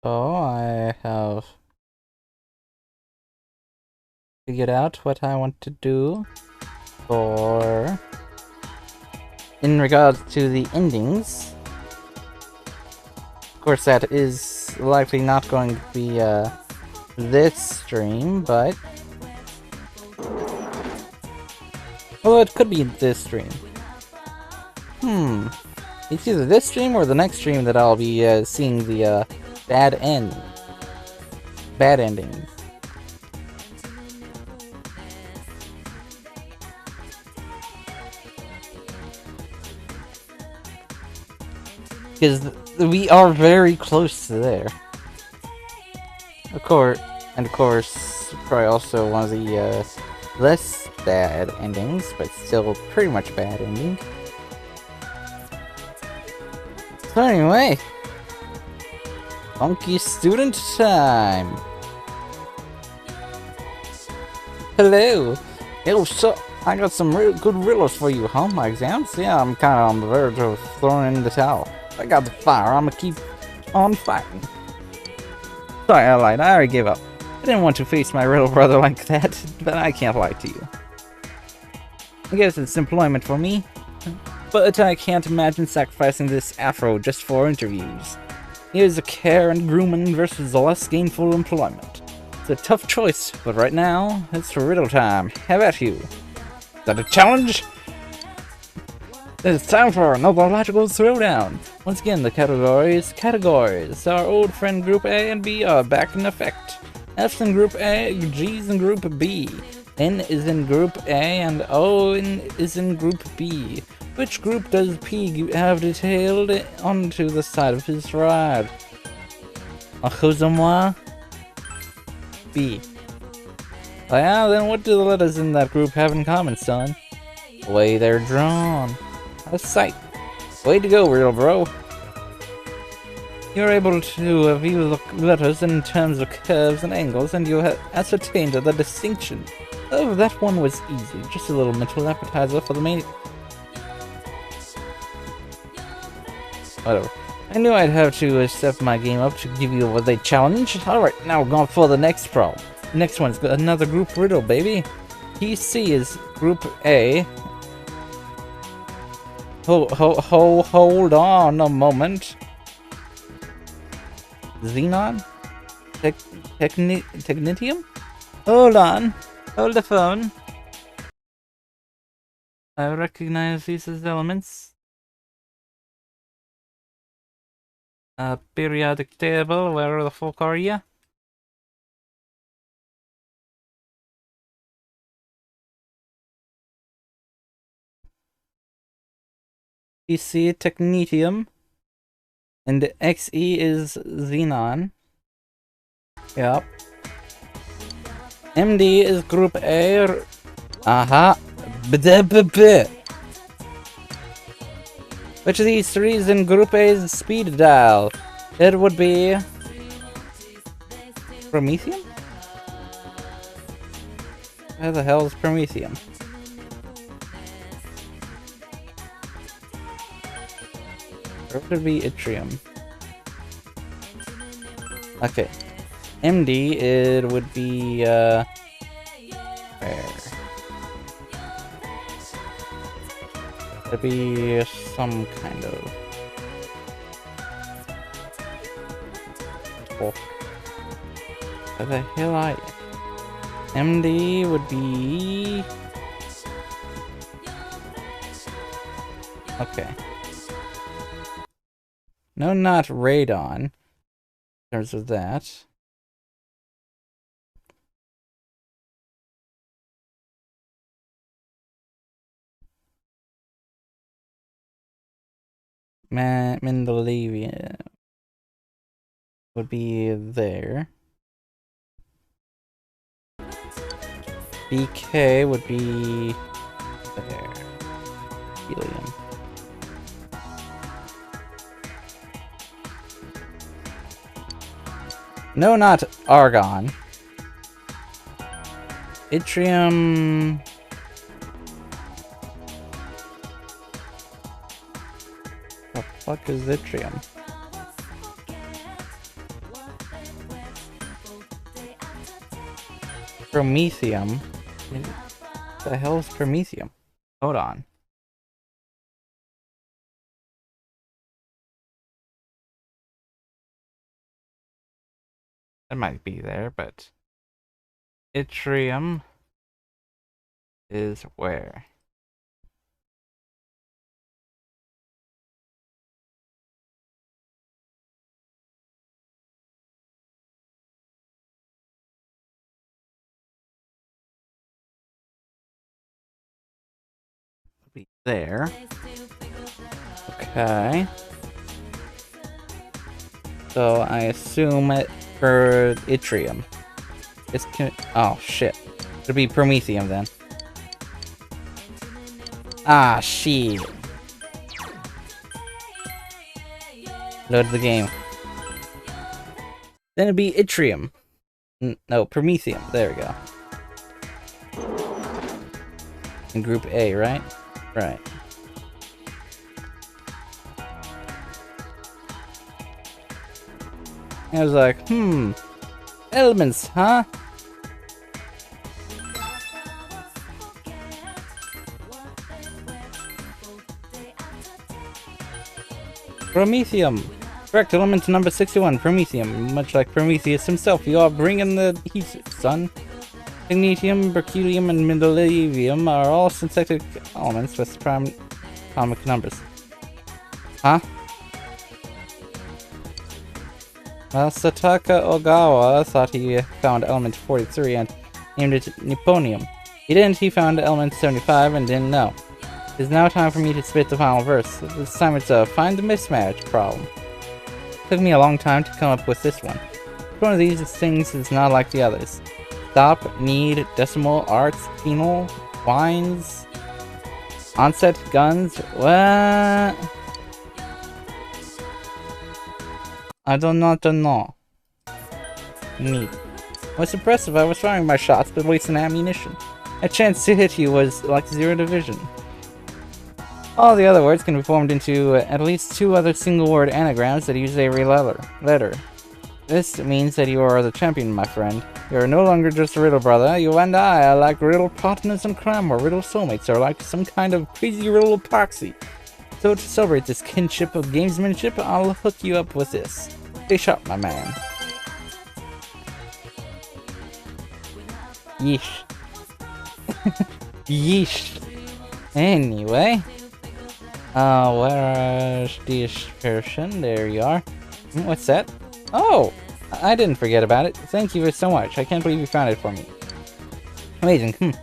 So I have figured out what I want to do for in regards to the endings. Of course, that is likely not going to be this stream, but well, it could be this stream. It's either this stream or the next stream that I'll be seeing the bad endings. Because we are very close to there. Of course, probably also one of the less bad endings, but still pretty much bad ending. So anyway, funky student time. Hello. Yo, so I got some real good riddles for you, huh? My exams? Yeah, I'm kind of on the verge of throwing in the towel. I got the fire. I'm gonna keep on fighting. Sorry, I lied. I already gave up. I didn't want to face my riddle brother like that, but I can't lie to you. I guess it's employment for me, but I can't imagine sacrificing this afro just for interviews. Here's a care and grooming versus less gainful employment. It's a tough choice, but right now, it's riddle time. How about you? Is that a challenge? It's time for another logical throwdown. Once again, the categories. Our old friend Group A and B are back in effect. F's in Group A, G's in Group B. N is in Group A, and O is in Group B. Which group does P have detailed onto the side of his ride? Accusez-moi? B. Oh yeah, then what do the letters in that group have in common, son? The way they're drawn. A sight. Way to go, real bro. You're able to view the letters in terms of curves and angles, and you have ascertained the distinction. Oh, that one was easy. Just a little mental appetizer for the main. Whatever. I knew I'd have to step my game up to give you what they challenge. Alright, now we're going for the next problem. Next one's another group riddle, baby. PC is Group A. Hold on a moment. Xenon? Technetium? Hold on. Hold the phone. I recognize these as elements. Periodic table, where the fuck are ya? PC Technetium. And the XE is Xenon. Yep. MD is Group A. Aha. Which of these three is in Group A's speed dial? It would be Promethium? Where the hell is Promethium? Or would it be Yttrium? Okay. MD, it would be, where? It'd be some kind of... Oh. Where the hell are you? MD would be... Okay. No, not radon. In terms of that. Mendelevium would be there. BK would be there. Helium. No, not argon. Yttrium. The fuck is yttrium? Promethium. What the hell is Promethium? Hold on. That might be there, but Ethereum is where? Be there. Okay. So I assume it for Ethereum. It's oh shit. It'll be Promethium then. Ah shit. Load the game. Then it'd be Ethereum. No, Promethium. There we go. In group A, right? Right. I was like, elements, huh? Promethium. Correct, element number 61, Promethium. Much like Prometheus himself, you are bringing the heat, son. Ignitium, Berkelium, and Mendelevium are all synthetic elements with prime atomic numbers. Huh? Well, Sataka Ogawa thought he found element 43 and named it Nipponium. He didn't, he found element 75 and didn't know. It is now time for me to spit the final verse. This time it's a find the mismatch problem. It took me a long time to come up with this one. One of these things is not like the others. Stop, need, decimal, arts, penal, wines, onset, guns, what? I do not know. Neat. What's impressive, I was firing my shots but wasting ammunition. A chance to hit you was like 0 division. All the other words can be formed into at least 2 other single-word anagrams that use every letter. This means that you are the champion, my friend. You are no longer just a riddle brother. You and I are like riddle partners in crime, or riddle soulmates, or like some kind of crazy riddle epoxy. So to celebrate this kinship of gamesmanship, I'll hook you up with this. Stay sharp, my man. Yeesh. Yeesh. Anyway. Where's this person? There you are. What's that? Oh! I didn't forget about it. Thank you so much. I can't believe you found it for me. Amazing.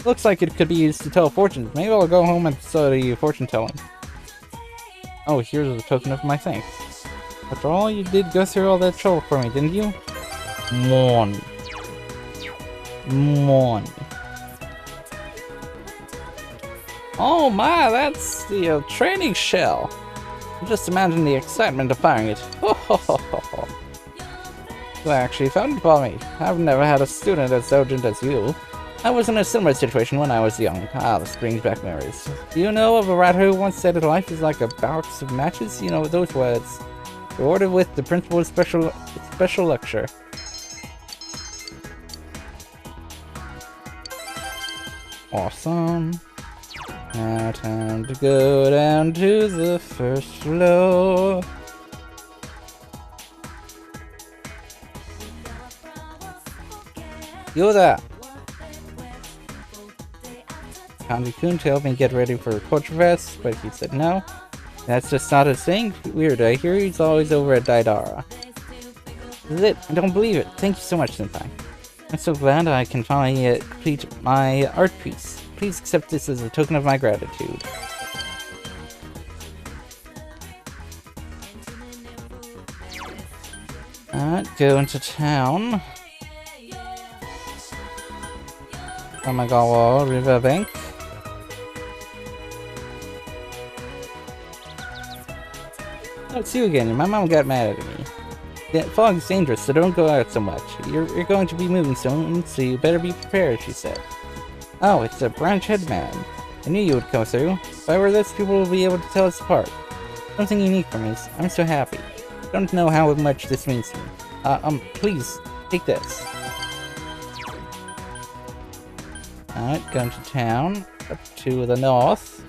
Looks like it could be used to tell fortunes. Maybe I'll go home and study fortune telling. Oh, here's a token of my thanks. After all, you did go through all that trouble for me, didn't you? Money. Oh my, that's the training shell. Just imagine the excitement of firing it. You actually found it for me. I've never had a student as urgent as you. I was in a similar situation when I was young. This brings back memories. Do you know of a writer who once said that life is like a box of matches? You know, those words. Rewarded with the principal's special lecture. Awesome. Now time to go down to the first floor. You there! Kanji-kun to help me get ready for Culture Fest, but he said no. That's just not his thing. Weird, I hear he's always over at Daidara. This is it. I don't believe it. Thank you so much, Senpai. I'm so glad I can finally complete my art piece. Please accept this as a token of my gratitude. Alright, go into town. Tamagawa Riverbank. Oh, it's you again. My mom got mad at me. The fog's dangerous, so don't go out so much. You're going to be moving soon, so you better be prepared, she said. Oh, it's a branch-head man. I knew you would come through. If I were this, people will be able to tell us apart. Something unique for me. I'm so happy. Don't know how much this means to me. Please, take this. Alright, going to town. Up to the north.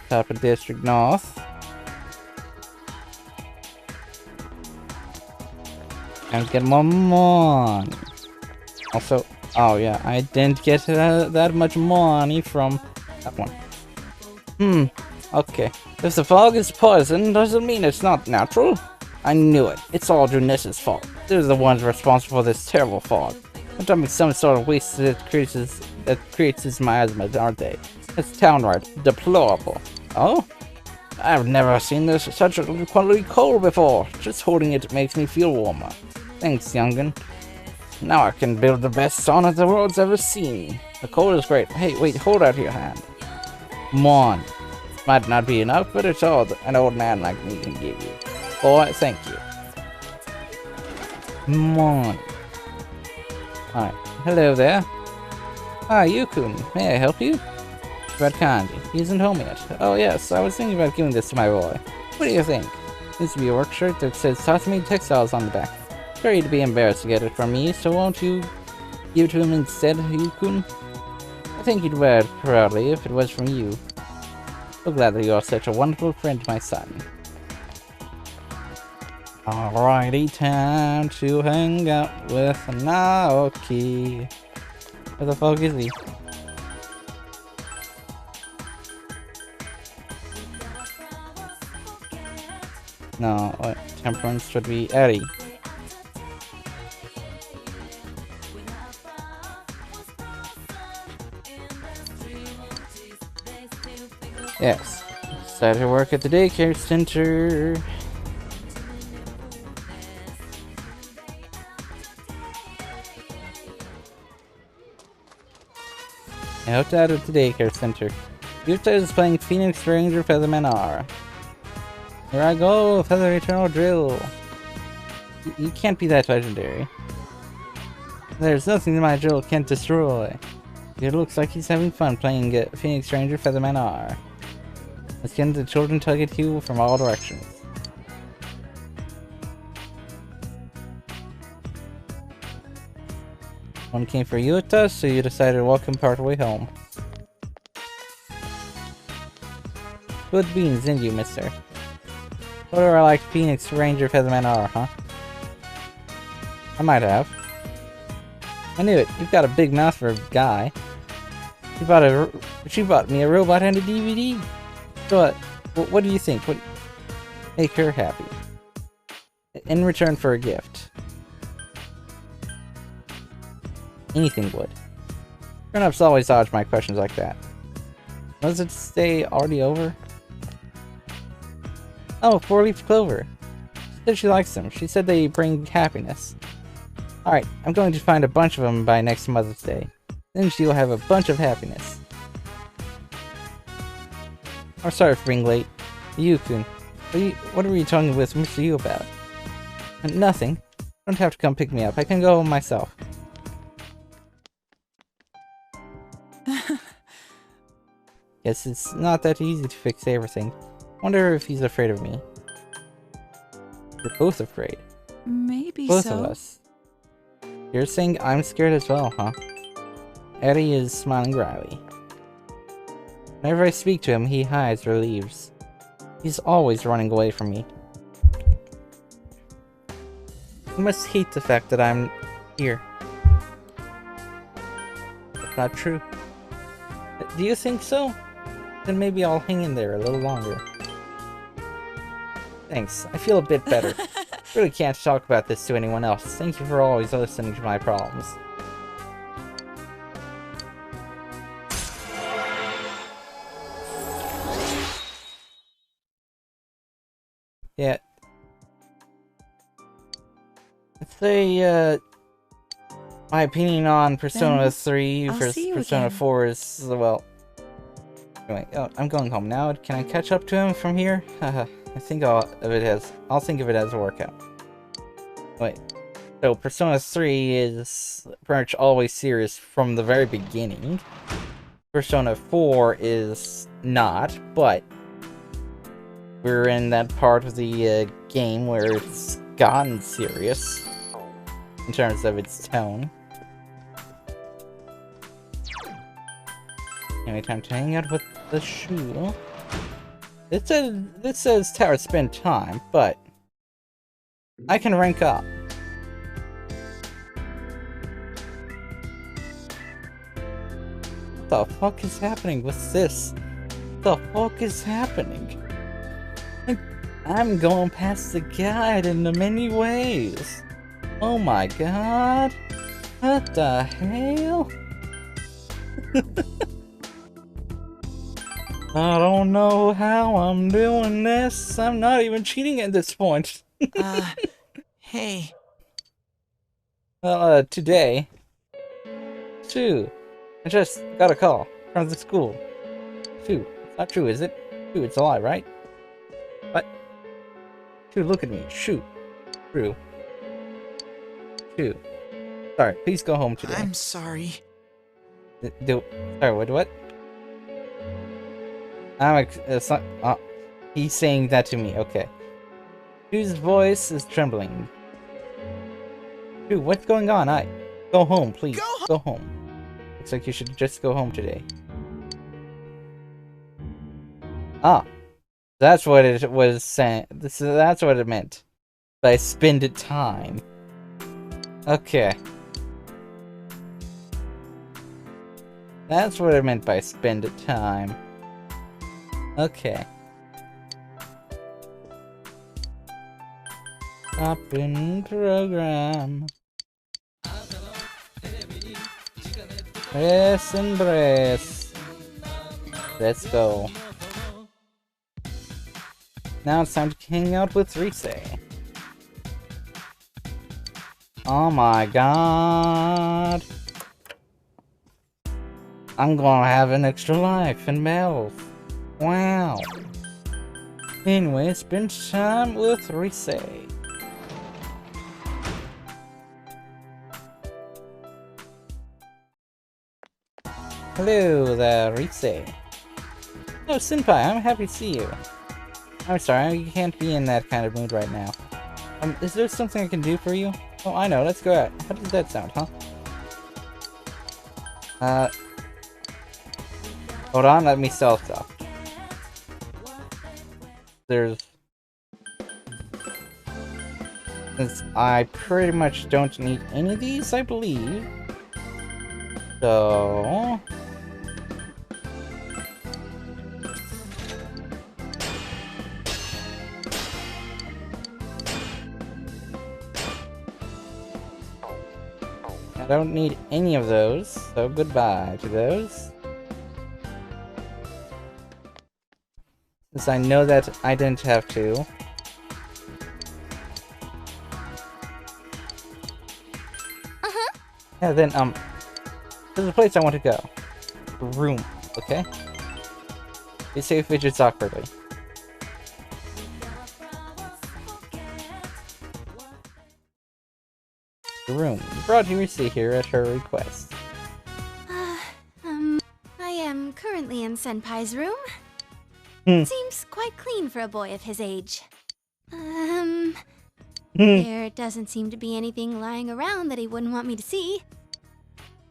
Top of District North. And get more money. Also, oh yeah, I didn't get that much money from that one. Okay. If the fog is poison, doesn't mean it's not natural. I knew it. It's all Junessa's fault. They're the ones responsible for this terrible fog. They're dumping some sort of waste that creates this miasma, aren't they? It's downright deplorable. Oh? I've never seen this such a quality coal before. Just holding it makes me feel warmer. Thanks, youngin. Now I can build the best sauna the world's ever seen. The coal is great. Hey, wait, hold out your hand. Come on. Might not be enough, but it's all an old man like me can give you. Boy, thank you. Come on. Alright, hello there. Hi, Yukun. May I help you? About Kanji. He isn't home yet. Oh yes, I was thinking about giving this to my boy. What do you think? Seems to be a work shirt that says Tatami Textiles on the back. Sure, he'd be embarrassed to get it from me, so won't you give it to him instead, Yukun? I think he'd wear it proudly if it was from you. So glad that you are such a wonderful friend to my son. Alrighty, time to hang out with Naoki. Where the fuck is he? No, what? Temperance would be Eri. Yes. Started to work at the daycare center. I helped out at the daycare center. Yuta is playing Phoenix Ranger Featherman R. Here I go, Feather Eternal Drill. You can't be that legendary. There's nothing that my drill can't destroy. It looks like he's having fun playing Phoenix Ranger Featherman R. Let's get the children tug at you from all directions. One came for Yuta, so you decided to walk him part of the way home. Good beans, didn't you, mister? Whatever I like Phoenix Ranger Featherman R, huh? I might have. I knew it. You've got a big mouth for a guy. She bought me a robot and a DVD. So what do you think? What make her happy? In return for a gift. Anything would. Grown-ups always dodge my questions like that. Was it stay already over? Oh, 4-leaf clover. She said she likes them. She said they bring happiness. Alright, I'm going to find a bunch of them by next Mother's Day. Then she'll have a bunch of happiness. I'm sorry for being late. Yukun, what were you talking with Mr. Yu about? Nothing. You don't have to come pick me up. I can go home myself. Guess it's not that easy to fix everything. Wonder if he's afraid of me. We're both afraid. Maybe both so. Of us. You're saying I'm scared as well, huh? Eddie is smiling wryly. Whenever I speak to him, he hides or leaves. He's always running away from me. You must hate the fact that I'm here. That's not true. Do you think so? Then maybe I'll hang in there a little longer. Thanks, I feel a bit better. Really can't talk about this to anyone else. Thank you for always listening to my problems. Yeah. I'd say, my opinion on Persona 3 versus Persona 4 is, well... Anyway, I'm going home now. Can I catch up to him from here? Haha. I think I'll think of it as a workout. Wait. So Persona 3 is pretty much always serious from the very beginning. Persona 4 is not, but we're in that part of the game where it's gotten serious in terms of its tone. Anyway, time to hang out with the shoe. This says tower spend time, but I can rank up. What the fuck is happening with this? What the fuck is happening? I'm going past the guide in many ways. Oh my god. What the hell? I don't know how I'm doing this. I'm not even cheating at this point. Hey. Today. Shoo. I just got a call from the school. Shoo. It's not true, is it? Shoo, it's a lie, right? What? Shoo, look at me. Shoo. True. Shoo. Sorry, please go home today. I'm sorry. Sorry, what? It's not, he's saying that to me, okay. Shoo's voice is trembling. Shoo, what's going on? Go home, please. Go home. Looks like you should just go home today. Ah. That's what it was saying. That's what it meant. By spend it time. Okay. That's what it meant by spend it time. Okay. Open program. Press and brace. Let's go. Now it's time to hang out with Rise. Oh my god. I'm gonna have an extra life and health. Wow. Anyway, spend time with Rise. Hello there, Rise. Oh, Senpai, I'm happy to see you. I'm sorry, you can't be in that kind of mood right now. Is there something I can do for you? Oh, I know, let's go out. How does that sound, huh? Hold on, let me sell stuff. Since I pretty much don't need any of these, I believe. So... I don't need any of those, so goodbye to those. Since I know that I didn't have to. Yeah, then, there's a place I want to go. The room, okay? They say fidgets awkwardly. The room. Brought Rise here at her request. I am currently in Senpai's room. Hmm. Seems quite clean for a boy of his age. There doesn't seem to be anything lying around that he wouldn't want me to see.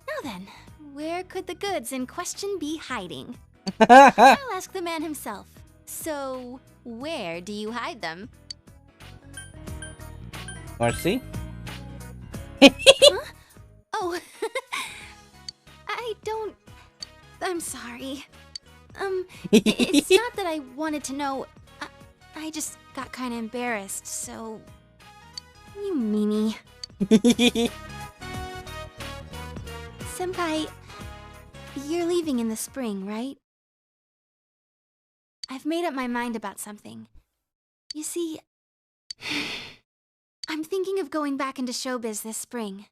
Now then, where could the goods in question be hiding? I'll ask the man himself. So, where do you hide them? Wanna see? Huh? Oh, I'm sorry. It's not that I wanted to know. I just got kind of embarrassed, so... You meanie. Senpai, you're leaving in the spring, right? I've made up my mind about something. You see, I'm thinking of going back into showbiz this spring.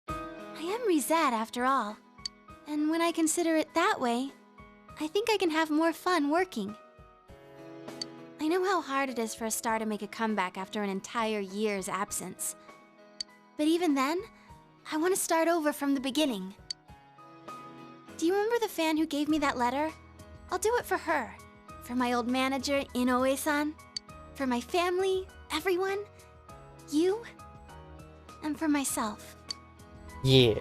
I am Rizad after all, and when I consider it that way, I think I can have more fun working. I know how hard it is for a star to make a comeback after an entire year's absence. But even then, I want to start over from the beginning. Do you remember the fan who gave me that letter? I'll do it for her. For my old manager, Inoue-san. For my family, everyone. You. And for myself. Yeah.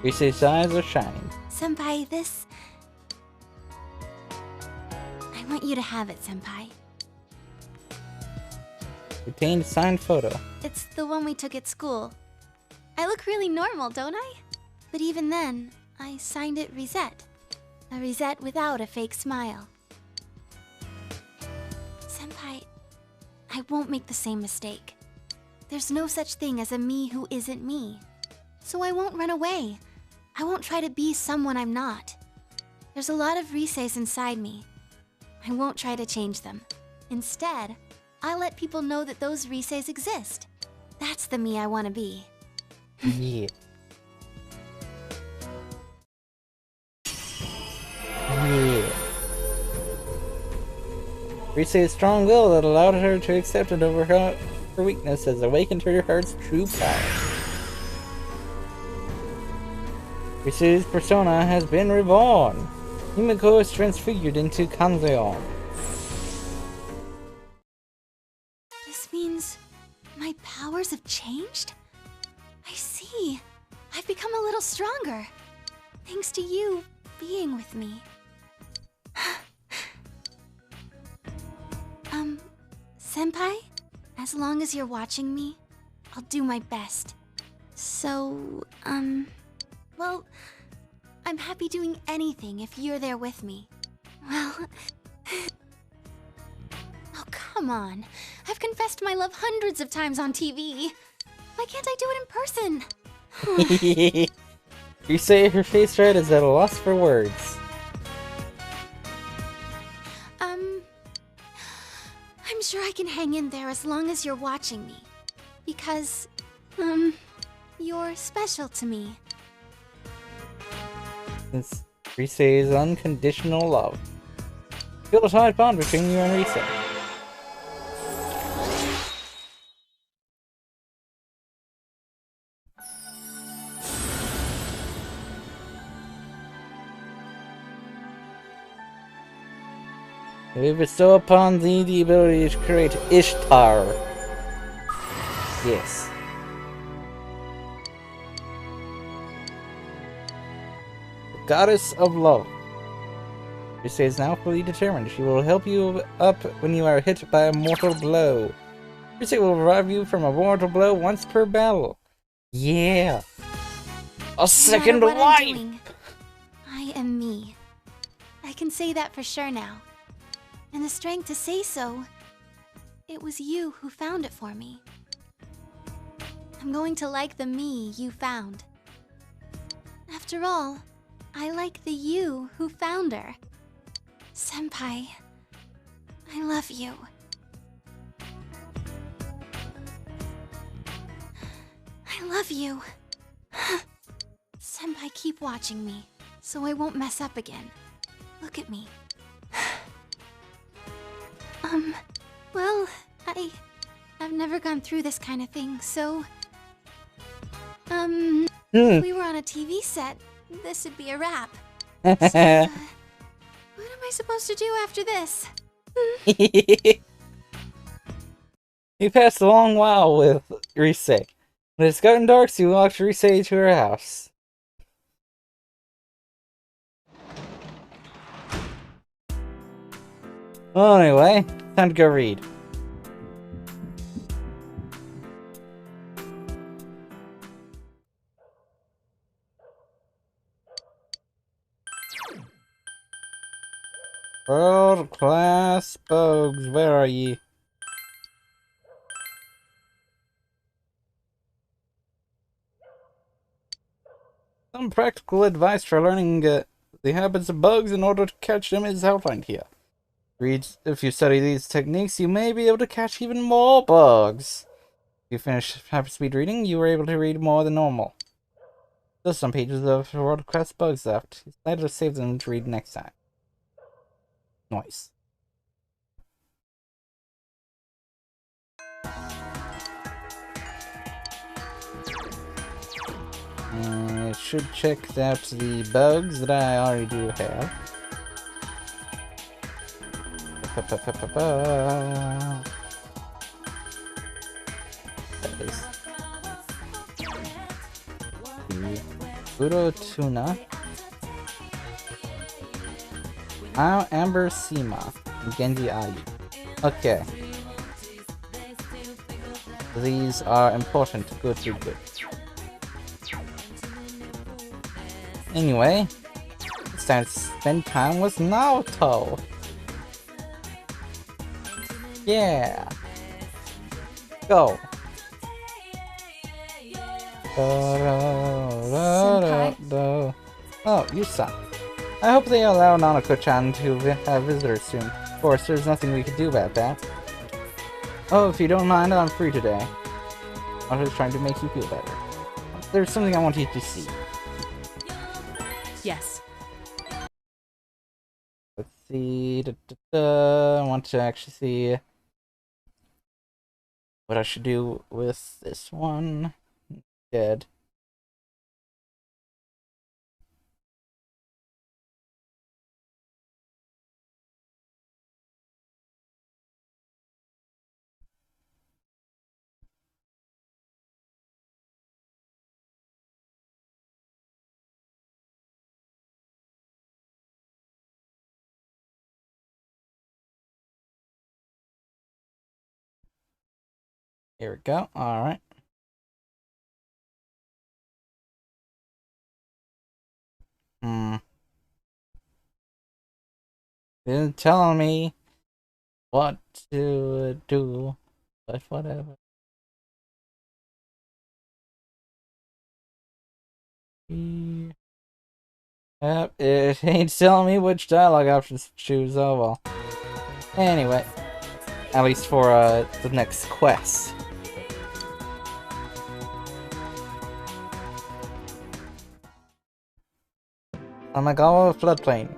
Rise's eyes are shining. Senpai, this want you to have it, Senpai. Retained signed photo. It's the one we took at school. I look really normal, don't I? But even then, I signed it Reset. A Reset without a fake smile. Senpai, I won't make the same mistake. There's no such thing as a me who isn't me. So I won't run away. I won't try to be someone I'm not. There's a lot of Riseis inside me. I won't try to change them. Instead, I'll let people know that those Riseis exist. That's the me I want to be. Yeah. Yeah. Risei's strong will that allowed her to accept and overcome her weakness has awakened her heart's true power. Risei's persona has been reborn. Himiko is transfigured into Kanzeon. This means my powers have changed? I see. I've become a little stronger. Thanks to you being with me. Senpai? As long as you're watching me, I'll do my best. So, well, I'm happy doing anything if you're there with me. Well... Oh, come on. I've confessed my love hundreds of times on TV. Why can't I do it in person? Risei, her face red, is at a loss for words. I'm sure I can hang in there as long as you're watching me. Because, you're special to me. It's Risei's unconditional love. Feel a tight bond between you and Risei. We bestow upon thee the ability to create Ishtar. Yes. The goddess of love. Risei is now fully determined. She will help you up when you are hit by a mortal blow. Risei will revive you from a mortal blow once per battle. Yeah! A second no matter what I'm life! doing, I am me. I can say that for sure now. And the strength to say so, it was you who found it for me. I'm going to like the me you found. After all, I like the you who found her. Senpai, I love you. I love you. Senpai, keep watching me, so I won't mess up again. Look at me. Well, I've never gone through this kind of thing, so... If we were on a TV set, this would be a wrap. So, what am I supposed to do after this? You passed a long while with Risei. When it's gotten dark, so you walked Risei to her house. Well, anyway, time to go read. World class bugs, where are ye? Some practical advice for learning the habits of bugs in order to catch them is outlined here. If you study these techniques, you may be able to catch even more bugs. If you finish hyperspeed reading, you were able to read more than normal. There's some pages of world class bugs left. Decided to save them to read next time. Nice. I should check out the bugs that I already do have. That is the Budo Tuna. Amber Sema. Genji Ayu. Okay. These are important. Good. Anyway, it's time to spend time with Naoto. Yeah. Go. Oh, you suck. I hope they allow Nanako-chan to have visitors soon. Of course, there's nothing we can do about that. Oh, if you don't mind, I'm free today. I'm just trying to make you feel better. There's something I want you to see. Yes. Let's see. I want to actually see what I should do with this one. Dead. Here we go. Alright. Didn't tell me what to do, but whatever. Yep, it ain't telling me which dialogue options to choose. Oh well. Anyway, at least for the next quest. Amagawa floodplain.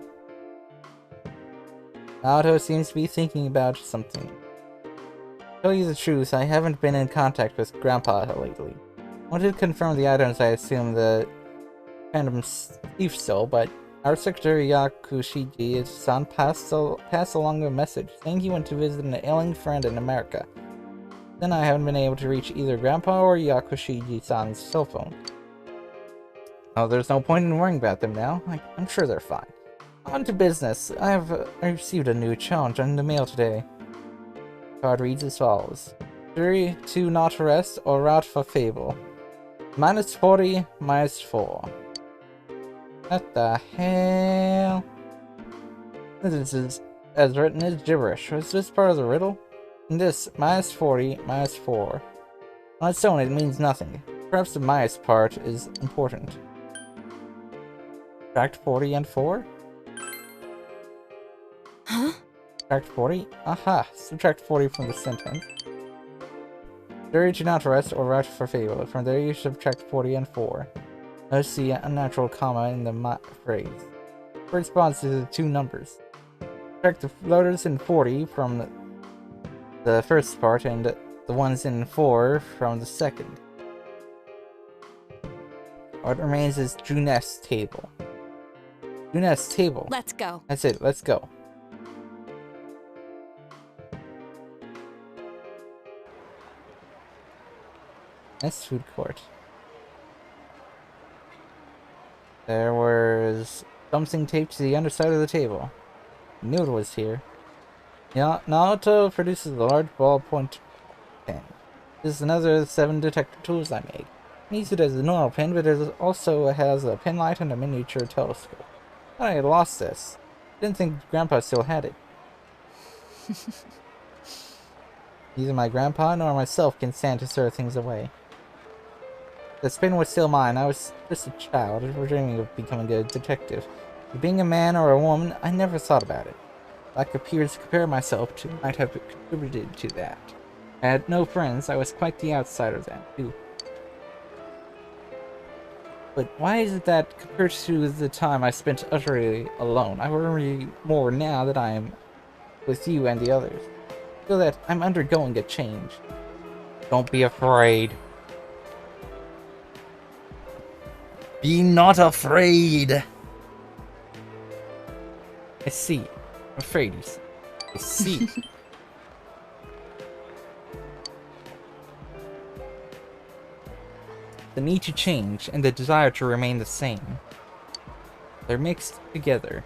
Naoto seems to be thinking about something. To tell you the truth, I haven't been in contact with Grandpa lately. I wanted to confirm the items I assume the random thief stole, but our secretary Yakushiji-san passed along a message saying he went to visit an ailing friend in America. Then I haven't been able to reach either Grandpa or Yakushiji-san's cell phone. Oh, there's no point in worrying about them now. I'm sure they're fine. On to business. I received a new challenge in the mail today. The card reads as follows. Jury to not arrest or route for fable. -40, -4. What the hell? This is, as written, is gibberish. Was this part of the riddle? And this, -40, -4. On its own, it means nothing. Perhaps the minus part is important. Subtract 40 and 4? Huh? Subtract 40? Aha! Subtract 40 from the sentence. Jury to not arrest or route for fable. From there you subtract 40 and 4. Notice the unnatural comma in the phrase. Corresponds to the two numbers. Subtract the letters in 40 from the first part and the ones in 4 from the second. What remains is Junet's table. Junet's table. Let's go. That's it, let's go. Nice food court. There was something taped to the underside of the table. I knew it was here. Naoto produces a large ballpoint pen. This is another of the 7 detector tools I made. I use it as a normal pen, but it also has a pen light and a miniature telescope. I thought I had lost this. Didn't think Grandpa still had it. Neither my grandpa nor myself can stand to throw things away. The pen was still mine. I was just a child, dreaming of becoming a detective. But being a man or a woman, I never thought about it. Lack of peers to compare myself to might have contributed to that. I had no friends. I was quite the outsider then, too. But why is it that, compared to the time I spent utterly alone, I worry more now that I am with you and the others? I feel that I'm undergoing a change. Don't be afraid. Be not afraid. I see. I'm afraid, you see. I see. The need to change and the desire to remain the same. They're mixed together.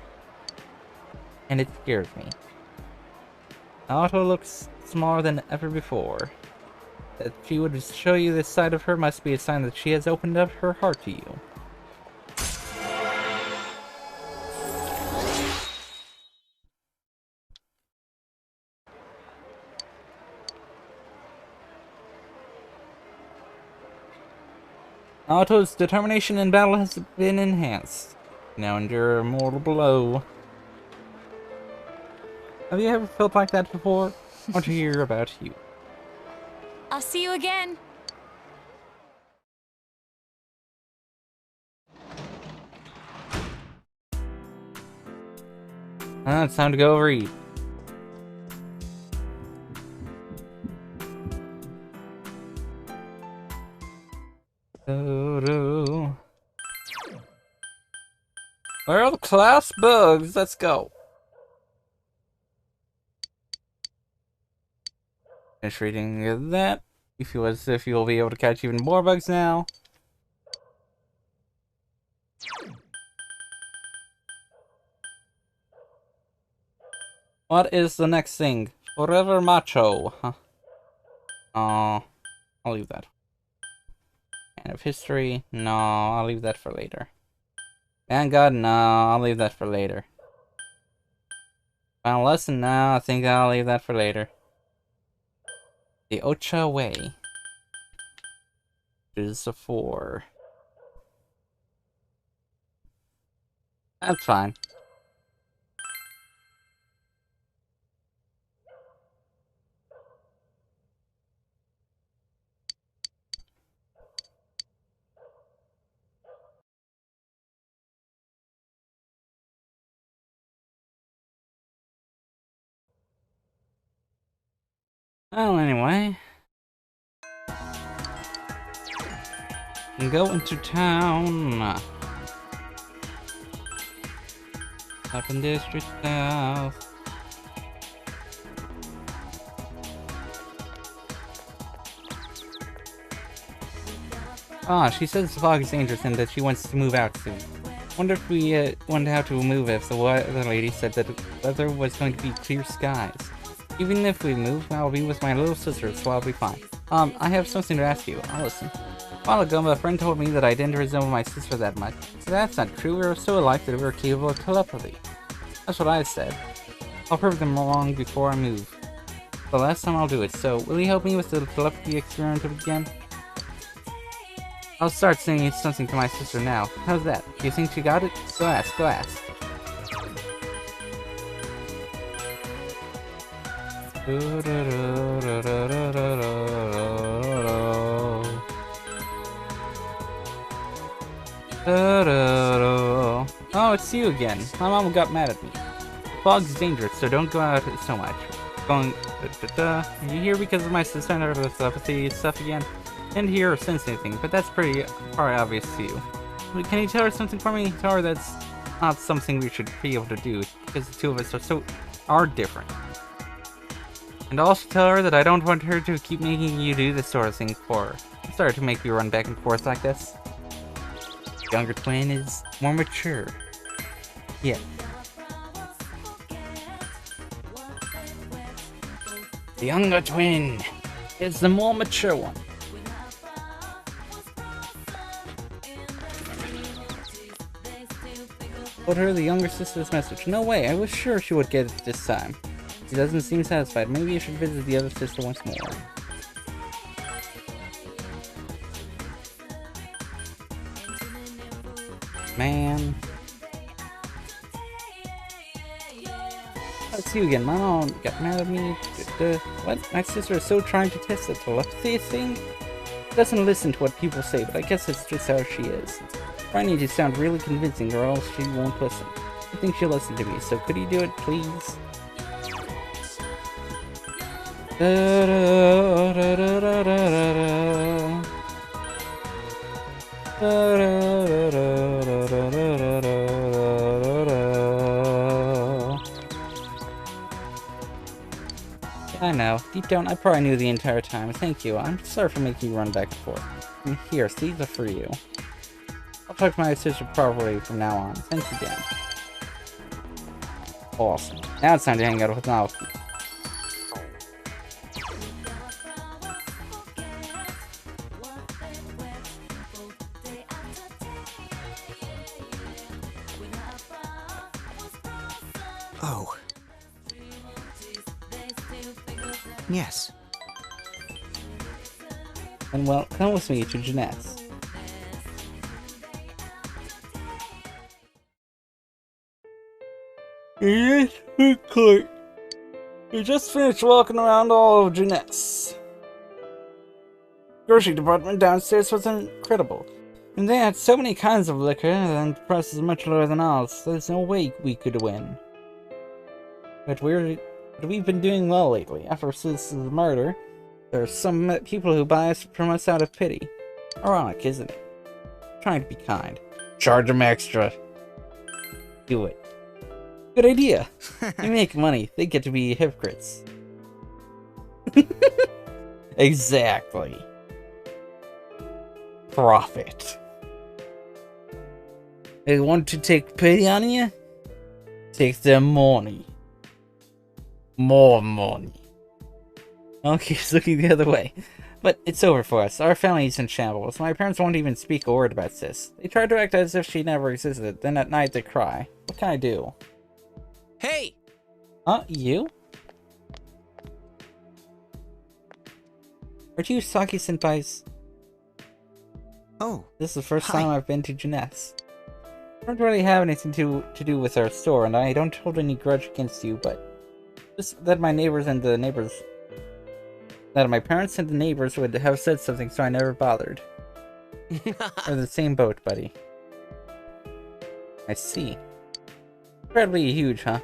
And it scares me. Naoto looks smaller than ever before. That she would show you this side of her must be a sign that she has opened up her heart to you. Naoto's determination in battle has been enhanced. Now endure a mortal blow. Have you ever felt like that before? I want to hear about you. I'll see you again. It's time to go read. Where are the class bugs? Let's go. Finish reading that. You feel as if you will be able to catch even more bugs now. What is the next thing? Forever macho, huh? I'll leave that. End of history? No, I'll leave that for later. Vanguard? No, I'll leave that for later. Final lesson? No, I think I'll leave that for later. The Ocha Way. Is a 4. That's fine. Well, anyway. Go into town. Up in District South. Ah, she says the fog is dangerous and that she wants to move out soon. Wonder if we wonder how to move if the weather lady said that the weather was going to be clear skies. Even if we move, I'll be with my little sister, so I'll be fine. I have something to ask you. I'll listen. A while ago, my friend told me that I didn't resemble my sister that much. So that's not true. We were so alike that we were capable of telepathy. That's what I said. I'll prove them wrong before I move. The last time I'll do it, so will you help me with the telepathy experiment again? I'll start saying something to my sister now. How's that? Do you think she got it? Go ask, go ask. Oh, it's you again. My mom got mad at me. The fog's dangerous, so don't go out so much. Going, Are you here because of my sister and the telepathy stuff again? Didn't hear or sense anything, but that's probably obvious to you. But can you tell her something for me? Tell her that's not something we should be able to do, because the two of us are different. And also tell her that I don't want her to keep making you do this sort of thing for her. I'm sorry to make you run back and forth like this. The younger twin is more mature. Yeah. The younger twin is the more mature one. Told her the younger sister's message. No way, I was sure she would get it this time. She doesn't seem satisfied. Maybe you should visit the other sister once more. Man. Let's see you again. My mom got mad at me. What? My sister is so trying to test the telepathy thing? She doesn't listen to what people say, but I guess it's just how she is. I need to sound really convincing or else she won't listen. I think she'll listen to me, so could you do it, please? I know. Deep down, I probably knew the entire time. Thank you. I'm sorry for making you run back and forth. Here, these are for you. I'll talk to my sister properly from now on. Thanks again. Awesome. Now it's time to hang out with Naoki. Oh. Yes. And well, come with me to Jeanette's. Yes, quickly. You just finished walking around all of Jeanette's. Grocery department downstairs was incredible. And they had so many kinds of liquor, and the price is much lower than ours. There's no way we could win. But we've been doing well lately. After Sis's murder, there are some people who buy us from us out of pity. Ironic, isn't it? Trying to be kind. Charge them extra. Do it. Good idea. You make money. They get to be hypocrites. Exactly. Profit. They want to take pity on you? Take their money. More money. Okay, he's looking the other way. But it's over for us. Our family's in shambles. My parents won't even speak a word about Sis. They try to act as if she never existed, then at night they cry. What can I do? Hey! You? Are you Saki-senpai's? Oh. This is the first Hi. time I've been to Jeunesse. I don't really have anything to do with our store, and I don't hold any grudge against you, but just that my neighbors and the neighbors... that my parents and the neighbors would have said something, so I never bothered. We're in the same boat, buddy. I see. Incredibly huge, huh?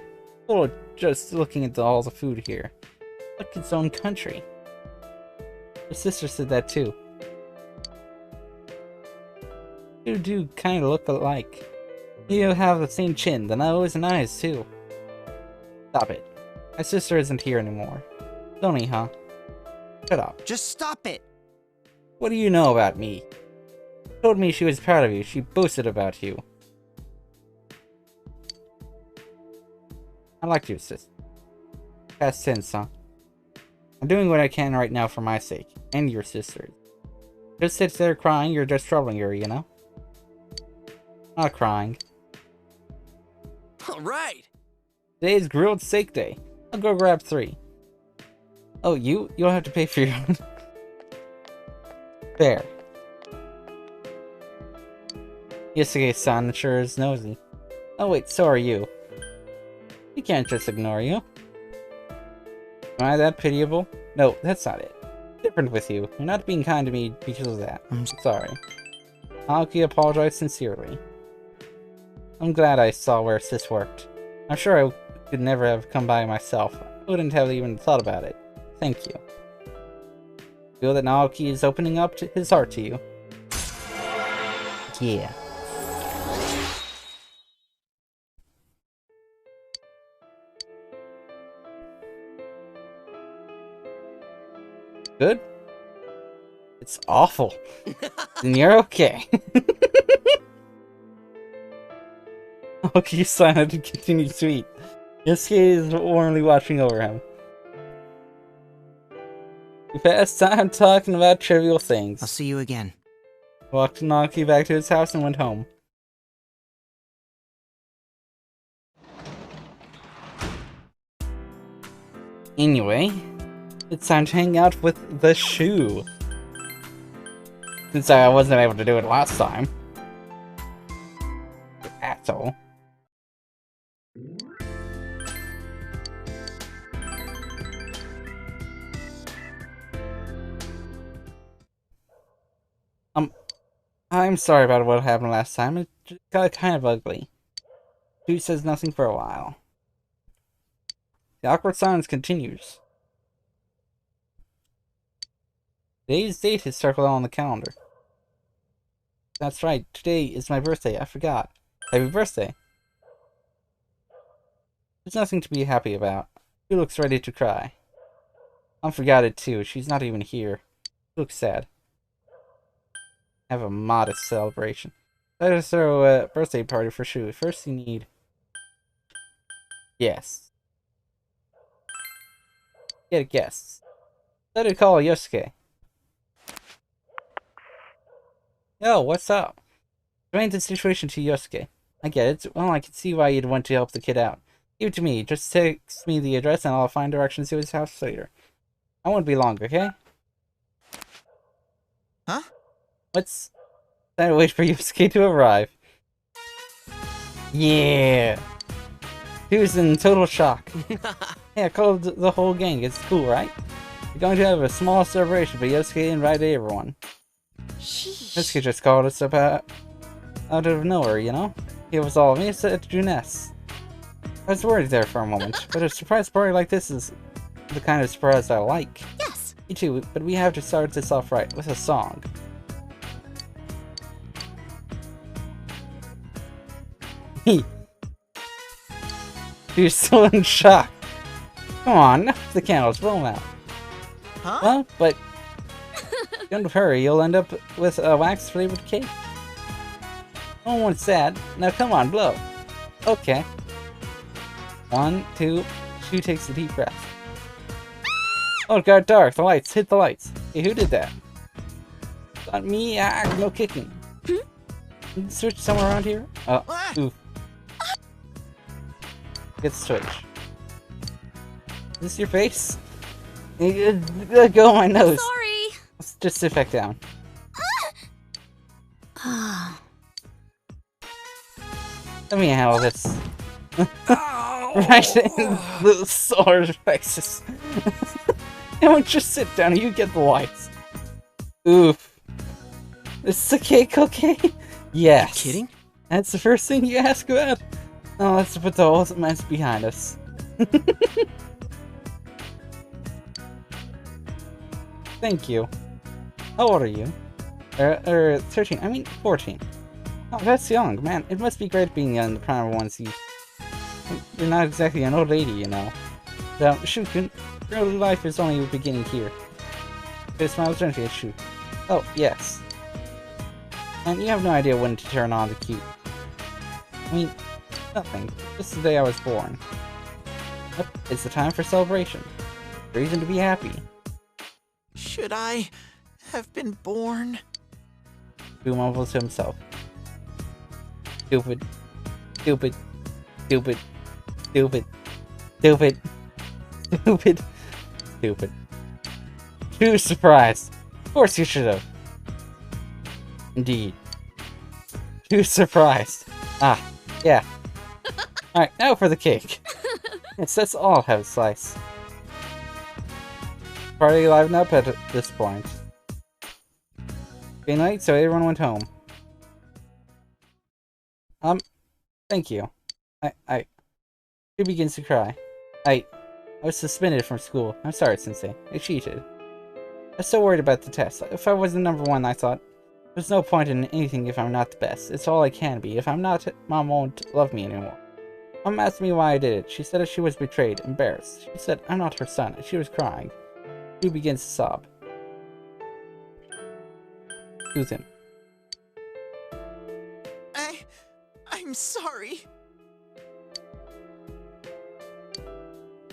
Oh, just looking at all the food here. Like its own country. Your sister said that too. You do kind of look alike. You have the same chin, the nose and eyes too. Stop it. My sister isn't here anymore. Sony, huh? Shut up. Just stop it! What do you know about me? She told me she was proud of you. She boasted about you. I liked you, sis. Past tense, huh? I'm doing what I can right now for my sake, and your sister's. Just sits there crying, you're just troubling her, you know? Not crying. Alright! Today's grilled steak day. I'll go grab 3. Oh, you'll have to pay for your own. There. Yosuke-san sure is nosy. Oh wait, so are you. We can't just ignore you. Am I that pitiable? No, that's not it. Different with you. You're not being kind to me because of that. I'm sorry. Aoki apologized sincerely. I'm glad I saw where Sis worked. I'm sure I could never have come by myself. I wouldn't have even thought about it. Thank you. Feel that Naoki is opening up his heart to you. Yeah. Good? It's awful. And you're okay. Okay, silent and continue sweet. Yosuke is warmly watching over him. We passed time talking about trivial things. I'll see you again. Walked Naoki back to his house and went home. Anyway, it's time to hang out with the shoe. Since I wasn't able to do it last time. You asshole. I'm sorry about what happened last time. It just got kind of ugly. Dude says nothing for a while. The awkward silence continues. Today's date is circled on the calendar. That's right, today is my birthday, I forgot. Happy birthday. There's nothing to be happy about. She looks ready to cry. I forgot it too, she's not even here. She looks sad. Have a modest celebration. Let us throw a birthday party for Shu. First you need... Yes. Get guests. Let it call Yosuke. Yo, what's up? Explain the situation to Yosuke. I get it. Well, I can see why you'd want to help the kid out. Give it to me. Just text me the address and I'll find directions to his house later. I won't be long, okay? Huh? What's that? Wait for Yosuke to arrive. Yeah! He was in total shock. Yeah, I called the whole gang. It's cool, right? We're going to have a small celebration, but Yosuke invited everyone. Yosuke just called us up out of nowhere, you know? He was all of me, said to Juness. I was worried there for a moment, but a surprise party like this is the kind of surprise I like. Yes! Me too, but we have to start this off right, with a song. He was still in shock. Come on, knock the candles, blow them out. Huh? Well, but don't hurry, you'll end up with a wax-flavored cake. No one's sad. Now come on, blow. Okay. 1, 2, Shu takes a deep breath. Oh, it got dark. The lights. Hit the lights. Hey, who did that? Not me. No kicking. Can you switch somewhere around here? Oh, oof. Get the switch. Is this your face? Let go of my nose. Sorry! Let's just sit back down. Let me handle this. Right in the solar plexus. Don't just sit down, you get the lights. Oof. Is the cake okay? Yes. You kidding? That's the first thing you ask about? Oh, let's put the whole mess behind us. Thank you. How old are you? 13, I mean 14. Oh, that's young, man. It must be great being in the prime of one's youth. You're not exactly an old lady, you know. Now, Shukun, your life is only beginning here. It smiles gently at Shu. Oh, yes. And you have no idea when to turn on the cue. I mean, nothing. Just the day I was born. Yep, it's the time for celebration. Reason to be happy. Should I have been born? Shu mumbles to himself. Stupid. Stupid. Stupid. Stupid. Stupid. Stupid. Stupid. Too surprised. Of course you should have. Indeed. Too surprised. Ah, yeah. Alright, now for the cake. Yes, let's all have a slice. Party livened up at this point. Being late, so everyone went home. Thank you. She begins to cry. I was suspended from school. I'm sorry, Sensei. I cheated. I was so worried about the test. If I wasn't number one, I thought, there's no point in anything if I'm not the best. It's all I can be. If I'm not, Mom won't love me anymore. Mom asked me why I did it. She said that she was betrayed, embarrassed. She said I'm not her son, and she was crying. She begins to sob. Soothe him. I'm sorry.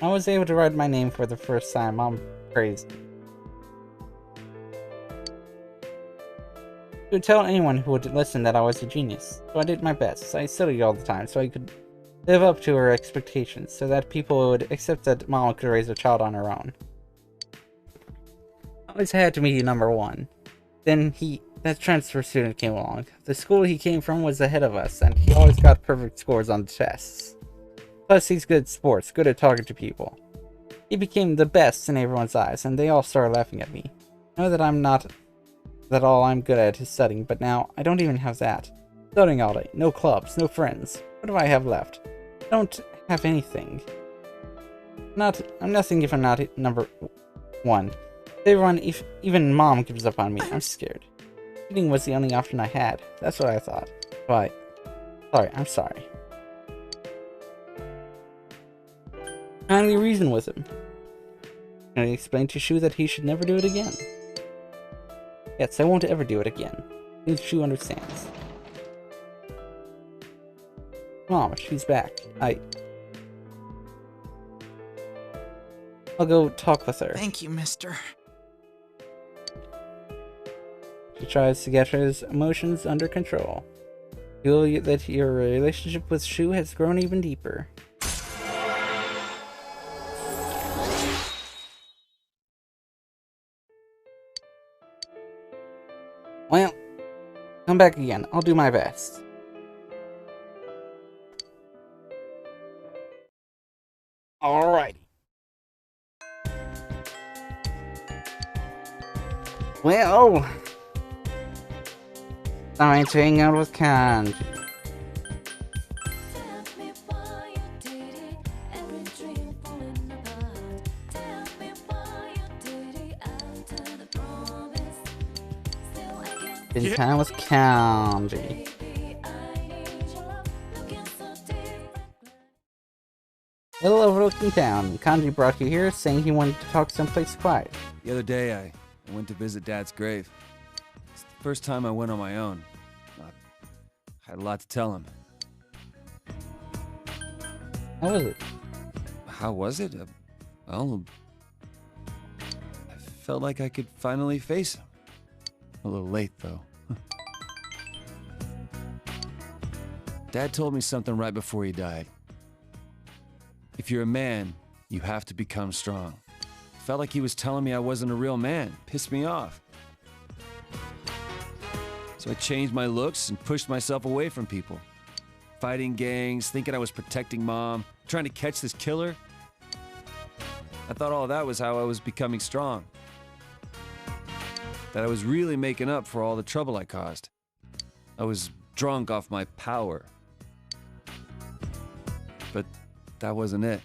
I was able to write my name for the first time. Mom praised me. She would tell anyone who would listen that I was a genius. So I did my best. I studied all the time so I could live up to her expectations, so that people would accept that Mom could raise a child on her own. I always had to be number one. Then that transfer student came along. The school he came from was ahead of us, and he always got perfect scores on the tests. Plus, he's good at sports, good at talking to people. He became the best in everyone's eyes, and they all started laughing at me. I know that I'm not that all I'm good at is studying, but now I don't even have that. Studying all day, no clubs, no friends. What do I have left? I don't have anything. I'm nothing if I'm not number one. Everyone, even Mom gives up on me. I'm scared. Cheating was the only option I had. That's what I thought. But sorry, I'm sorry. Finally reason with him. And I explained to Shu that he should never do it again. Yes, I won't ever do it again. I think Shu understands. Mom, she's back. I'll go talk with her. Thank you, mister. She tries to get his emotions under control. Feel that your relationship with Shu has grown even deeper. I'm back again. I'll do my best. Alrighty. Well, time to hang out with Kanji. Spend time with Kanji. Little overlooking town. Kanji brought you here, saying he wanted to talk someplace quiet. The other day, I went to visit Dad's grave. It's the first time I went on my own. I had a lot to tell him. How was it? How was it? Well, I felt like I could finally face him. A little late, though. Dad told me something right before he died. If you're a man, you have to become strong. Felt like he was telling me I wasn't a real man. Pissed me off. So I changed my looks and pushed myself away from people. Fighting gangs, thinking I was protecting Mom, trying to catch this killer. I thought all that was how I was becoming strong. That I was really making up for all the trouble I caused. I was drunk off my power. But that wasn't it.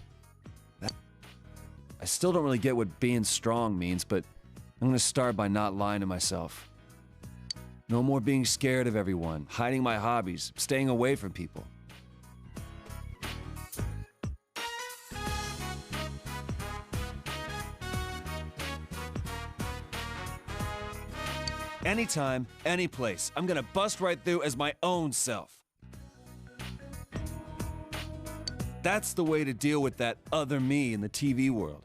I still don't really get what being strong means, but I'm gonna start by not lying to myself. No more being scared of everyone, hiding my hobbies, staying away from people. Anytime, any place, I'm gonna bust right through as my own self. That's the way to deal with that other me in the TV world.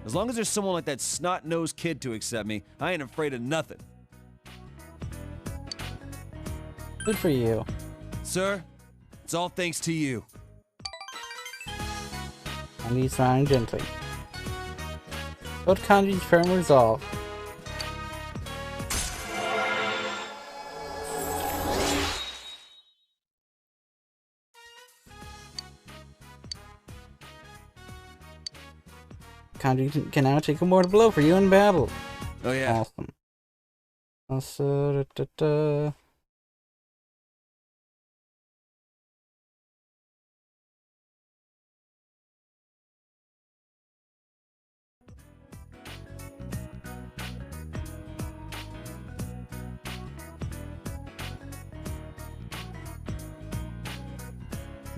As long as there's someone like that snot-nosed kid to accept me, I ain't afraid of nothing. Good for you. Sir, it's all thanks to you. And he's smiling gently. But Kanji's firm resolve. Kanji can now take a mortal blow for you in battle. Oh yeah. Awesome. Also,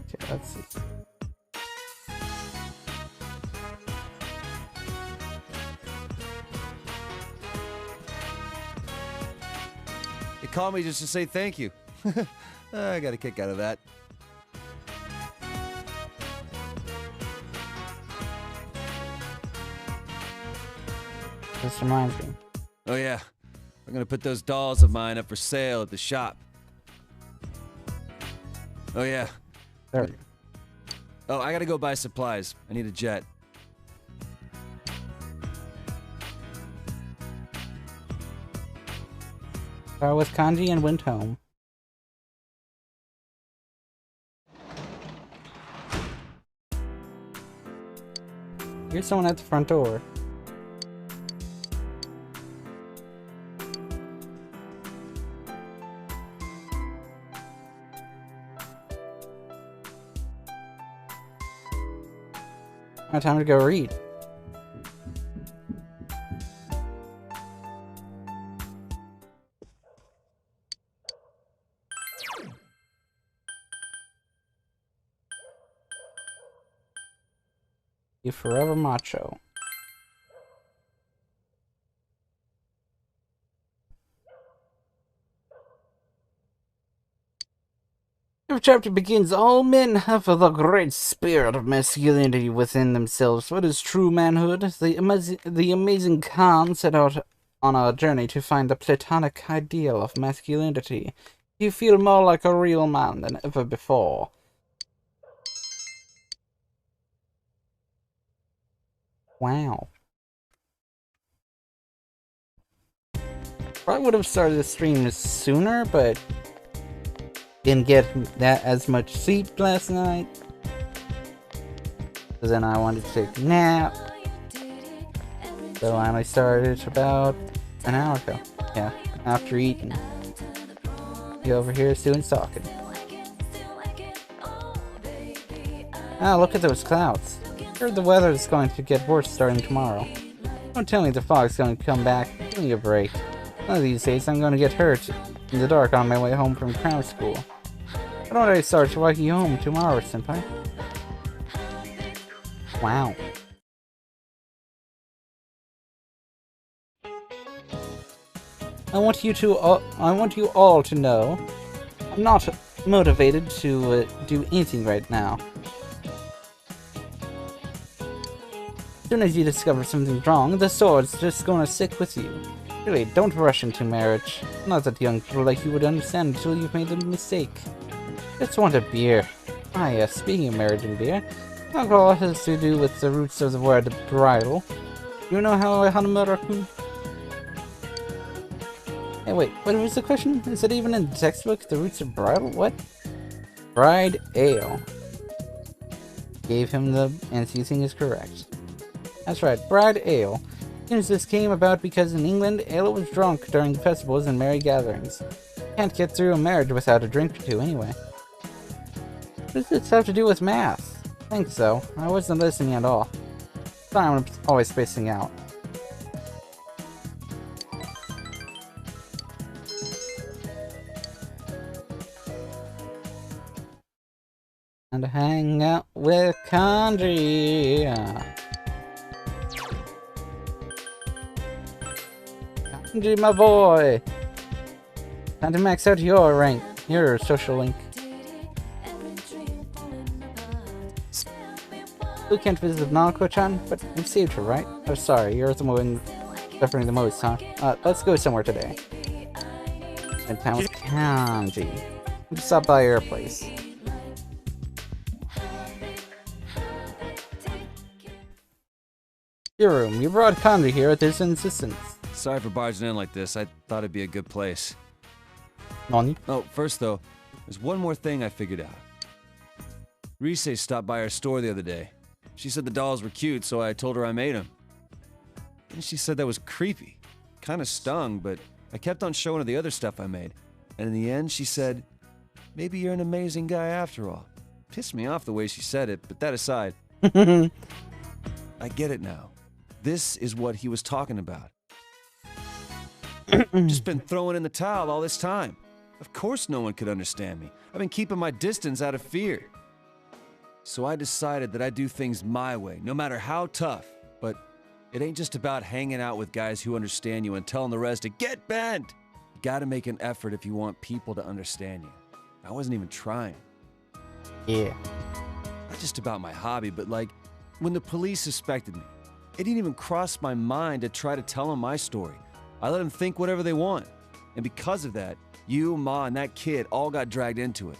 okay, let's see. You called me just to say thank you. I got a kick out of that. This reminds me. Oh yeah, I'm gonna put those dolls of mine up for sale at the shop. Oh yeah. There. Oh, I gotta go buy supplies. I need a jet. I was Kanji and went home. Here's someone at the front door. Now time to go read. You forever macho. Every chapter begins, all men have the great spirit of masculinity within themselves. What is true manhood? The amazing Khan set out on a journey to find the platonic ideal of masculinity. You feel more like a real man than ever before. Wow. Probably would have started the stream sooner, but didn't get that as much sleep last night. So then I wanted to take a nap. So I only started about an hour ago. Yeah, after eating. You over here, students talking. Ah, look at those clouds. Heard the weather is going to get worse starting tomorrow. Don't tell me the fog's going to come back. Give me a break. One of these days I'm going to get hurt in the dark on my way home from craft school. Why don't I start to walk you home tomorrow, senpai? Wow. I want you all to know I'm not motivated to do anything right now. As soon as you discover something's wrong, the sword's just gonna stick with you. Really, don't rush into marriage. Not that young people like you would understand until you've made a mistake. Just want a beer. Ah yes, speaking of marriage and beer, alcohol has to do with the roots of the word bridal. You know how Hanamura-kun? Hey wait, what was the question? Is it even in the textbook? The roots of bridal? What? Bride ale. Gave him the answer you think is correct. That's right, bride ale. Seems this came about because in England, ale was drunk during festivals and merry gatherings. Can't get through a marriage without a drink or two anyway. What does this have to do with math? I think so. I wasn't listening at all. I'm always spacing out. And hang out with Kanji. Kanji, my boy. Time to max out your rank, your social link. You can't visit Nanako-chan, but you saved her, right? Oh, sorry, you're the one suffering the most, huh? Let's go somewhere today. Spend time with Kanji. Just stop by your place. Your room. You brought Kanji here at his insistence. Sorry for barging in like this. I thought it'd be a good place. Nani? Oh, first though, there's one more thing I figured out. Rise stopped by our store the other day. She said the dolls were cute, so I told her I made them. And she said that was creepy. Kinda stung, but I kept on showing her the other stuff I made. And in the end, she said, maybe you're an amazing guy after all. Pissed me off the way she said it, but that aside, I get it now. This is what he was talking about. Just been throwing in the towel all this time. Of course no one could understand me. I've been keeping my distance out of fear. So I decided that I'd do things my way, no matter how tough. But it ain't just about hanging out with guys who understand you and telling the rest to get bent. You gotta make an effort if you want people to understand you. I wasn't even trying. Yeah. Not just about my hobby, but like, when the police suspected me, it didn't even cross my mind to try to tell them my story. I let them think whatever they want. And because of that, you, Ma, and that kid all got dragged into it.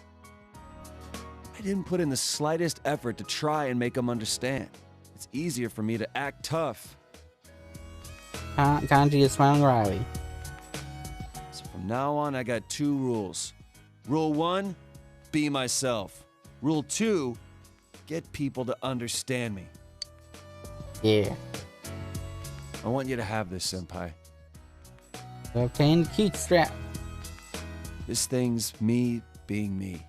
I didn't put in the slightest effort to try and make them understand. It's easier for me to act tough. Kanji is smiling wryly. So from now on, I got 2 rules. Rule 1, be myself. Rule 2, get people to understand me. Yeah. I want you to have this, Senpai. Obtain the cute strap. This thing's me being me.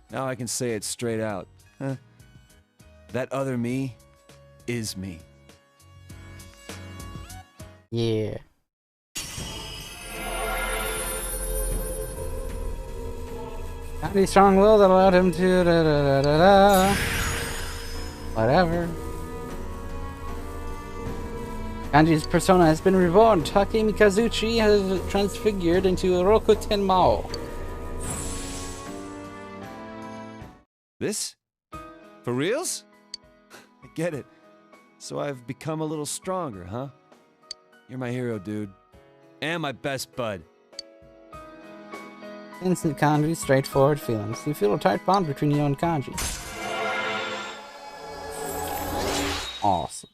Now I can say it straight out. Huh? That other me is me. Yeah. Kanji's strong will that allowed him to whatever. Kanji's persona has been reborn. Takemi Kazuchi has transfigured into Rokuten Mao. This? For reals? I get it. So I've become a little stronger, huh? You're my hero, dude. And my best bud. Instant Kanji, straightforward feelings. You feel a tight bond between you and Kanji. Awesome.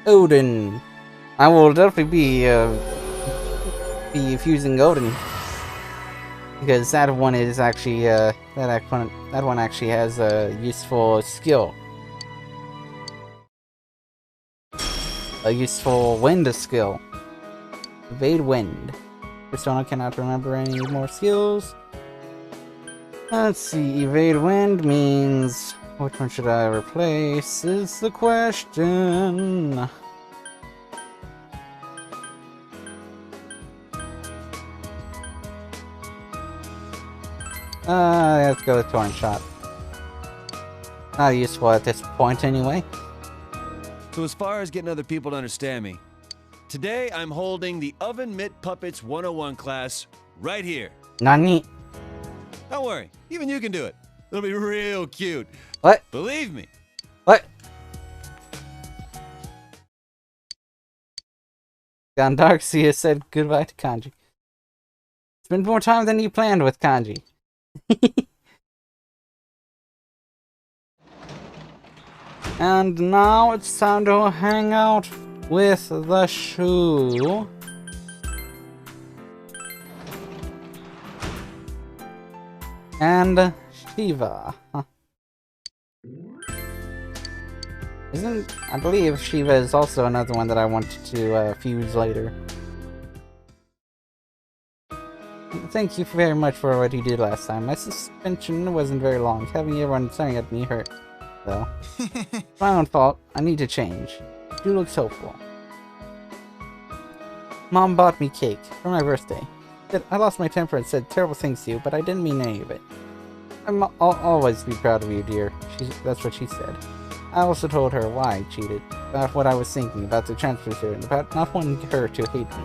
Odin. I will definitely be fusing Odin. Because that one is actually, that one actually has a useful skill. A useful wind skill. Evade wind. Persona cannot remember any more skills. Let's see, evade wind means... Which one should I replace is the question. Let's go with Torn Shot. Not useful at this point anyway. So as far as getting other people to understand me, today I'm holding the Oven Mitt Puppets 101 class right here. Nani? Don't worry, even you can do it. It'll be real cute. What? Believe me. What? Gandarxia has said goodbye to Kanji. Spent more time than you planned with Kanji. And now it's time to hang out with the shoe. And Shiva. Huh. I believe Shiva is also another one that I want to fuse later. Thank you very much for what you did last time. My suspension wasn't very long. Having everyone staring at me hurt, though. It's my own fault. I need to change. You look hopeful. Mom bought me cake for my birthday. I lost my temper and said terrible things to you, but I didn't mean any of it. I'll always be proud of you, dear. That's what she said. I also told her why I cheated, about what I was thinking, about the transfer student, about not wanting her to hate me.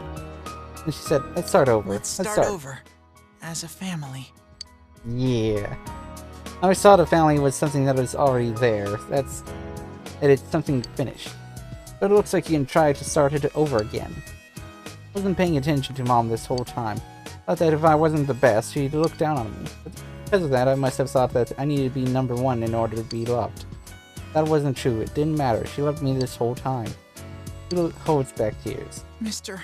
And she said, let's start over. Let's start over. As a family. Yeah. I always thought a family was something that was already there. That it's something finished. But it looks like you can try to start it over again. I wasn't paying attention to Mom this whole time. Thought that if I wasn't the best, she'd look down on me. But because of that, I must have thought that I needed to be number one in order to be loved. That wasn't true. It didn't matter. She loved me this whole time. She holds back tears. Mr.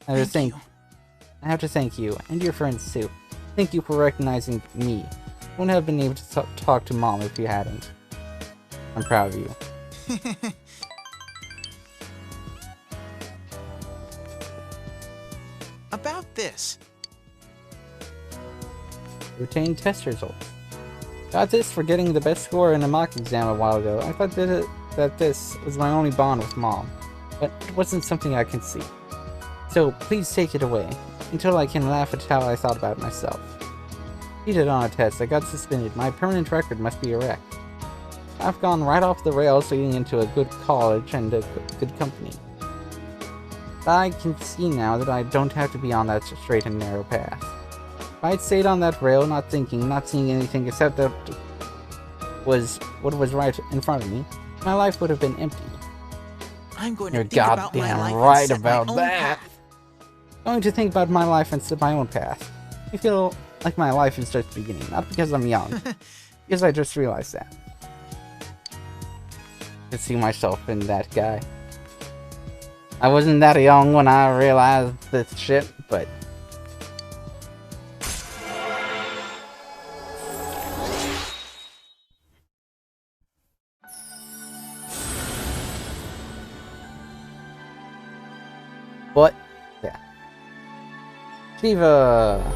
I have to thank you, and your friends too. Thank you for recognizing me. I wouldn't have been able to talk to Mom if you hadn't. I'm proud of you. About this. Retain test results. Got this for getting the best score in a mock exam a while ago. I thought that this was my only bond with Mom, but it wasn't something I can see. So please take it away, until I can laugh at how I thought about myself. Cheated on a test, I got suspended. My permanent record must be a wreck. I've gone right off the rails leading into a good college and a good company. But I can see now that I don't have to be on that straight and narrow path. If I'd stayed on that rail, not thinking, not seeing anything except that was what was right in front of me, my life would have been empty. I'm going You're to think about my goddamn life right and set about my own that. path. Going to think about my life and set my own path. I feel like my life is just beginning, not because I'm young, because I just realized that. I could see myself in that guy. I wasn't that young when I realized this shit, but... What? Yeah. Shiva!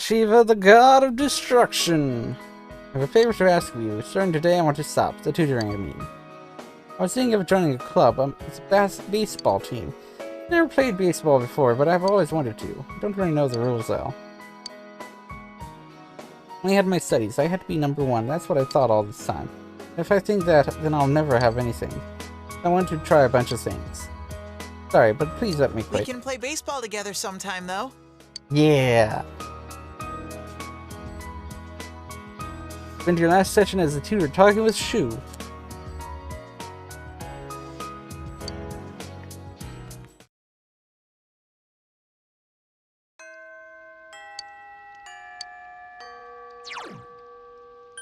Shiva, the god of destruction! I have a favor to ask of you. Starting today, I want to stop. The tutoring, I mean. I was thinking of joining a club. It's a baseball team. I've never played baseball before, but I've always wanted to. I don't really know the rules, though. When I had my studies, I had to be number one. That's what I thought all this time. If I think that, then I'll never have anything. I want to try a bunch of things. Sorry, but please let me We quit. can play baseball together sometime, though. Yeah. Spend your last session as a tutor talking with Shu.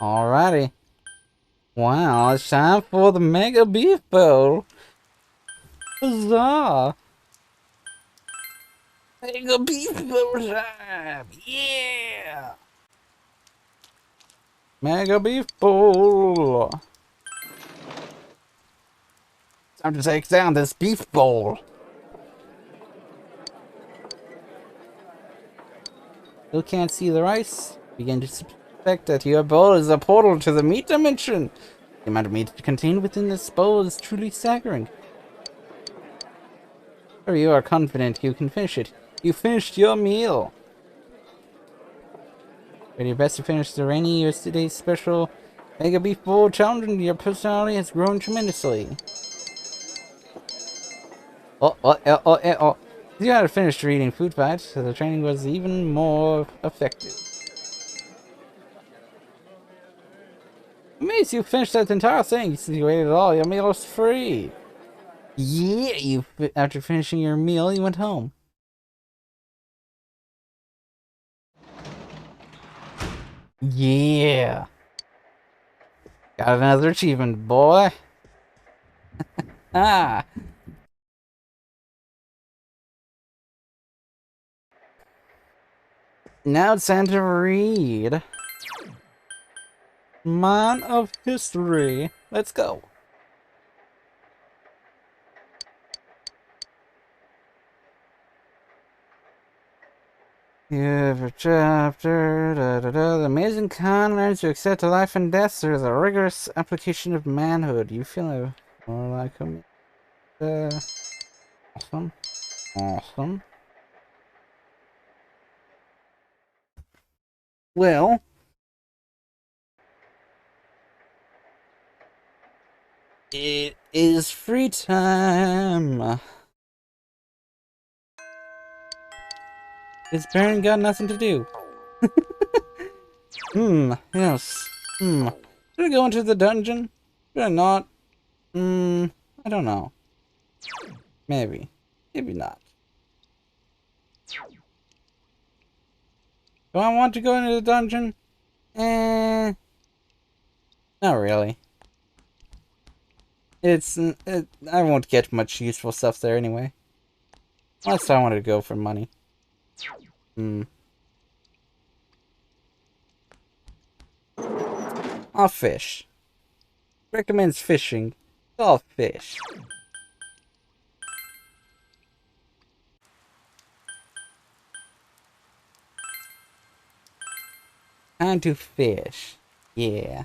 Alrighty. Wow, it's time for the Mega Beef Bowl. Huzzah! Mega Beef Bowl time! Yeah! Mega Beef Bowl! Time to take down this beef bowl. Still can't see the rice? Begin to suspect that your bowl is a portal to the meat dimension. The amount of meat contained within this bowl is truly staggering. Or you are confident you can finish it. You finished your meal. Try your best to finish the rainy yesterday's special Mega Beef Bowl challenge, and your personality has grown tremendously. You had finished reading Food Fight, so the training was even more effective. Amazed you finished that entire thing. You waited at all. Your meal was free. Yeah, after finishing your meal, you went home. Yeah. Got another achievement, boy. Ah. Now it's time to read. Man of History. Let's go. Every chapter, the amazing con learns to accept life and death through the rigorous application of manhood. You feel more like him. Awesome. Awesome. Well, it is free time. His parent got nothing to do. Yes. Should I go into the dungeon? Should I not? I don't know. Maybe. Maybe not. Do I want to go into the dungeon? Not really. I won't get much useful stuff there anyway. Unless I wanted to go for money. I'll fish. Recommends fishing. I'll fish. Time to fish. Yeah.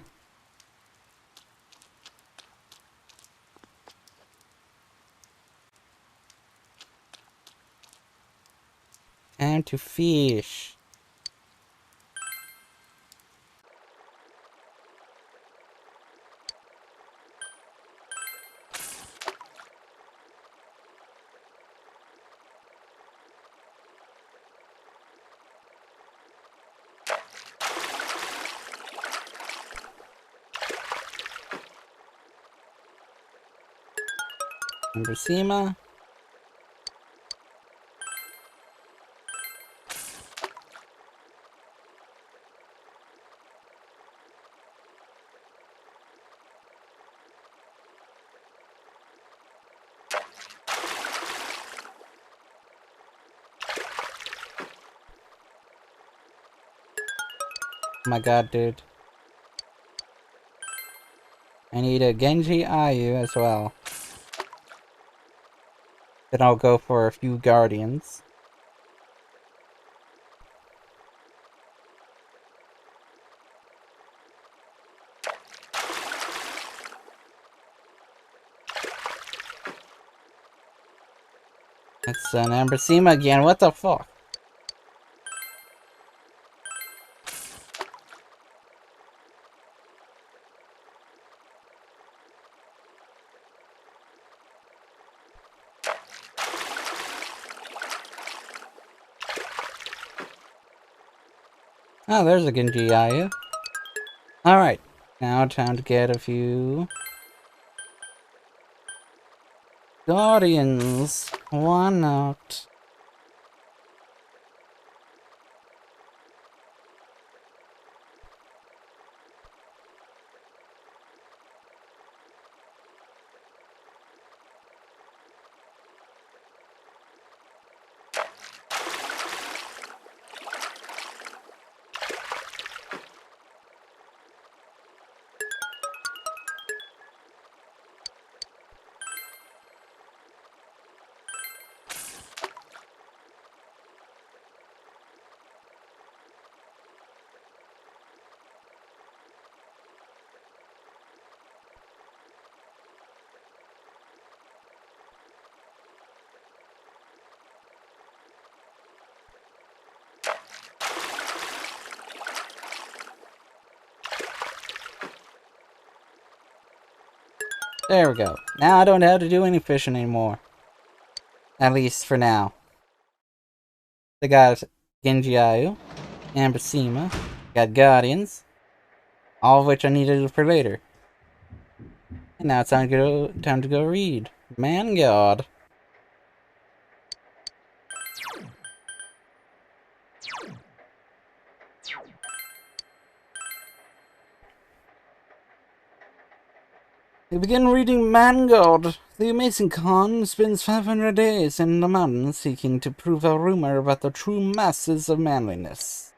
Time to fish. Embracema. Oh my god, dude. I need a Genji Ayu as well. Then I'll go for a few Guardians. It's an Embracema again, what the fuck? Oh, there's a Genji Ayu. Alright, now time to get a few Guardians. Why not? There we go. Now I don't have to do any fishing anymore. At least for now. I got Genjiayu, Ambrosema, got Guardians, all of which I needed for later. And now it's time to go read Man God. We begin reading Man God. The amazing Khan spends 500 days in the mountains seeking to prove a rumor about the true masses of manliness.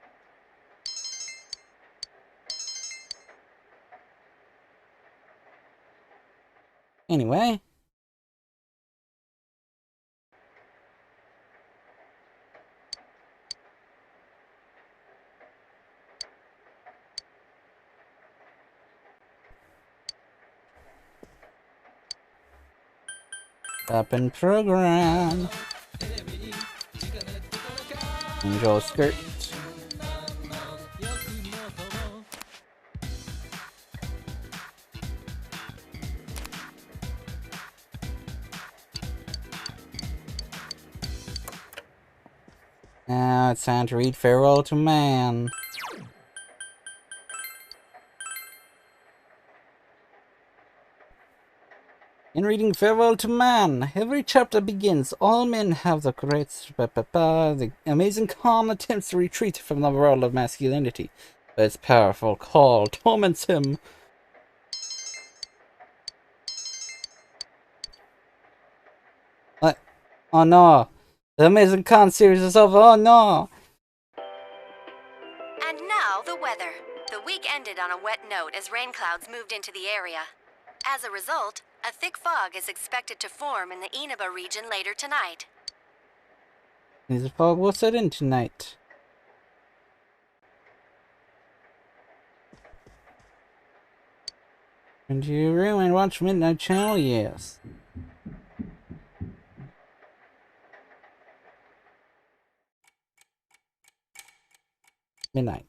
Anyway. Up in program. Angel skirt. Now it's time to read Farewell to Man. In reading Farewell to Man, every chapter begins. All men have the great... The amazing Khan attempts to retreat from the world of masculinity, but its powerful call torments him. What? Oh no! The amazing Khan series is over. Oh no! And now the weather. The week ended on a wet note as rain clouds moved into the area. As a result, a thick fog is expected to form in the Inaba region later tonight. Is the fog will set in tonight? And you really watch Midnight Channel? Yes. Midnight.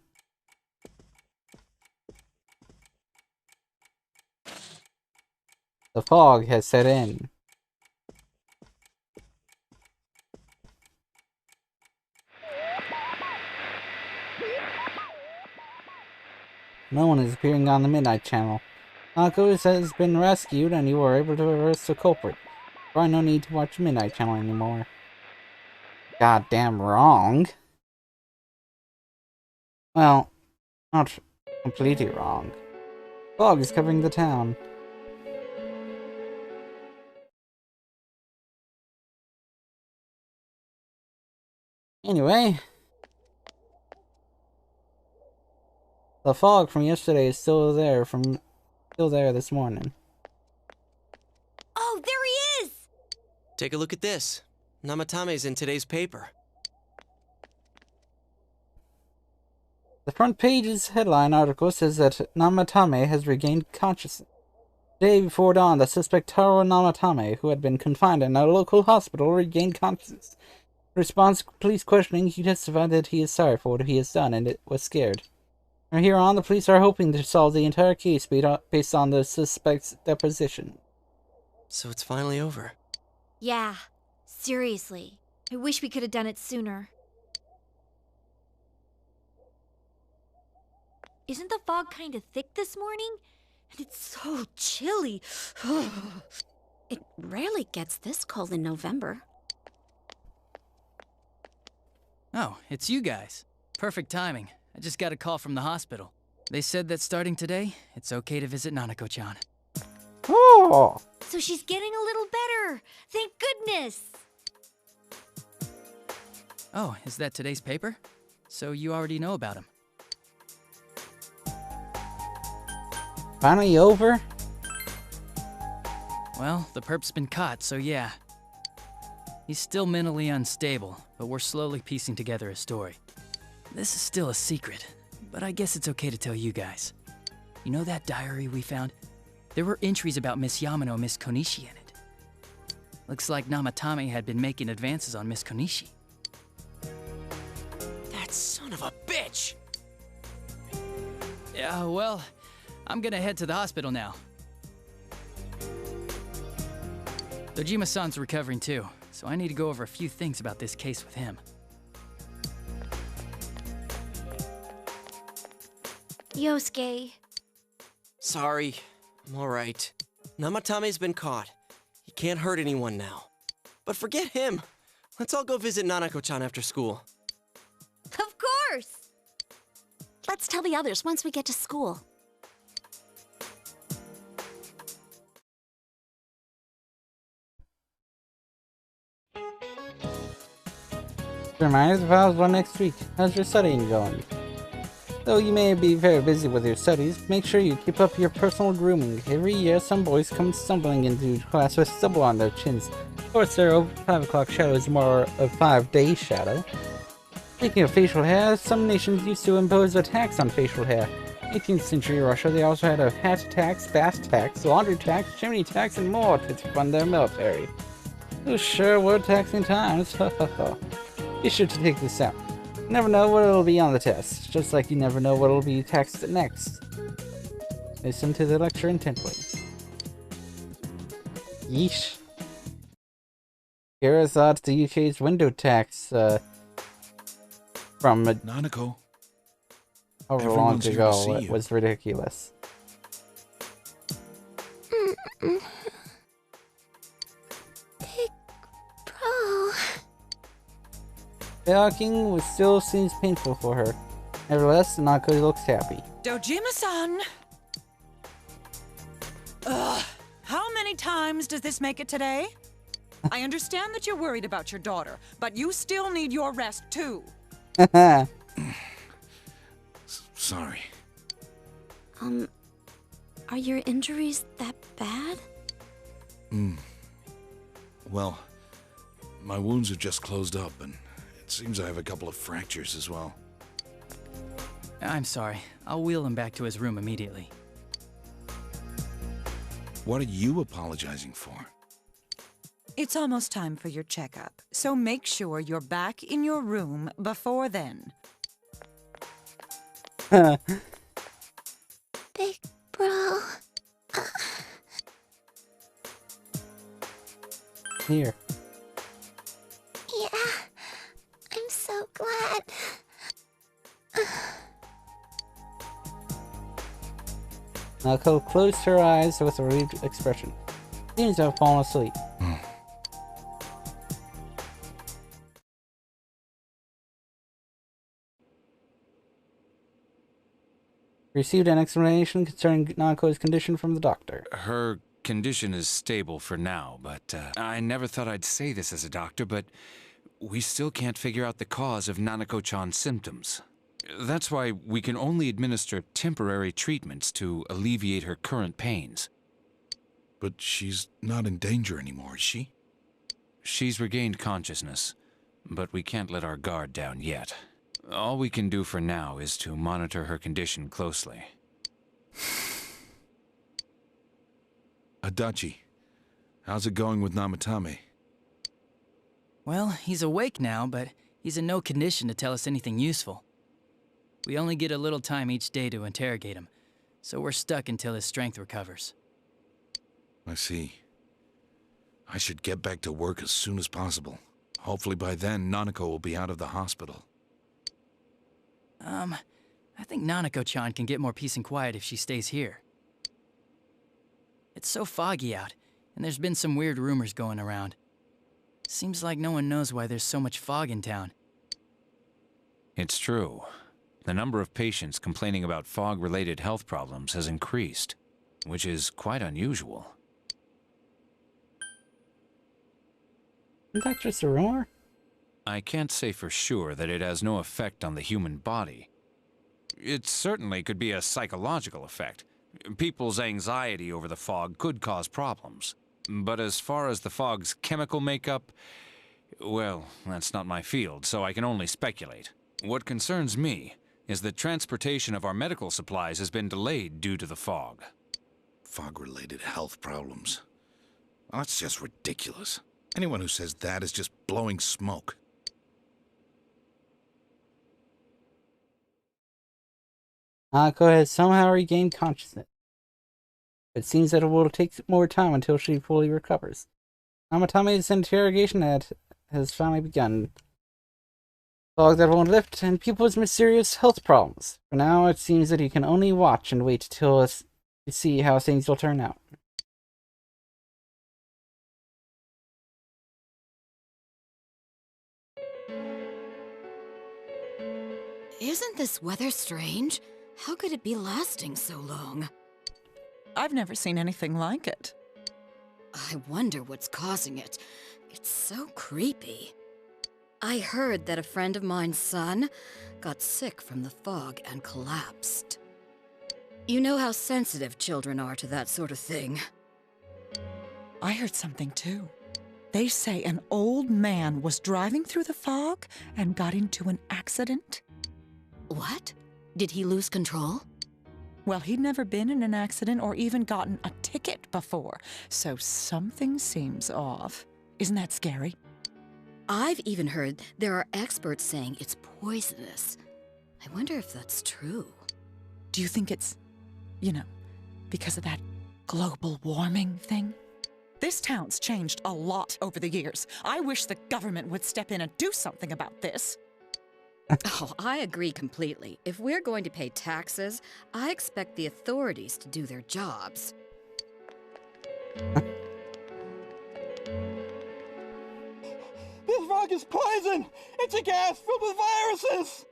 The fog has set in. No one is appearing on the Midnight Channel. Accomplice has been rescued and you were able to arrest the culprit. Probably no need to watch Midnight Channel anymore. Goddamn wrong. Well, not completely wrong. Fog is covering the town. Anyway, the fog from yesterday is still there this morning. Oh, there he is! Take a look at this. Namatame's in today's paper. The front page's headline article says that Namatame has regained consciousness. The day before dawn, the suspect Taro Namatame, who had been confined in a local hospital, regained consciousness. In response to police questioning, he testified that he is sorry for what he has done and was scared. From here on, the police are hoping to solve the entire case based on the suspect's deposition. So it's finally over. Yeah, seriously. I wish we could have done it sooner. Isn't the fog kind of thick this morning? And it's so chilly. It rarely gets this cold in November. Oh, it's you guys. Perfect timing. I just got a call from the hospital. They said that starting today, it's okay to visit Nanako-chan. Oh! So she's getting a little better. Thank goodness. Oh, is that today's paper? So you already know about him. Finally over? Well, the perp's been caught, so yeah. He's still mentally unstable, but we're slowly piecing together a story. This is still a secret, but I guess it's okay to tell you guys. You know that diary we found? There were entries about Miss Yamano and Miss Konishi in it. Looks like Namatame had been making advances on Miss Konishi. That son of a bitch! Yeah, well, I'm gonna head to the hospital now. Dojima-san's recovering too, so I need to go over a few things about this case with him. Yosuke. Sorry. I'm alright. Namatame's been caught. He can't hurt anyone now. But forget him. Let's all go visit Nanako-chan after school. Of course! Let's tell the others once we get to school. Reminders of how's one next week. How's your studying going? Though you may be very busy with your studies, make sure you keep up your personal grooming. Every year, some boys come stumbling into class with stubble on their chins. Of course, their 5 o'clock shadow is more a 5-day shadow. Speaking of facial hair, some nations used to impose a tax on facial hair. 18th century Russia, they also had a hat tax, bath tax, laundry tax, chimney tax, and more to fund their military. Those sure were taxing times. Be sure to take this out. You never know what it'll be on the test, just like you never know what will be taxed next. Listen to the lecture intently. Yeesh. Here are thoughts the UK's window tax, from Nanako. however long Everyone's here to ago see it you. was ridiculous. Bro. Talking still seems painful for her. Nevertheless, Nanako looks happy. Dojima-san! Ugh, how many times does this make it today? I understand that you're worried about your daughter, but you still need your rest too. Sorry. Are your injuries that bad? Well, my wounds have just closed up, and it seems I have a couple of fractures as well. I'm sorry. I'll wheel him back to his room immediately. What are you apologizing for? It's almost time for your checkup, so make sure you're back in your room before then. Big bro. Here. Yeah. I'm so glad. Nanako closed her eyes with a relieved expression. Seems to have fallen asleep. Received an explanation concerning Nanako's condition from the doctor. Her condition is stable for now, but I never thought I'd say this as a doctor, but we still can't figure out the cause of Nanako-chan's symptoms. That's why we can only administer temporary treatments to alleviate her current pains. But she's not in danger anymore, is she? She's regained consciousness, but we can't let our guard down yet. All we can do for now is to monitor her condition closely. Adachi, how's it going with Namatame? Well, he's awake now, but he's in no condition to tell us anything useful. We only get a little time each day to interrogate him, so we're stuck until his strength recovers. I see. I should get back to work as soon as possible. Hopefully by then, Nanako will be out of the hospital. I think Nanako-chan can get more peace and quiet if she stays here. It's so foggy out, and there's been some weird rumors going around. Seems like no one knows why there's so much fog in town. It's true. The number of patients complaining about fog-related health problems has increased, which is quite unusual. Isn't that just a rumor? I can't say for sure that it has no effect on the human body. It certainly could be a psychological effect. People's anxiety over the fog could cause problems. But as far as the fog's chemical makeup, well, that's not my field, so I can only speculate. What concerns me is that transportation of our medical supplies has been delayed due to the fog. Fog-related health problems. Well, that's just ridiculous. Anyone who says that is just blowing smoke. Nanako has somehow regained consciousness. It seems that it will take more time until she fully recovers. Amatami's interrogation has finally begun. Fog that won't lift, and people's mysterious health problems. For now, it seems that he can only watch and wait till to see how things will turn out. Isn't this weather strange? How could it be lasting so long? I've never seen anything like it. I wonder what's causing it. It's so creepy. I heard that a friend of mine's son got sick from the fog and collapsed. You know how sensitive children are to that sort of thing. I heard something too. They say an old man was driving through the fog and got into an accident. What? Did he lose control? Well, he'd never been in an accident or even gotten a ticket before, so something seems off. Isn't that scary? I've even heard there are experts saying it's poisonous. I wonder if that's true. Do you think it's, you know, because of that global warming thing? This town's changed a lot over the years. I wish the government would step in and do something about this. Oh, I agree completely. If we're going to pay taxes, I expect the authorities to do their jobs. This fog is poison! It's a gas filled with viruses!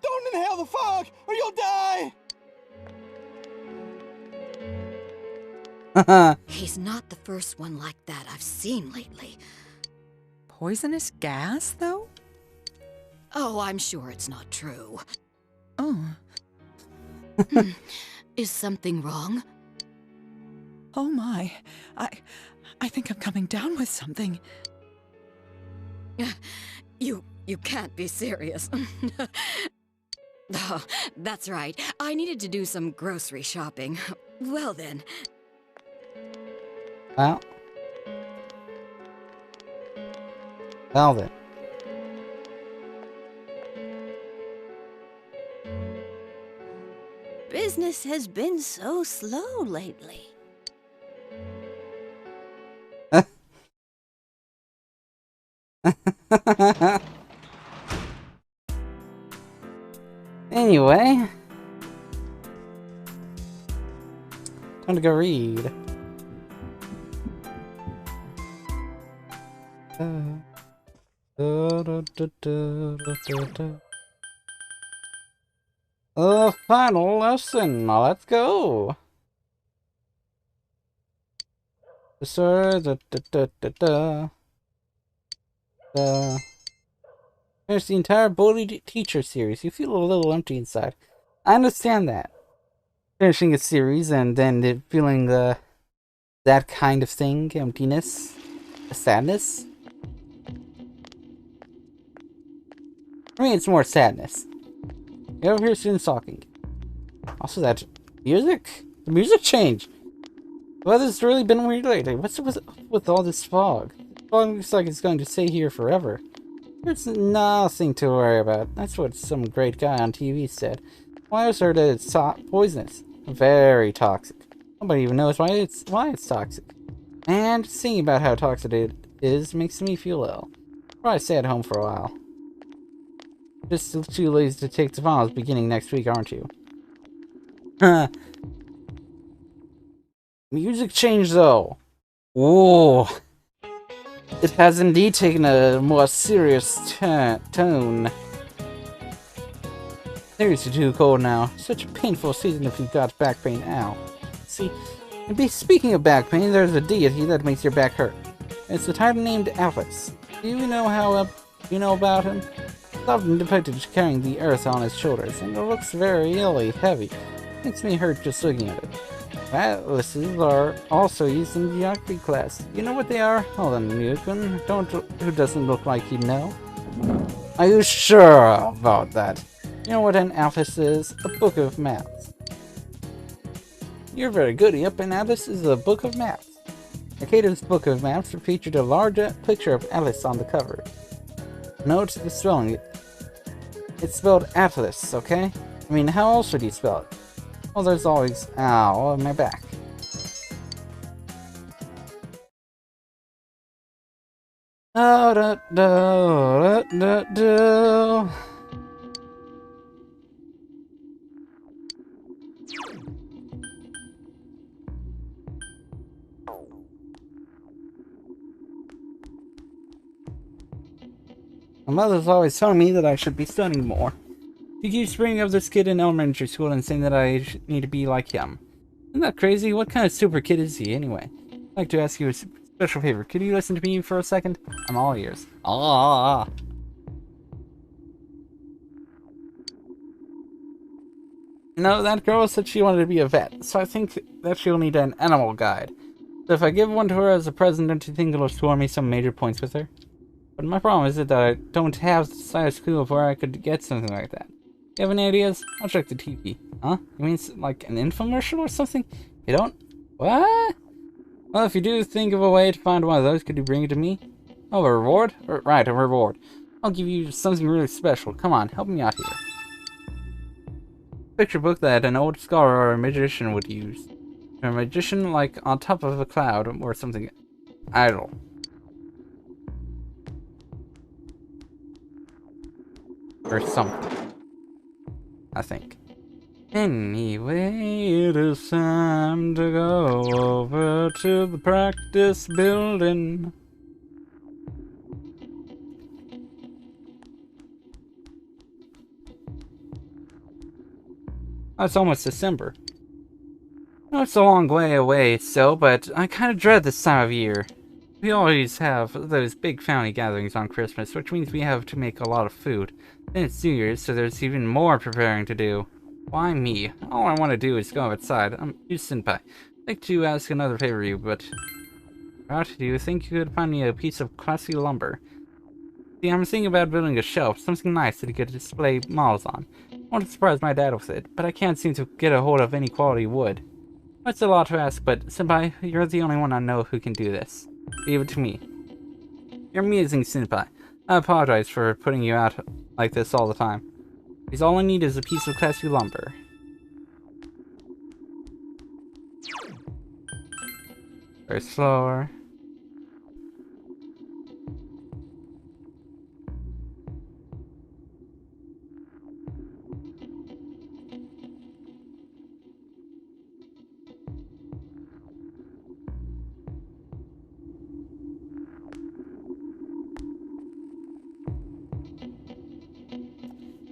Don't inhale the fog, or you'll die! He's not the first one like that I've seen lately. Poisonous gas, though? Oh, I'm sure it's not true. Oh. Is something wrong? Oh my. I think I'm coming down with something. You can't be serious. Oh, that's right. I needed to do some grocery shopping. Well then. Well then. Business has been so slow lately. Anyway, time to go read. The final lesson. Now let's go. There's the entire Bully Teacher series. You feel a little empty inside. I understand that. Finishing a series and then feeling that kind of thing, emptiness, sadness. For me, it's more sadness. You ever hear students talking? Also, that music? The music change! The weather's really been weird lately. What's with all this fog? The fog looks like it's going to stay here forever. There's nothing to worry about. That's what some great guy on TV said. Well, I always heard that it's poisonous. Very toxic. Nobody even knows why it's toxic. And seeing about how toxic it is makes me feel ill. Probably stay at home for a while. Just too lazy to take the finals beginning next week, aren't you? Music change, though. Whoa. It has indeed taken a more serious tone. Seriously too cold now. Such a painful season if you've got back pain. Ow. See, speaking of back pain, there's a deity that makes your back hurt. It's a titan named Accomplice. Do you know about him? He's often depicted carrying the earth on his shoulders, and it looks very heavy. Makes me hurt just looking at it. Atlases are also used in geography class. You know what they are? Hold on, Mutun. Who doesn't look like you know? Are you sure about that? You know what an atlas is? A book of maps. You're very good. Yep, an atlas is a book of maps. Arcada's book of maps featured a large picture of Atlas on the cover. Note the spelling. It's spelled Atlas, okay? I mean, how else would you spell it? Well, there's always... Ow, my back. Oh, da, da, da, da, da. My mother's always telling me that I should be studying more. She keeps bringing up this kid in elementary school and saying that I need to be like him. Isn't that crazy? What kind of super kid is he, anyway? I'd like to ask you a special favor. Could you listen to me for a second? I'm all ears. Ah. You know, that girl said she wanted to be a vet, so I think that she'll need an animal guide. So if I give one to her as a present, don't you think it'll score me some major points with her? But my problem is that I don't have the size clue of where I could get something like that. You have any ideas? I'll check the TV. Huh? You mean like an infomercial or something? You don't? What? Well, if you do think of a way to find one of those, could you bring it to me? Oh, a reward? Right, a reward. I'll give you something really special. Come on, help me out here. Picture book that an old scholar or a magician would use. A magician, like, on top of a cloud or something idle. Or something. I think. Anyway, it is time to go over to the practice building. Oh, it's almost December. Oh, it's a long way away still, but I kind of dread this time of year. We always have those big family gatherings on Christmas, which means we have to make a lot of food. Then it's New Year's, so there's even more preparing to do. Why me? All I want to do is go outside. I'm Senpai. I'd like to ask another favor of you, but... do you think you could find me a piece of classy lumber? See, I'm thinking about building a shelf, something nice that you could display models on. I want to surprise my dad with it, but I can't seem to get a hold of any quality wood. That's a lot to ask, but Senpai, you're the only one I know who can do this. Leave it to me. You're amazing, Senpai. I apologize for putting you out like this all the time. Because all I need is a piece of classy lumber. Very slower.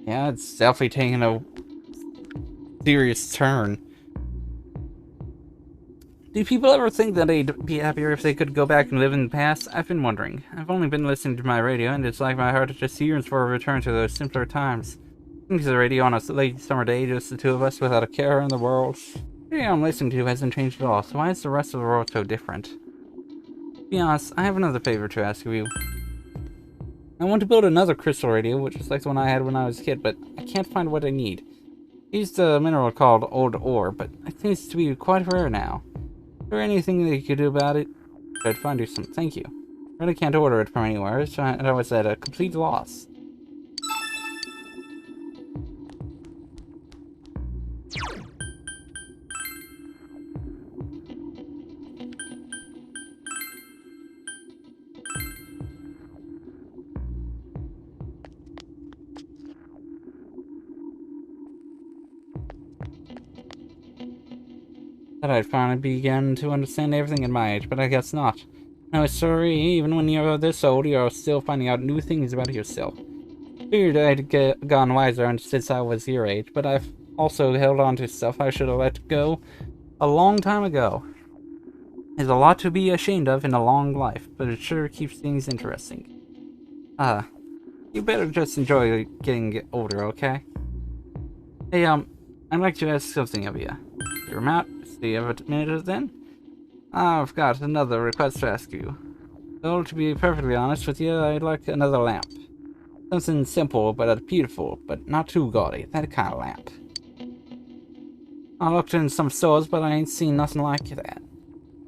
Yeah, it's definitely taking a serious turn. Do people ever think that they'd be happier if they could go back and live in the past? I've been wondering. I've only been listening to my radio, and it's like my heart just yearns for a return to those simpler times. Listening to the radio on a late summer day, just the two of us without a care in the world. The radio I'm listening to hasn't changed at all, so why is the rest of the world so different? To be honest, I have another favor to ask of you. I want to build another crystal radio, which is like the one I had when I was a kid, but I can't find what I need. I used a mineral called old ore, but it seems to be quite rare now. Is there anything that you could do about it? I'd find you some. Thank you. I really can't order it from anywhere, so I was at a complete loss. Thought I'd finally begin to understand everything at my age, but I guess not. No, sorry, even when you're this old, you're still finding out new things about yourself. Figured I'd gone wiser since I was your age, but I've also held on to stuff I should have let go a long time ago. There's a lot to be ashamed of in a long life, but it sure keeps things interesting. You better just enjoy getting older, okay? Hey, I'd like to ask something of you. You're out. Do you have a minute then? I've got another request to ask you. Well, to be perfectly honest with you, I'd like another lamp. Something simple, but beautiful, but not too gaudy. That kind of lamp. I looked in some stores, but I ain't seen nothing like that.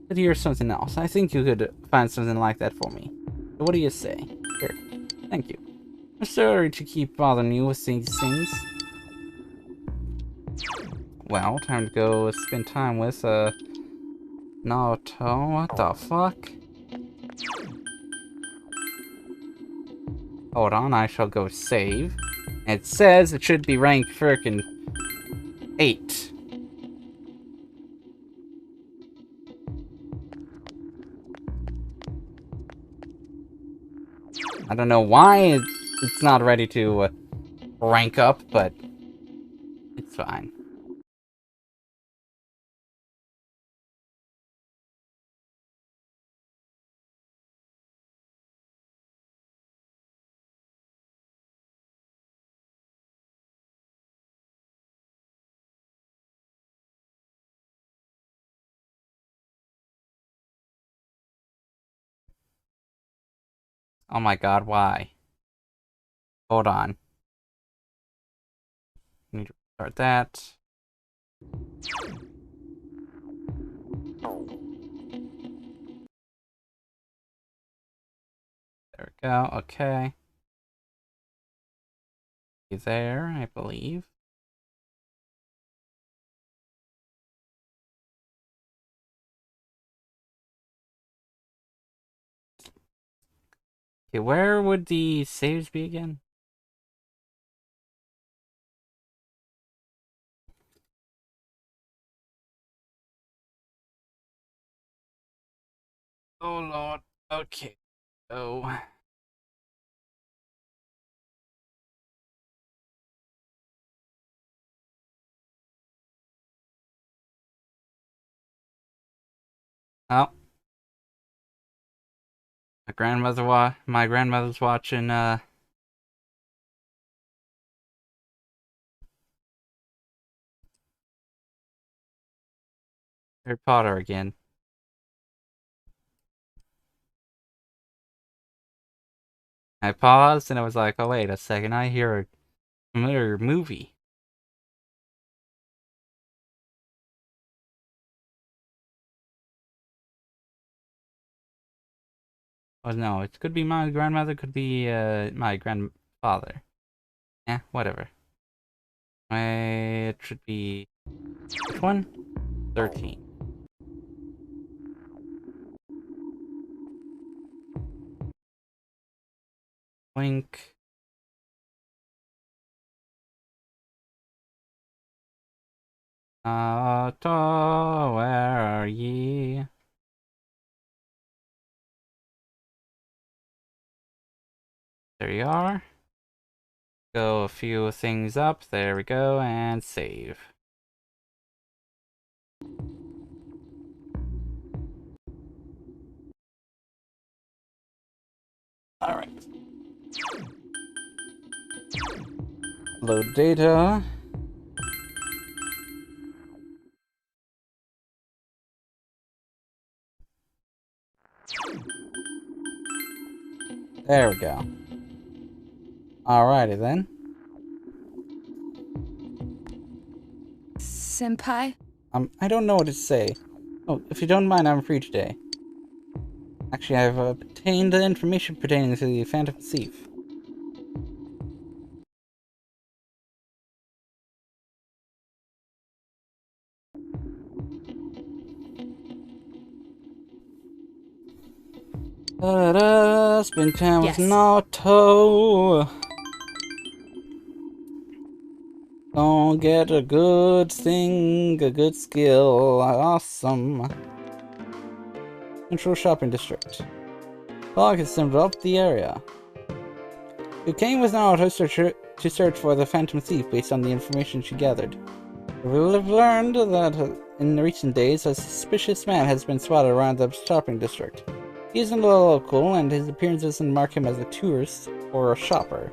But here's something else. I think you could find something like that for me. So what do you say? Here. Thank you. I'm sorry to keep bothering you with these things. Well, time to go spend time with, Naruto. What the fuck? Hold on, I shall go save. It says it should be rank frickin' 8. I don't know why it's not ready to rank up, but it's fine. Oh my god, why? Hold on. Need to start that. There we go, okay. He's there, I believe. Okay, where would the saves be again? Oh lord. Okay. Oh. Oh. My grandmother's watching Harry Potter again. I paused and I was like, oh wait a second, I hear a familiar movie. Oh no, it could be my grandmother, could be my grandfather. Yeah, whatever. It should be which one? 13. Wink. Where are ye? There you are. Go a few things up. There we go, and save. Alright. Load data. There we go. Alrighty then. Senpai? I don't know what to say. Oh, if you don't mind, I'm free today. Actually, I've obtained the information pertaining to the Phantom Thief. Spend time with Naruto. Don't get a good thing, a good skill. Awesome. Central Shopping District. Fog has summed up the area. You came with Naruto to search for the Phantom Thief based on the information she gathered. You will have learned that in recent days, a suspicious man has been spotted around the shopping district. He isn't a local, and his appearance doesn't mark him as a tourist or a shopper.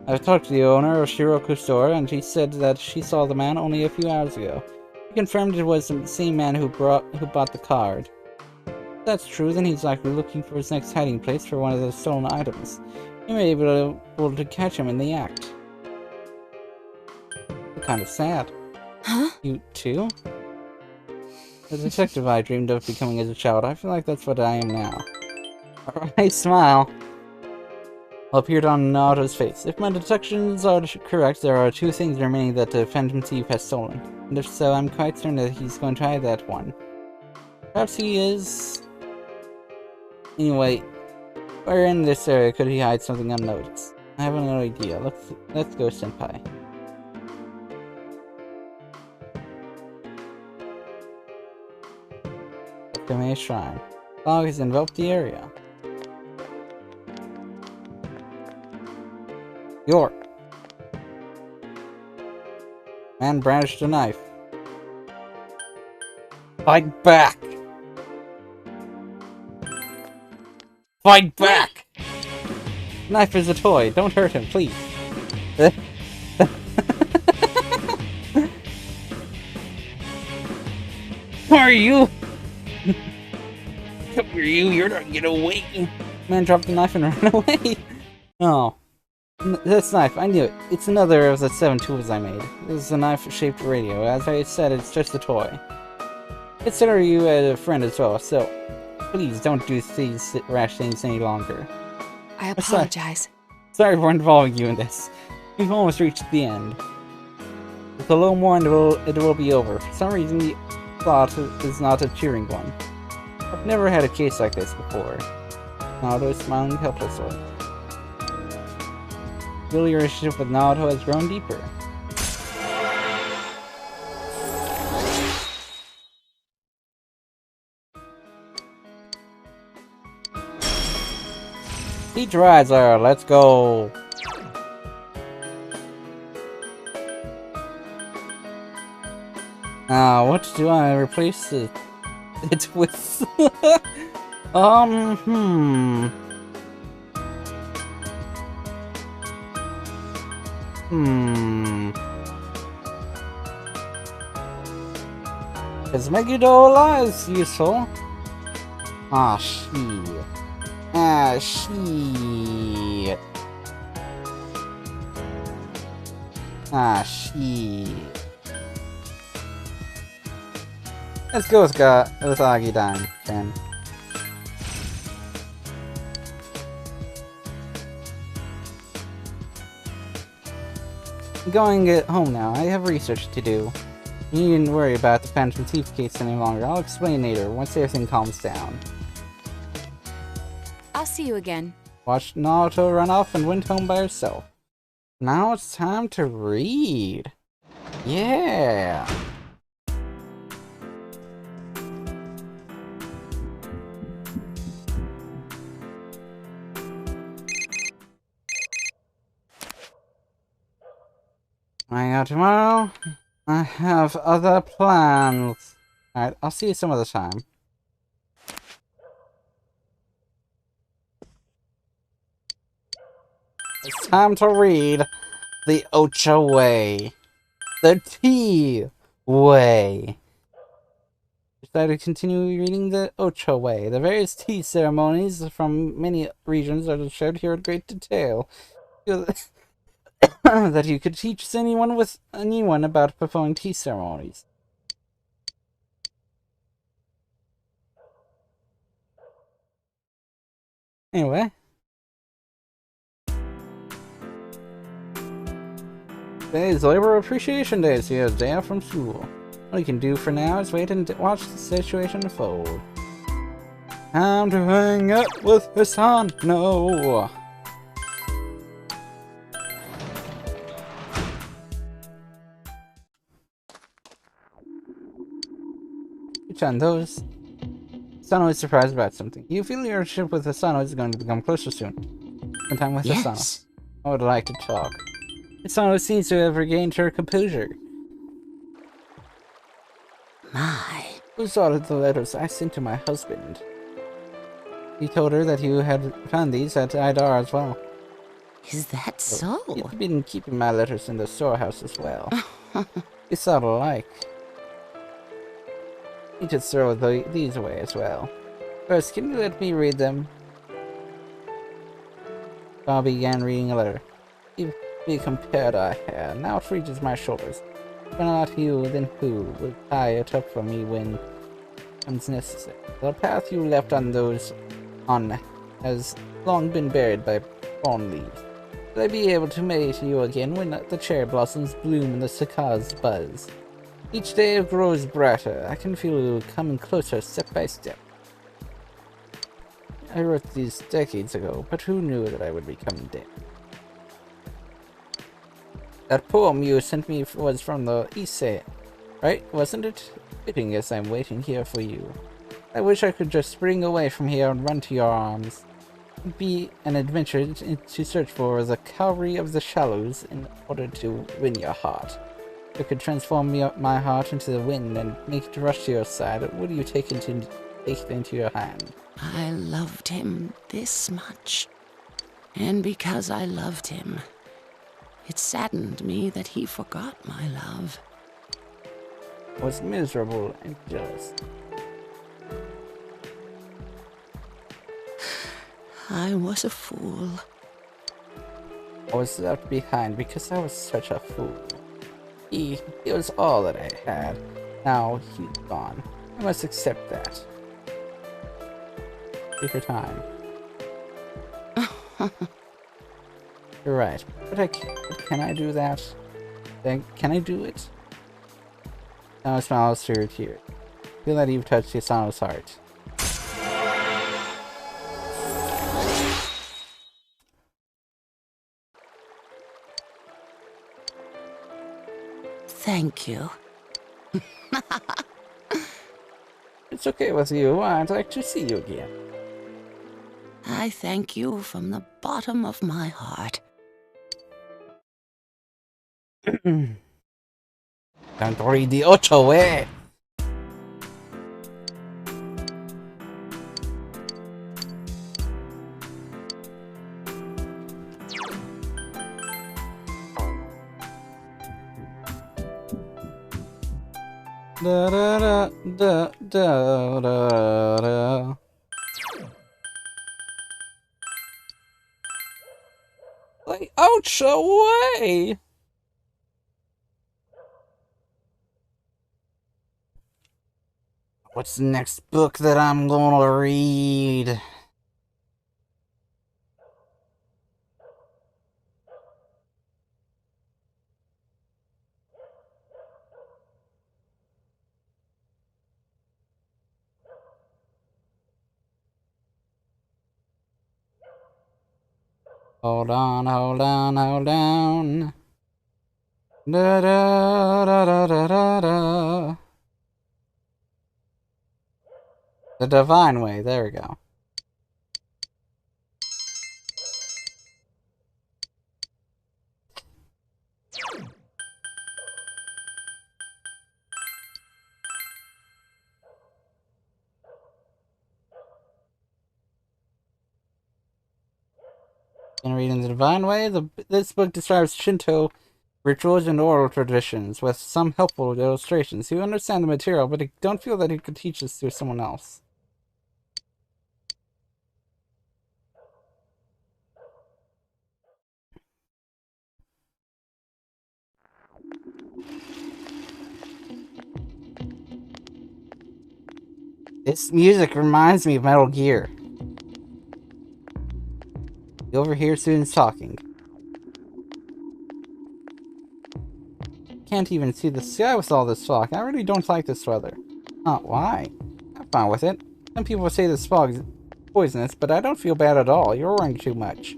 I've talked to the owner of Shiroku's store, and she said that she saw the man only a few hours ago. He confirmed it was the same man who bought the card. If that's true, then he's likely looking for his next hiding place for one of the stolen items. You may be able to catch him in the act. Kind of sad. Huh? You too? The detective I dreamed of becoming as a child, I feel like that's what I am now. Alright, smile. Appeared on Naruto's face. If my deductions are correct, there are 2 things remaining that the Phantom Thief has stolen. And if so, I'm quite certain that he's going to hide that one. Perhaps he is... Anyway, Where in this area could he hide something unnoticed? I have no idea. Let's go, Senpai. Okame Shrine. Fog has enveloped the area. York. Man brandished a knife. Fight back! Fight back! Knife is a toy. Don't hurt him, please. Who are you? Come here, you. You're not getting away. Man dropped the knife and ran away. Oh. This knife, I knew it. It's another of the 7 tools I made. This is a knife-shaped radio. As I said, it's just a toy. Consider you a friend as well, so please don't do these rash things any longer. I apologize. Sorry for involving you in this. We've almost reached the end. With a little more and it will be over. For some reason, the thought is not a cheering one. I've never had a case like this before. Naruto is smiling helplessly. Feel your relationship with Naruto has grown deeper. Beach rides are, let's go. What do I replace it with? Is Megiddo is useful? Ah, shit. Ah, shit. Ah, shit. Let's go with Agidine, then. I'm going to get home now. I have research to do. You needn't worry about the Phantom Thief case any longer. I'll explain later, once everything calms down. I'll see you again. Watched Naruto run off and went home by herself. Now it's time to read. Yeah! Hang out tomorrow. I have other plans. Alright, I'll see you some other time. It's time to read the Ocha Way. The Tea Way. Decided to continue reading the Ocha Way. The various tea ceremonies from many regions are shared here in great detail. That you could teach anyone about performing tea ceremonies. Anyway. Today is Labor Appreciation Day, so you have a day off from school. All you can do for now is wait and watch the situation unfold. Time to hang up with Hassan. No. On those. Asano is surprised about something. You feel your relationship with Asano is going to become closer soon. Spend time with Asano. I would like to talk. Asano seems to have regained her composure. My. Who saw the letters I sent to my husband? He told her that you had found these at Idar as well. Is that so? You've been keeping my letters in the storehouse as well. It's sort of alike. You should throw these away as well. First, can you let me read them? I began reading a letter. If we compared our hair, now it reaches my shoulders. If not you, then who will tie it up for me when it's necessary? The path you left on has long been buried by fallen leaves. Will I be able to meet you again when the cherry blossoms bloom and the cicadas buzz? Each day grows brighter. I can feel you coming closer step by step. I wrote these decades ago, but who knew that I would become dead? That poem you sent me was from the Issei, right? Wasn't it? Fitting as I'm waiting here for you. I wish I could just spring away from here and run to your arms. It'd be an adventure to search for the Cowrie of the Shallows in order to win your heart. I could transform my heart into the wind and make it rush to your side. What do you take it into your hand? I loved him this much. And because I loved him, it saddened me that he forgot my love. I was miserable and jealous. I was a fool. I was left behind because I was such a fool. He was all that I had. Now he's gone. I must accept that. Take your time. You're right, but can I do that? Can I do it? Now smiles through your tears. Feel that you've touched Yasano's heart. Thank you. It's okay with you. I'd like to see you again. I thank you from the bottom of my heart. Don't read the ocho way. Da da da da da da. Like, ouch away! What's the next book that I'm gonna read? Hold on, hold on, hold on. Da da da da da da da. The Divine Way, there we go. In reading The Divine Way, this book describes Shinto rituals and oral traditions with some helpful illustrations. You understand the material, but don't feel that you could teach this to someone else. This music reminds me of Metal Gear. You overhear students talking. Can't even see the sky with all this fog. I really don't like this weather. Why? I'm fine with it. Some people say this fog is poisonous, but I don't feel bad at all. You're worrying too much.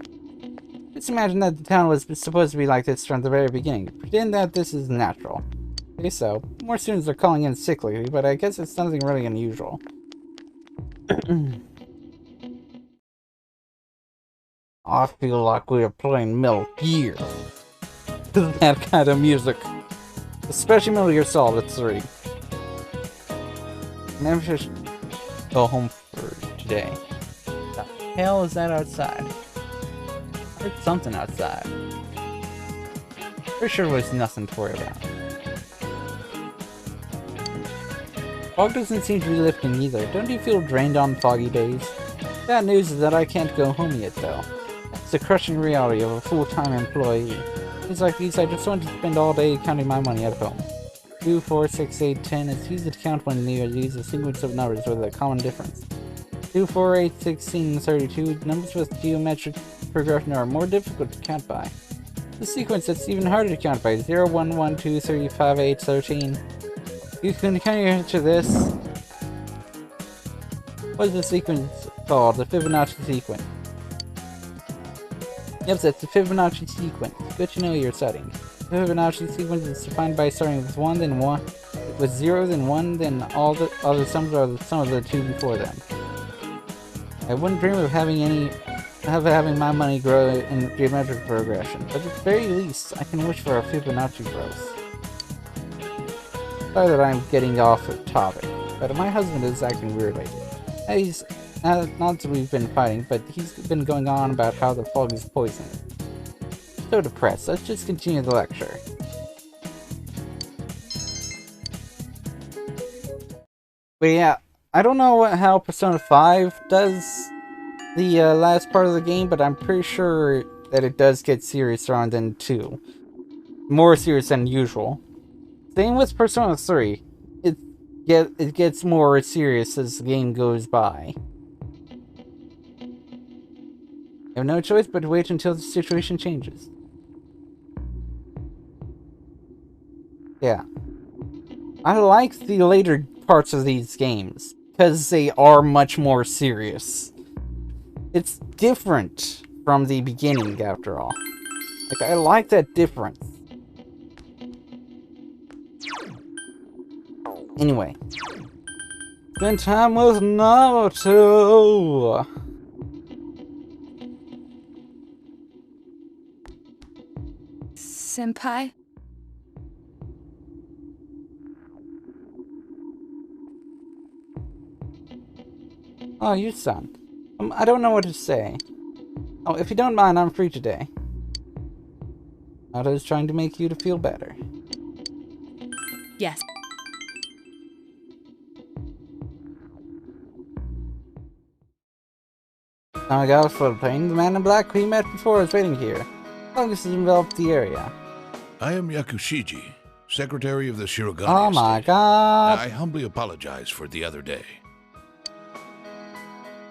Just imagine that the town was supposed to be like this from the very beginning. Pretend that this is natural. Okay, so, more students are calling in sick lately, but I guess it's nothing really unusual. I feel like we are playing Metal Gear. That kind of music. Especially Metal Gear Solid 3. Maybe I should go home for today. What the hell is that outside? I heard something outside. Pretty sure it was nothing to worry about. Fog doesn't seem to be lifting either. Don't you feel drained on foggy days? Bad news is that I can't go home yet, though. It's the crushing reality of a full-time employee. Things like these, I just want to spend all day counting my money at home. 2, 4, 6, 8, 10. It's easy to count when you use a sequence of numbers with a common difference. 2, 4, 8, 16, 32. Numbers with geometric progression are more difficult to count by. The sequence that's even harder to count by. 0, 1, 1, 2, 3, 5, 8, 13. You can kind of answer this. What is the sequence called the Fibonacci sequence. Yep, that's the Fibonacci sequence. Good to know you're studying. The Fibonacci sequence is defined by starting with 1, then 1, with 0, then 1, then all the other sums are the sum of the two before them. I wouldn't dream of having my money grow in geometric progression, but at the very least, I can wish for a Fibonacci growth. Sorry that I'm getting off the topic, but my husband is acting weird lately. He's not that we've been fighting, but he's been going on about how the fog is poisonous. So depressed. Let's just continue the lecture. But yeah, I don't know how Persona 5 does the last part of the game, but I'm pretty sure that it does get serious around then 2. More serious than usual. Same with Persona 3. It gets more serious as the game goes by. I have no choice but to wait until the situation changes. Yeah. I like the later parts of these games, because they are much more serious. It's different from the beginning, after all. Like, I like that difference. Anyway. Spend time with Naruto! Senpai? Oh, you son. I don't know what to say. Oh, if you don't mind, I'm free today. Naruto's trying to make you to feel better. Yes. Now I got a floodplain. The man in black we met before is waiting here. Fungus has enveloped the area. I am Yakushiji, secretary of the Shirogane Oh my estate. god. I humbly apologize for the other day.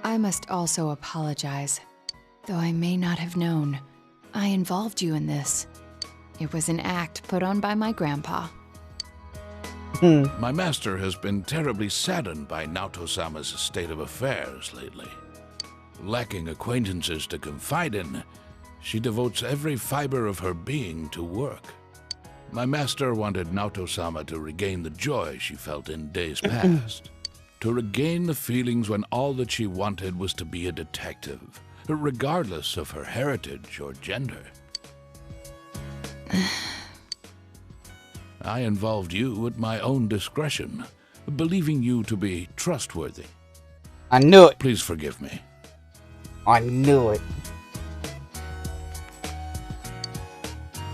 I must also apologize. Though I may not have known, I involved you in this. It was an act put on by my grandpa. My master has been terribly saddened by Naoto-sama's state of affairs lately. Lacking acquaintances to confide in, she devotes every fiber of her being to work. My master wanted Naoto-sama to regain the joy she felt in days past. To regain the feelings when all that she wanted was to be a detective, regardless of her heritage or gender. I involved you at my own discretion, believing you to be trustworthy. I knew it. Please forgive me. I knew it.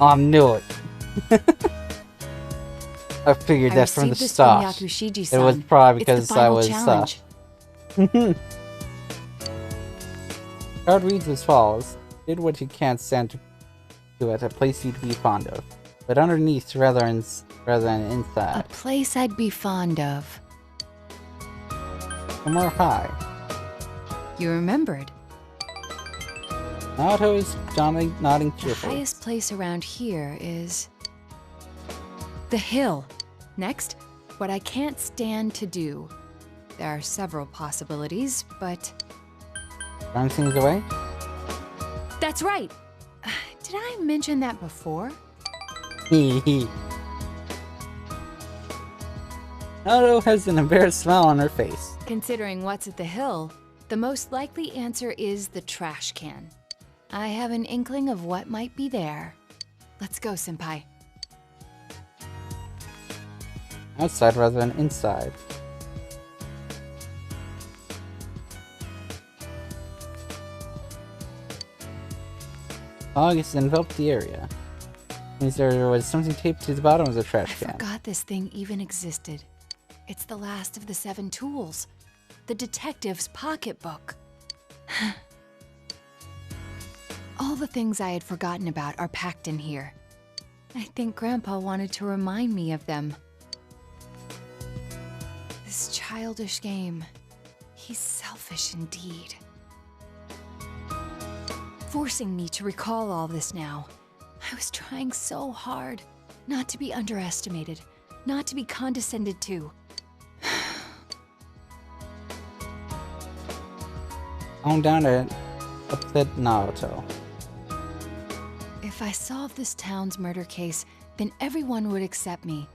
I knew it. I figured that from the start. It was probably because I was Card reads as follows. Did what you can't stand to do at a place you'd be fond of, but underneath rather than inside. A place I'd be fond of. Somewhere high. You remembered. Naoto is nodding The cheerfully. highest place around here is the hill. Next, what I can't stand to do. There are several possibilities, but Throwing things away? that's right. Did I mention that before? Naoto has an embarrassed smile on her face. Considering what's at the hill, the most likely answer is the trash can. I have an inkling of what might be there. Let's go, Senpai. Outside rather than inside. Fog has enveloped the area. Means there was something taped to the bottom of the trash can. I forgot this thing even existed. It's the last of the 7 tools. The detective's pocketbook. All the things I had forgotten about are packed in here. I think Grandpa wanted to remind me of them. This childish game. He's selfish indeed. Forcing me to recall all this now. I was trying so hard not to be underestimated, not to be condescended to. I'm down to upset Naruto. If I solve this town's murder case, then everyone would accept me.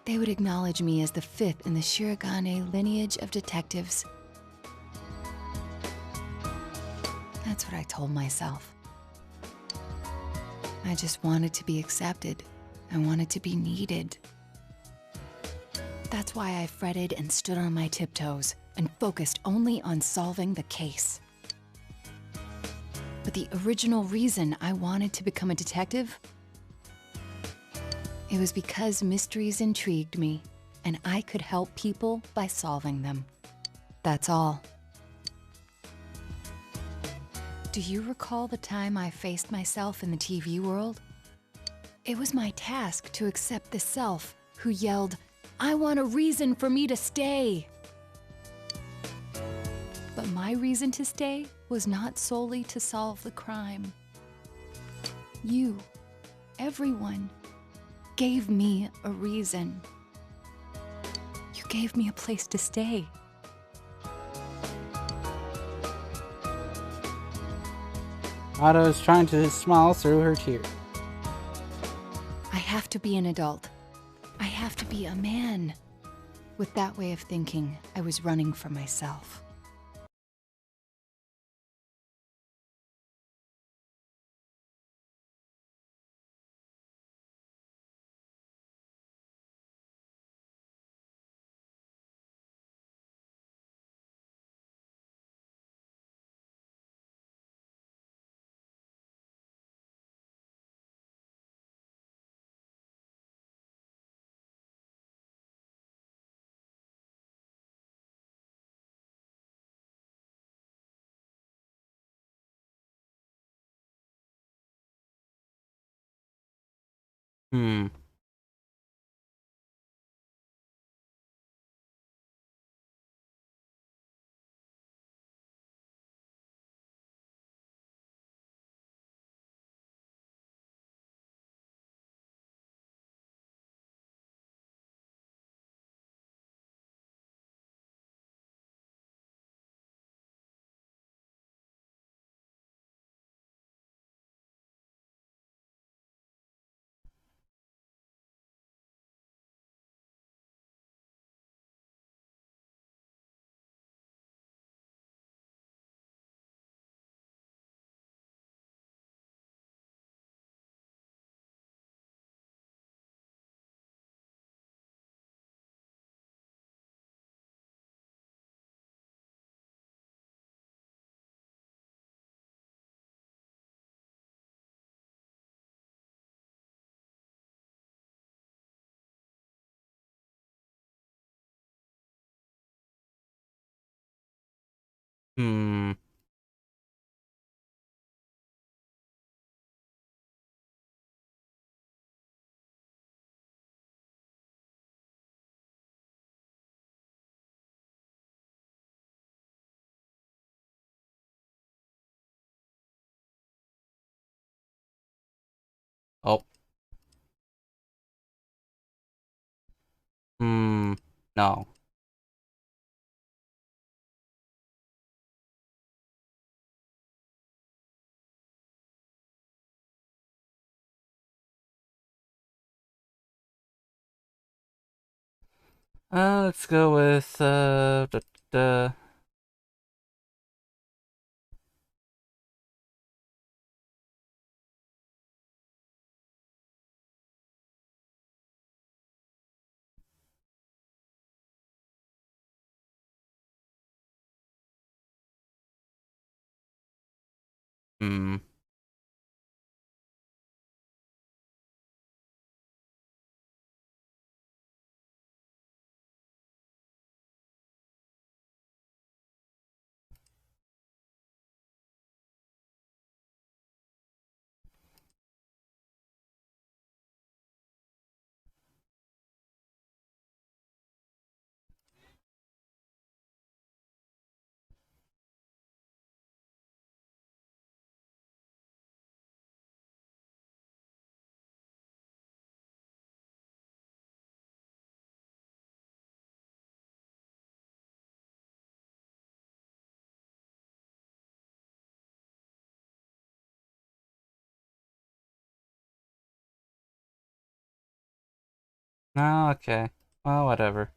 They would acknowledge me as the 5th in the Shirogane lineage of detectives. That's what I told myself. I just wanted to be accepted. I wanted to be needed. That's why I fretted and stood on my tiptoes and focused only on solving the case. But the original reason I wanted to become a detective, it was because mysteries intrigued me, and I could help people by solving them. That's all. Do you recall the time I faced myself in the TV world? It was my task to accept the self who yelled, "I want a reason for me to stay." But my reason to stay was not solely to solve the crime. You, everyone, gave me a reason. You gave me a place to stay. Ada is trying to smile through her tears. I have to be an adult. I have to be a man. With that way of thinking, I was running from myself. Oh. No. Let's go with, Oh, okay. Well, whatever.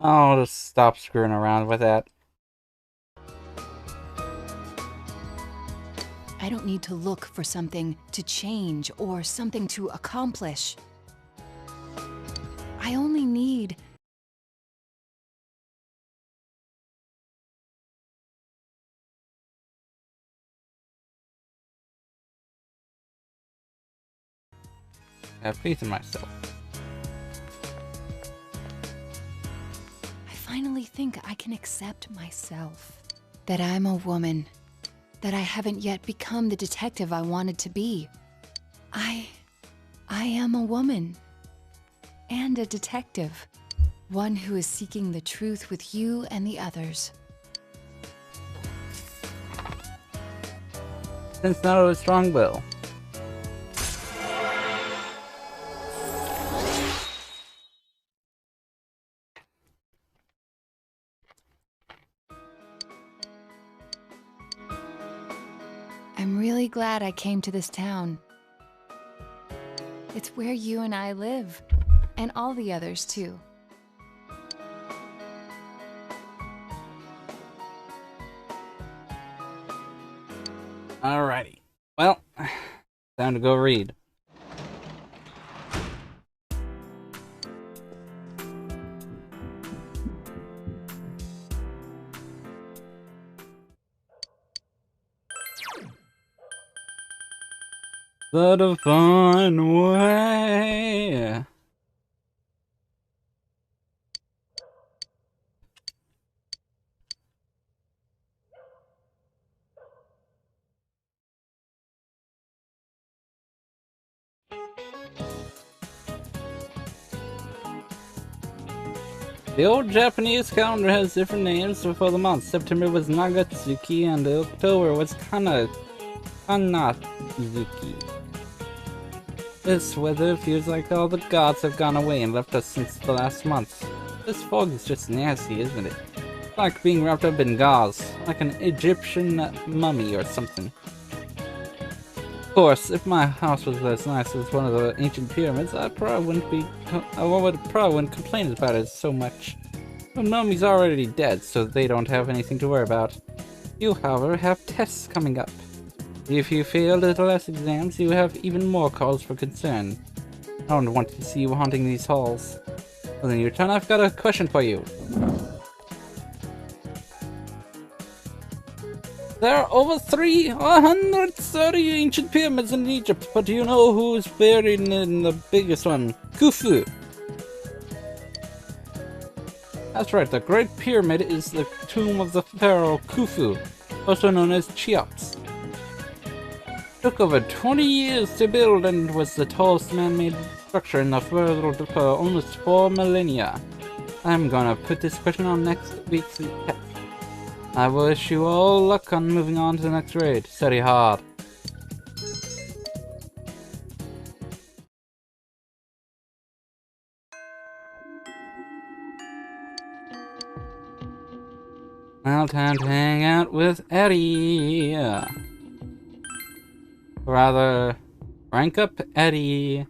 I'll just stop screwing around with that. I don't need to look for something to change or something to accomplish. I only need... I have faith in myself. I finally think I can accept myself. That I'm a woman. That I haven't yet become the detective I wanted to be. I am a woman. And a detective. One who is seeking the truth with you and the others. Since now a strong will. I'm really glad I came to this town. It's where you and I live. And all the others, too. Alrighty. Well, time to go read. The divine way. The old Japanese calendar has different names for the months. September was Nagatsuki and October was Kanatsuki. This weather feels like all the gods have gone away and left us since the last month. This fog is just nasty, isn't it? It's like being wrapped up in gauze, like an Egyptian mummy or something. Of course, if my house was as nice as one of the ancient pyramids, I probably wouldn't complain about it so much. But Mommy's already dead, so they don't have anything to worry about. You, however, have tests coming up. If you fail the last exams, you have even more cause for concern. I don't want to see you haunting these halls. Well then, your turn, I've got a question for you. There are over 330 ancient pyramids in Egypt, but do you know who's buried in the biggest one? Khufu. That's right, the Great Pyramid is the tomb of the pharaoh Khufu, also known as Cheops. It took over 20 years to build and was the tallest man-made structure in the world for almost 4 millennia. I'm gonna put this question on next week's test. I wish you all luck on moving on to the next raid. Study hard. Now time to hang out with Eddie. Rather, rank up Eddie.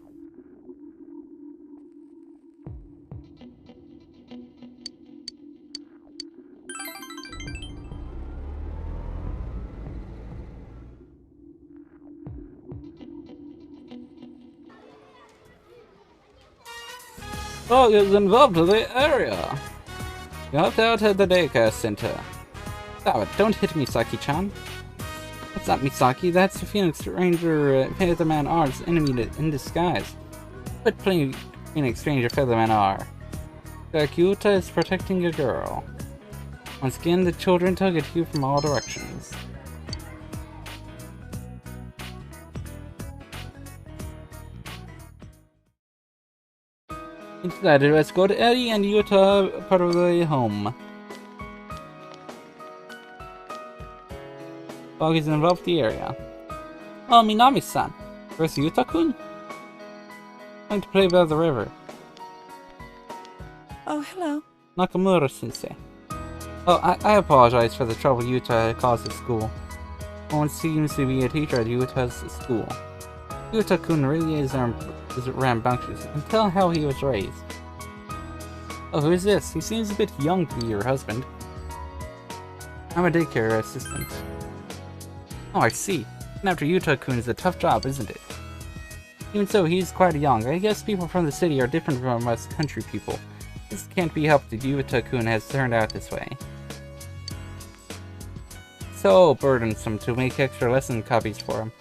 Dog is involved in the area. You helped out at the daycare center. Stop it, don't hit Misaki-chan. That's not Misaki, that's the Phoenix Ranger Featherman R's enemy in disguise. Quit playing Phoenix Ranger Featherman R. Kyuta is protecting a girl. Once again, the children tug at you from all directions. Instead, let's go to Eddie and Yuta part of the home. Fog is involved in the area. Oh, Minami-san. Where's Yuta-kun? Going to play by the river. Oh, hello. Nakamura-sensei. Oh, I apologize for the trouble Yuta caused at school. One seems to be a teacher at Yuta's school. Yuta-kun really is rambunctious. You can tell how he was raised. Oh, who is this? He seems a bit young to be your husband. I'm a daycare assistant. Oh, I see. And after Yuta-kun is a tough job, isn't it? Even so, he's quite young. I guess people from the city are different from us country people. This can't be helped if Yuta-kun has turned out this way. So burdensome to make extra lesson copies for him.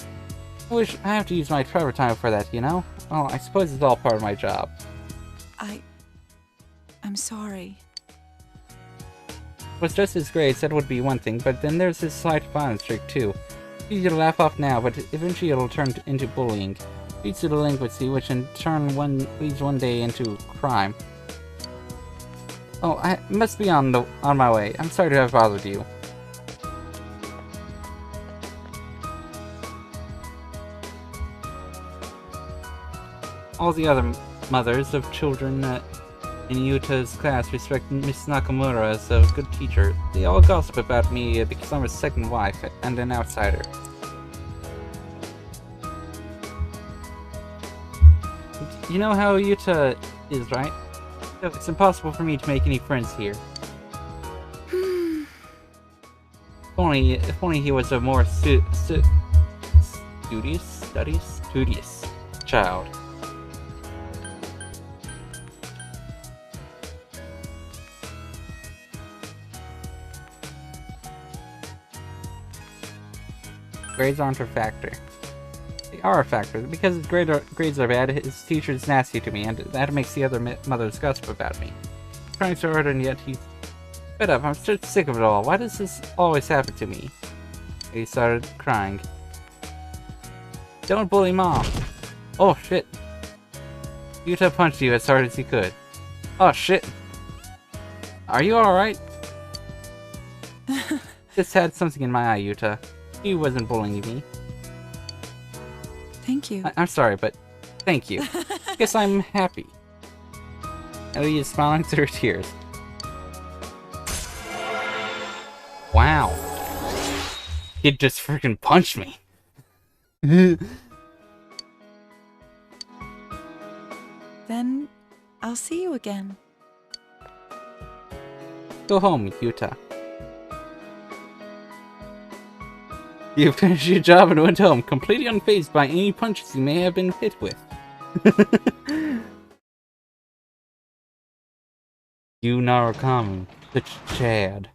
I wish I have to use my travel time for that, you know? Well, I suppose it's all part of my job. I'm sorry. If it was just his grades, that would be one thing, but then there's his slight violence streak too. It's easy to laugh off now, but eventually it'll turn into bullying. Leads to delinquency, which in turn leads one day into crime. Oh, I must be on my way. I'm sorry to have bothered you. All the other mothers of children in Yuta's class respect Miss Nakamura as a good teacher. They all gossip about me because I'm a second wife and an outsider. You know how Yuta is, right? It's impossible for me to make any friends here. If only he was a more studious child. Grades aren't a factor. They are a factor. Because his grades are bad, his teacher is nasty to me, and that makes the other mothers gossip about me. I'm trying so hard, and yet he's fed up. I'm so sick of it all. Why does this always happen to me? He started crying. Don't bully Mom! Oh shit! Yuta punched you as hard as he could. Oh shit! Are you alright? Just had something in my eye, Yuta. He wasn't bullying me. Thank you. I'm sorry, but thank you. Guess I'm happy. Ellie is smiling through her tears. Wow. He just freaking punched me. Then I'll see you again. Go home, Yuta. You finished your job and went home, completely unfazed by any punches you may have been hit with. You Narukami, such Chad.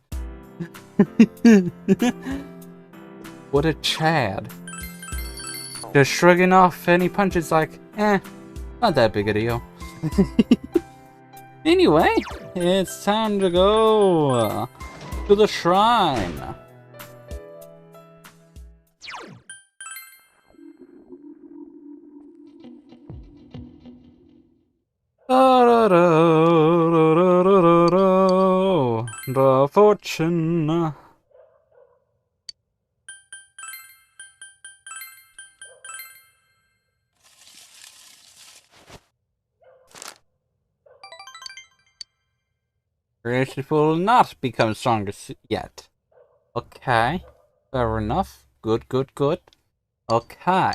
What a Chad. Just shrugging off any punches like, not that big a deal. Anyway, it's time to go to the shrine. The fortune. Relationship will not become stronger yet. Okay. Fair enough. Good. Okay.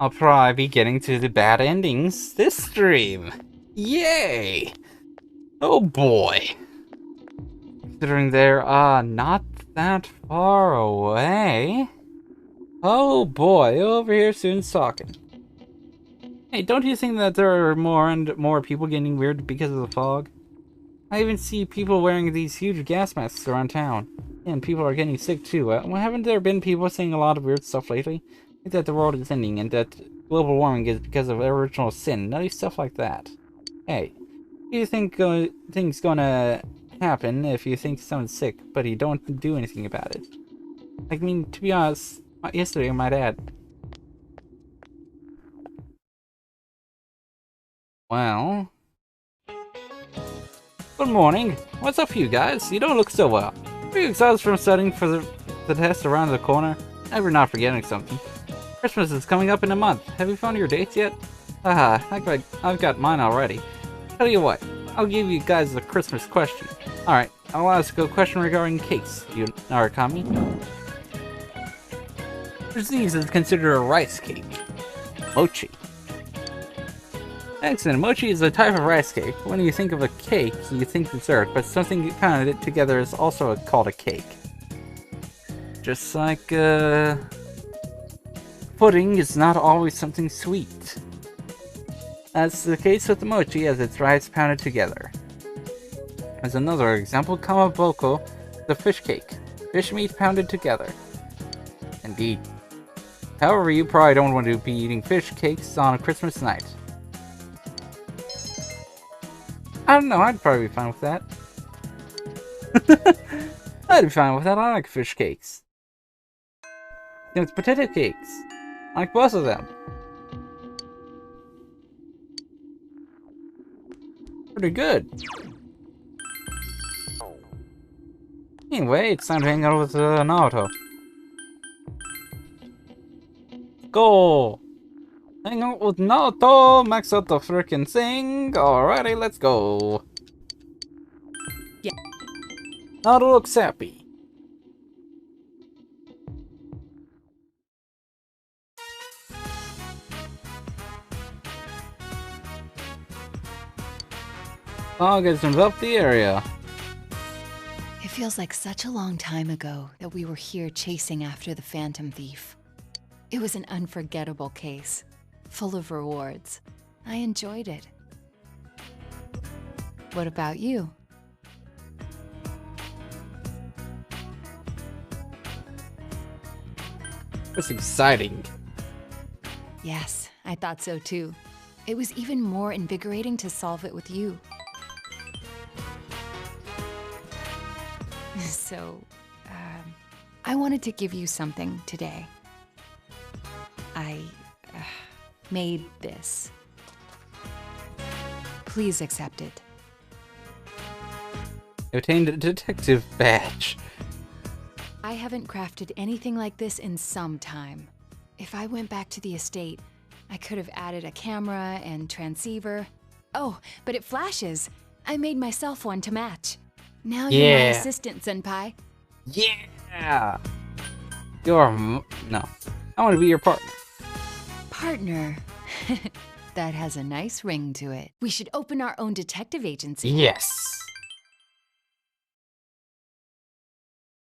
I'll probably be getting to the bad endings this stream. Yay! Oh boy. Considering they're not that far away. Oh boy, over here soon talking. Hey, don't you think that there are more and more people getting weird because of the fog? I even see people wearing these huge gas masks around town. And people are getting sick too. Haven't there been people saying a lot of weird stuff lately? I think that the world is ending and that global warming is because of original sin. Nutty stuff like that. Hey, do you think things gonna happen if you think someone's sick, but you don't do anything about it? I mean, to be honest, yesterday my dad... Well... Good morning. What's up, you guys? You don't look so well. Are you exhausted from studying for the test around the corner? Never not forgetting something. Christmas is coming up in a month. Have you found your dates yet? Haha, I've got mine already. Tell you what, I'll give you guys a Christmas question. Alright, I'll ask a question regarding cakes, you Narukami. Which these is considered a rice cake? Mochi. Excellent. Mochi is a type of rice cake. When you think of a cake, you think dessert, but something pounded together is also called a cake. Just like, pudding is not always something sweet. That's the case with the mochi, as it's rice pounded together. As another example, kamaboko, the fish cake. Fish meat pounded together. Indeed. However, you probably don't want to be eating fish cakes on a Christmas night. I don't know, I'd probably be fine with that. I'd be fine with that, I like fish cakes. It's potato cakes. I like both of them. Pretty good. Anyway, it's time to hang out with Naruto. Go! Hang out with Naruto! Max out the frickin' thing! Alrighty, let's go! Yeah. Naruto looks happy. Fog has enveloped the area. It feels like such a long time ago that we were here chasing after the Phantom Thief. It was an unforgettable case, full of rewards. I enjoyed it. What about you? It's exciting. Yes, I thought so too. It was even more invigorating to solve it with you. So, I wanted to give you something today. I made this. Please accept it. Obtained a detective badge. I haven't crafted anything like this in some time. If I went back to the estate, I could have added a camera and transceiver. Oh, but it flashes. I made myself one to match. Now you're my assistant, Senpai. Yeah! No. I want to be your partner. Partner? That has a nice ring to it. We should open our own detective agency. Yes!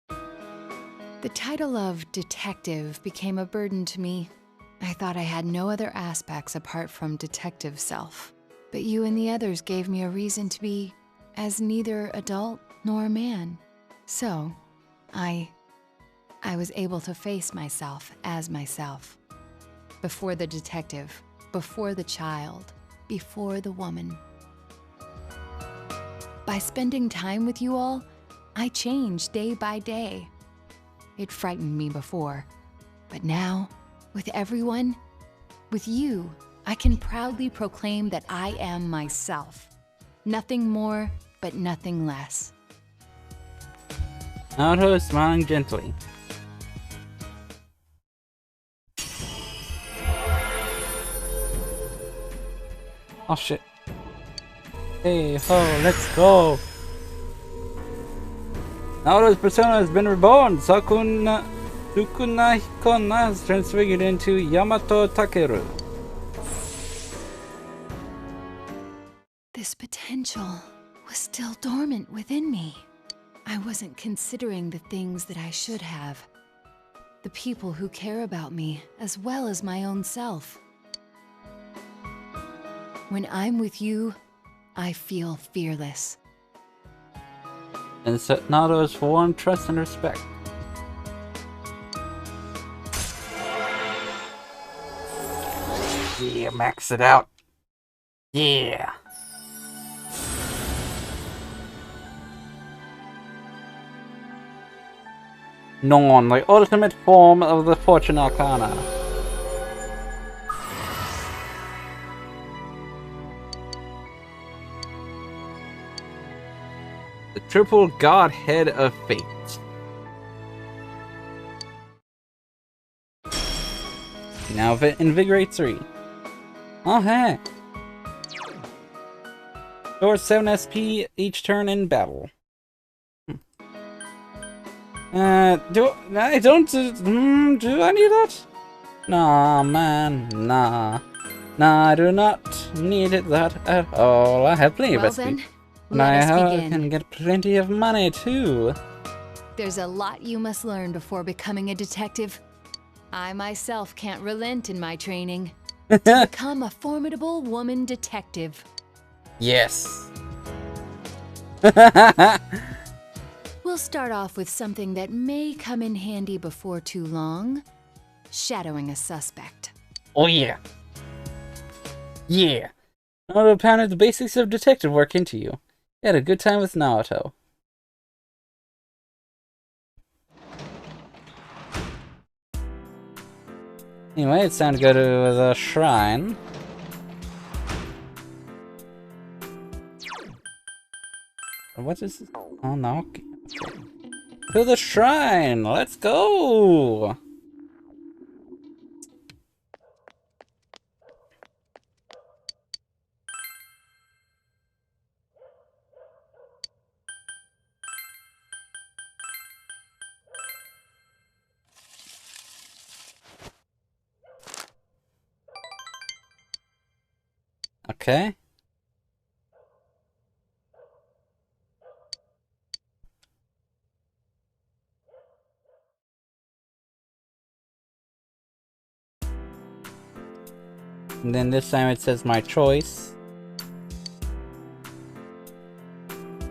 The title of detective became a burden to me. I thought I had no other aspects apart from detective self. But you and the others gave me a reason to be as neither adult nor man. So, I was able to face myself as myself. Before the detective, before the child, before the woman. By spending time with you all, I changed day by day. It frightened me before, but now, with everyone, with you, I can proudly proclaim that I am myself. Nothing more, but nothing less. Naruto is smiling gently. Oh shit. Hey ho, let's go! Naruto's persona has been reborn! Sukuna Hikona has transfigured into Yamato Takeru. This potential was still dormant within me. I wasn't considering the things that I should have. The people who care about me, as well as my own self. When I'm with you, I feel fearless. And set Naruto's for warm trust and respect. Yeah, max it out. Yeah. Non, the ultimate form of the Fortune Arcana. The triple godhead of fate. Now invigorate 3. Oh hey. Restore 7 SP each turn in battle. Do I need that? Nah, man, nah. Nah, I do not need that at all. I have plenty of SP. Then, And let us I begin. can get plenty of money, too. There's a lot you must learn before becoming a detective. I myself can't relent in my training. To become a formidable woman detective. Yes. We'll start off with something that may come in handy before too long. Shadowing a suspect. Oh yeah. Yeah. Naruto pounded the basics of detective work into you. You had a good time with Naruto. Anyway, it's time to go to the shrine. What is this? Oh no. Okay. To the shrine! Let's go! Okay. And then this time it says my choice.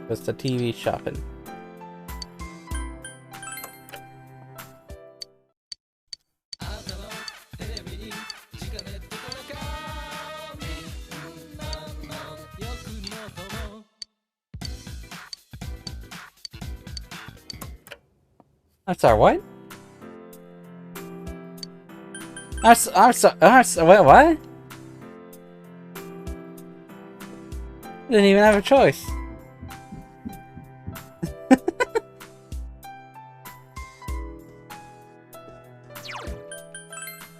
It's the TV shopping. That's our what? I'm so, wait, what? I didn't even have a choice.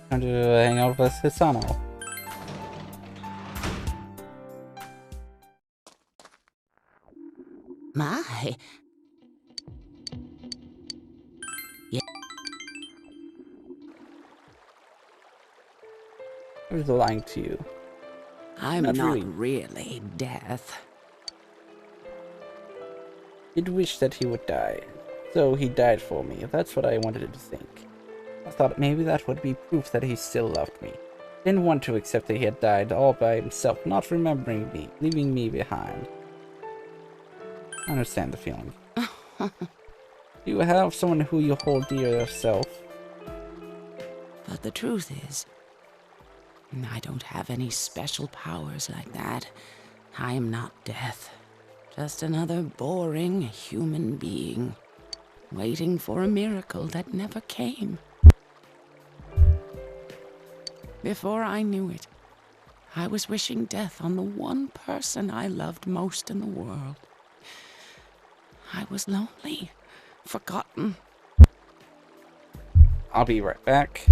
Time to hang out with Hisano. My. Yeah. I was lying to you. I'm Not not really. really death. He'd wish that he would die. So he died for me. That's what I wanted to think. I thought maybe that would be proof that he still loved me. Didn't want to accept that he had died all by himself, not remembering me, leaving me behind. I understand the feeling. You have someone who you hold dear yourself. But the truth is, I don't have any special powers like that. I am not death. Just another boring human being, waiting for a miracle that never came. Before I knew it, I was wishing death on the one person I loved most in the world. I was lonely, forgotten. I'll be right back.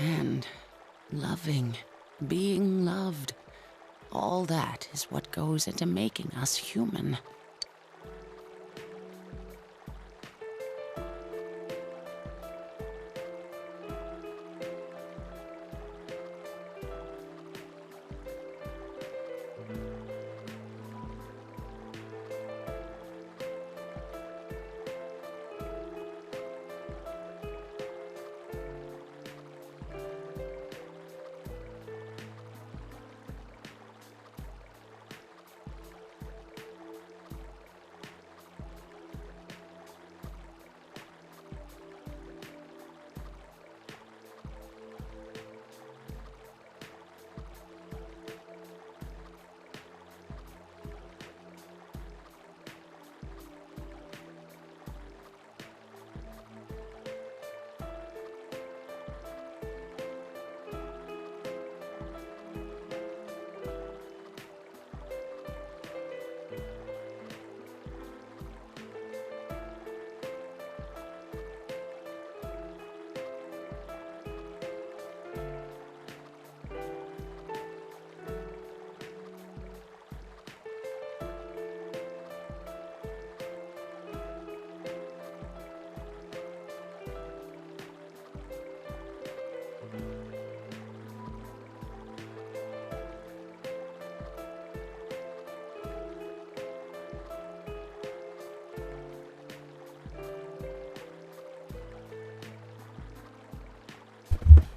And loving, being loved. All that is what goes into making us human.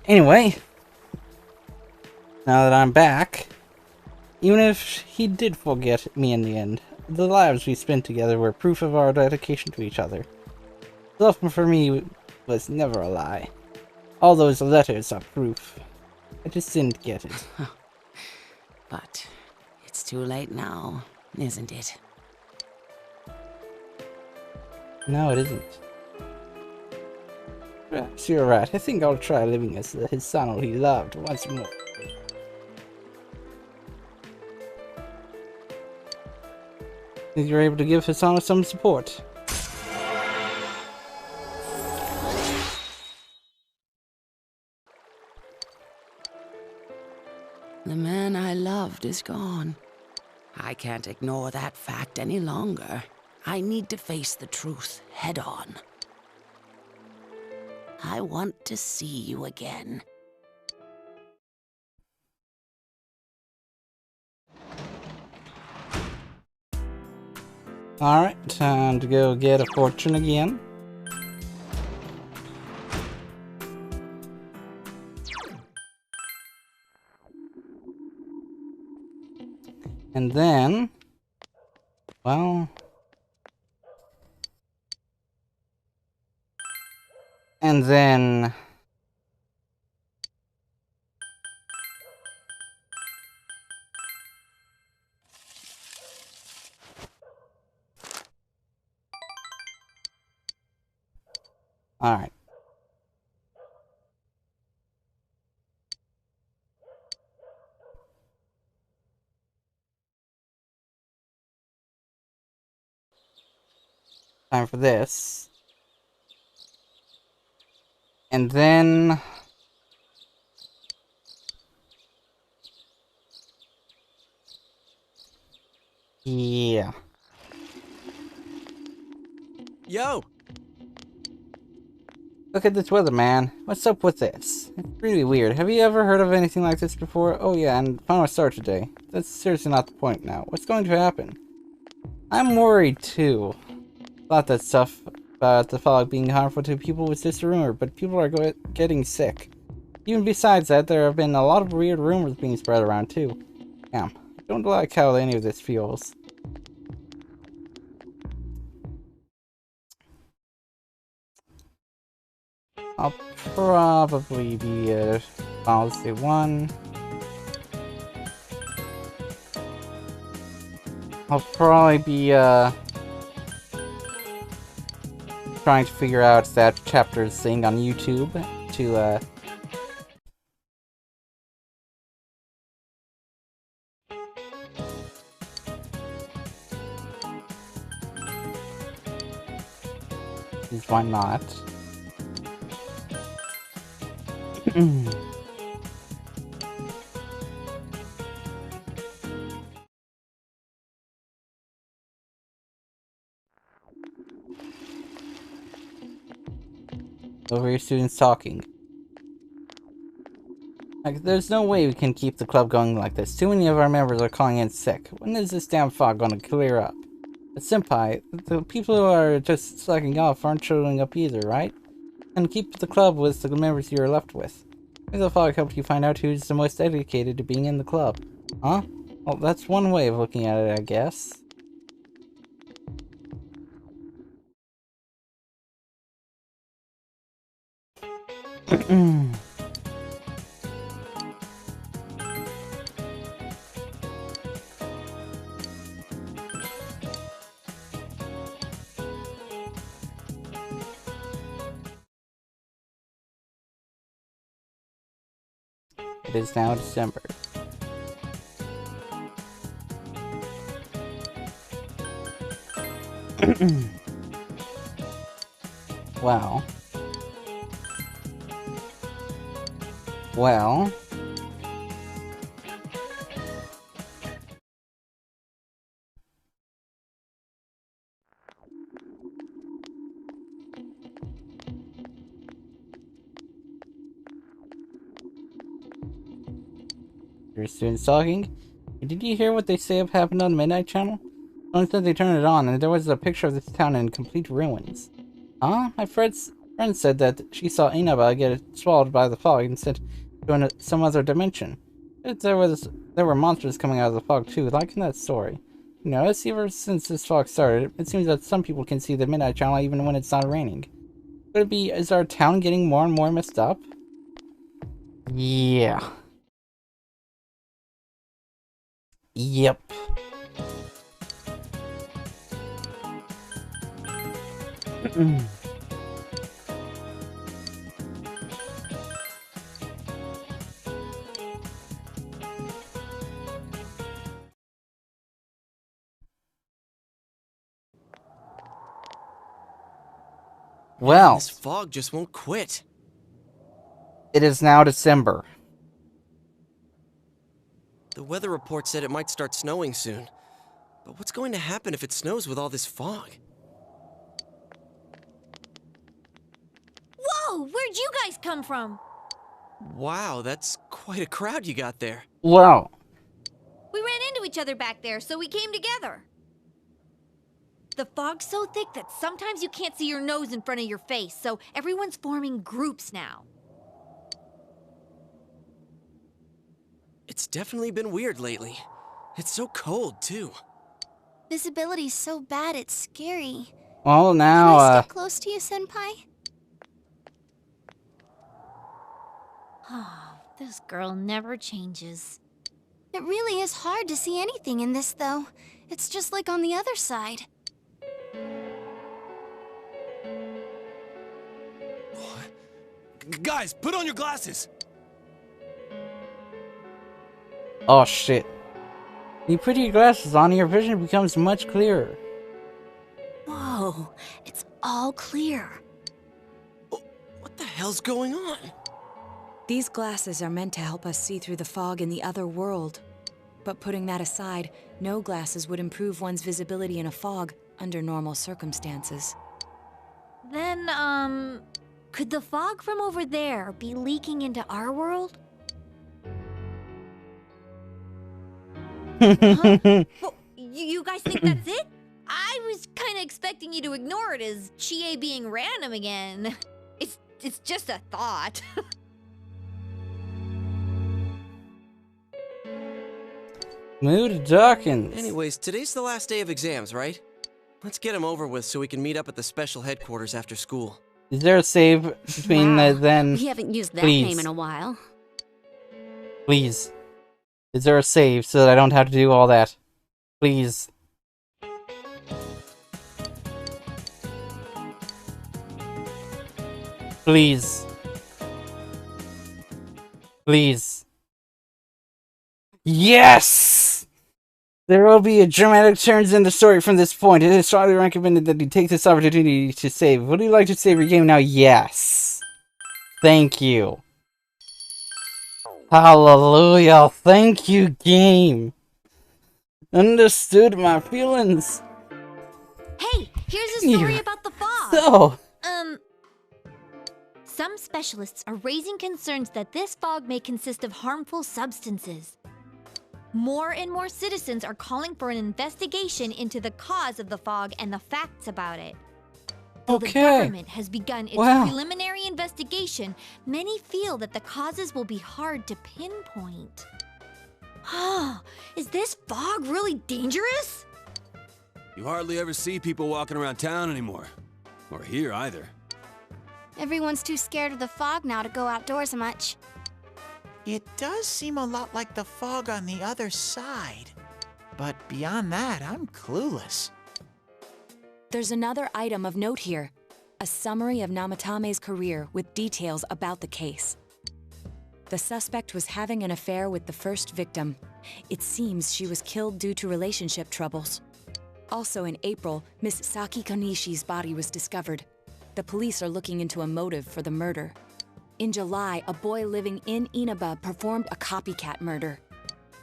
Anyway, now that I'm back, even if he did forget me in the end, the lives we spent together were proof of our dedication to each other. Love for me was never a lie. All those letters are proof. I just didn't get it. But it's too late now, isn't it? No, it isn't. Perhaps you're right. I think I'll try living as his son who he loved once more. Think you're able to give Hisano some support. The man I loved is gone. I can't ignore that fact any longer. I need to face the truth head on. I want to see you again. Alright, time to go get a fortune again. And then, well, and then, alright. Time for this. And then... yeah. Yo! Look at this weather, man. What's up with this? It's really weird. Have you ever heard of anything like this before? Oh yeah, and final start today. That's seriously not the point now. What's going to happen? I'm worried too. Thought that stuff about the fog being harmful to people was just a rumor, but people are getting sick. Even besides that, there have been a lot of weird rumors being spread around too. Damn, I don't like how any of this feels. I'll probably be a policy 1. I'll probably be trying to figure out that chapter thing on YouTube to why not? Over your students talking. Like, there's no way we can keep the club going like this. Too many of our members are calling in sick. When is this damn fog gonna clear up? But Senpai, the people who are just slacking off aren't showing up either, right? And keep the club with the members you're left with. Maybe the fog helped you find out who's the most dedicated to being in the club. Huh? Well, that's one way of looking at it, I guess. It is now December. Wow. Well. Your students talking? Did you hear what they say happened on the Midnight Channel? Someone said they turned it on and there was a picture of this town in complete ruins. Huh? My friend said that she saw Inaba get swallowed by the fog and sent to some other dimension. There were monsters coming out of the fog too, like in that story. You notice, ever since this fog started, it seems that some people can see the Midnight Channel even when it's not raining. Is our town getting more and more messed up? Yeah. Yep. Well, Man, this fog just won't quit. It is now December. The weather report said it might start snowing soon. But what's going to happen if it snows with all this fog? Whoa! Where'd you guys come from? Wow, that's quite a crowd you got there. Wow. We ran into each other back there, so we came together. The fog's so thick that sometimes you can't see your nose in front of your face, so everyone's forming groups now. It's definitely been weird lately. It's so cold, too. Visibility's so bad, it's scary. Well, now, Can I stay close to you, Senpai? Oh, this girl never changes. It really is hard to see anything in this, though. It's just like on the other side. Guys, put on your glasses! Oh shit. When you put your glasses on, your vision becomes much clearer. Whoa, it's all clear. What the hell's going on? These glasses are meant to help us see through the fog in the other world. But putting that aside, no glasses would improve one's visibility in a fog under normal circumstances. Then, could the fog from over there be leaking into our world? Huh? Well, you guys think that's it? I was kind of expecting you to ignore it as Chie being random again. It's just a thought. Mood darkens. Anyways, today's the last day of exams, right? Let's get them over with so we can meet up at the special headquarters after school. Is there a save between then? We haven't used that Please. name in a while. Please. Is there a save so that I don't have to do all that? Please. Please. Please. Yes! There will be a dramatic turns in the story from this point. It is strongly recommended that you take this opportunity to save. Would you like to save your game now? Yes. Thank you. Hallelujah. Thank you, game. Understood my feelings. Hey, here's a story You- about the fog. So, Some specialists are raising concerns that this fog may consist of harmful substances. More and more citizens are calling for an investigation into the cause of the fog and the facts about it. Though the government has begun its preliminary investigation, many feel that the causes will be hard to pinpoint. Is this fog really dangerous? You hardly ever see people walking around town anymore. Or here either. Everyone's too scared of the fog now to go outdoors much. It does seem a lot like the fog on the other side. But beyond that, I'm clueless. There's another item of note here. A summary of Namatame's career with details about the case. The suspect was having an affair with the first victim. It seems she was killed due to relationship troubles. Also in April, Miss Saki Konishi's body was discovered. The police are looking into a motive for the murder. In July, a boy living in Inaba performed a copycat murder.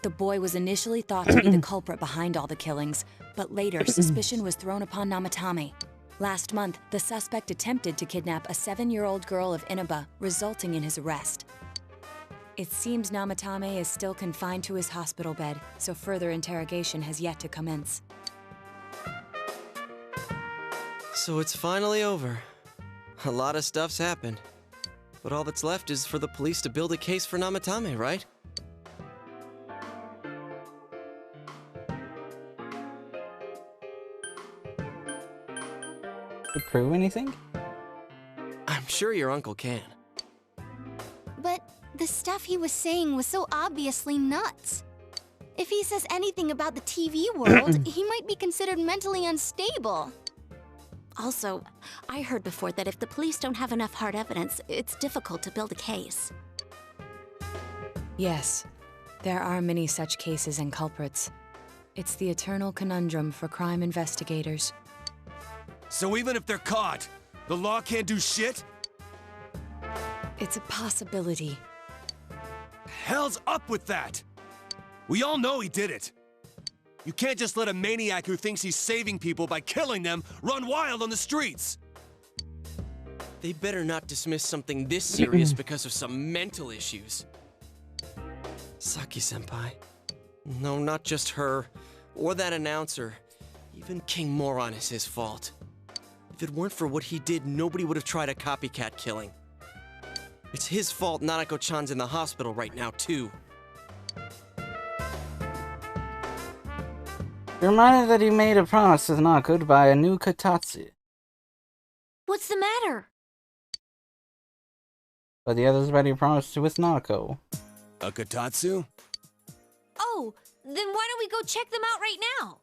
The boy was initially thought to be the culprit behind all the killings, but later suspicion was thrown upon Namatame. Last month, the suspect attempted to kidnap a 7-year-old girl of Inaba, resulting in his arrest. It seems Namatame is still confined to his hospital bed, so further interrogation has yet to commence. So it's finally over. A lot of stuff's happened. But all that's left is for the police to build a case for Namatame, right? to prove anything? I'm sure your uncle can. But the stuff he was saying was so obviously nuts. If he says anything about the TV world, he might be considered mentally unstable. Also, I heard before that if the police don't have enough hard evidence, it's difficult to build a case. Yes, there are many such cases and culprits. It's the eternal conundrum for crime investigators. So even if they're caught, the law can't do shit? It's a possibility. Hell's up with that! We all know he did it. You can't just let a maniac who thinks he's saving people by killing them run wild on the streets! They better not dismiss something this serious because of some mental issues. Saki-senpai. No, not just her. Or that announcer. Even King Moron is his fault. If it weren't for what he did, nobody would have tried a copycat killing. It's his fault Nanako-chan's in the hospital right now, too. Reminded that he made a promise to Nanako to buy a new kotatsu. What's the matter? But the others already promised with Nanako. A kotatsu? Oh, then why don't we go check them out right now?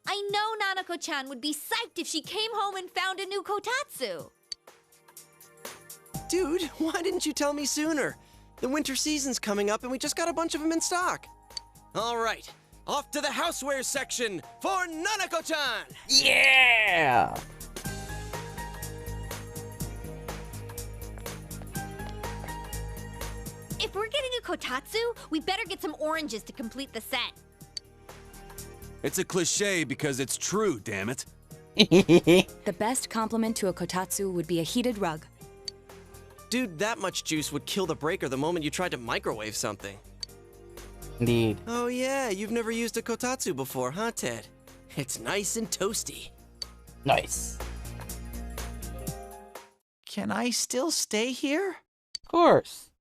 I know Nanako-chan would be psyched if she came home and found a new kotatsu. Dude, why didn't you tell me sooner? The winter season's coming up and we just got a bunch of them in stock. All right, off to the housewares section for Nanako-chan! Yeah! If we're getting a kotatsu, we better get some oranges to complete the set. It's a cliche because it's true, damn it. The best compliment to a kotatsu would be a heated rug. Dude, that much juice would kill the breaker the moment you tried to microwave something. Indeed. Oh yeah, you've never used a kotatsu before, huh, Ted? It's nice and toasty. Nice. Can I still stay here? Of course.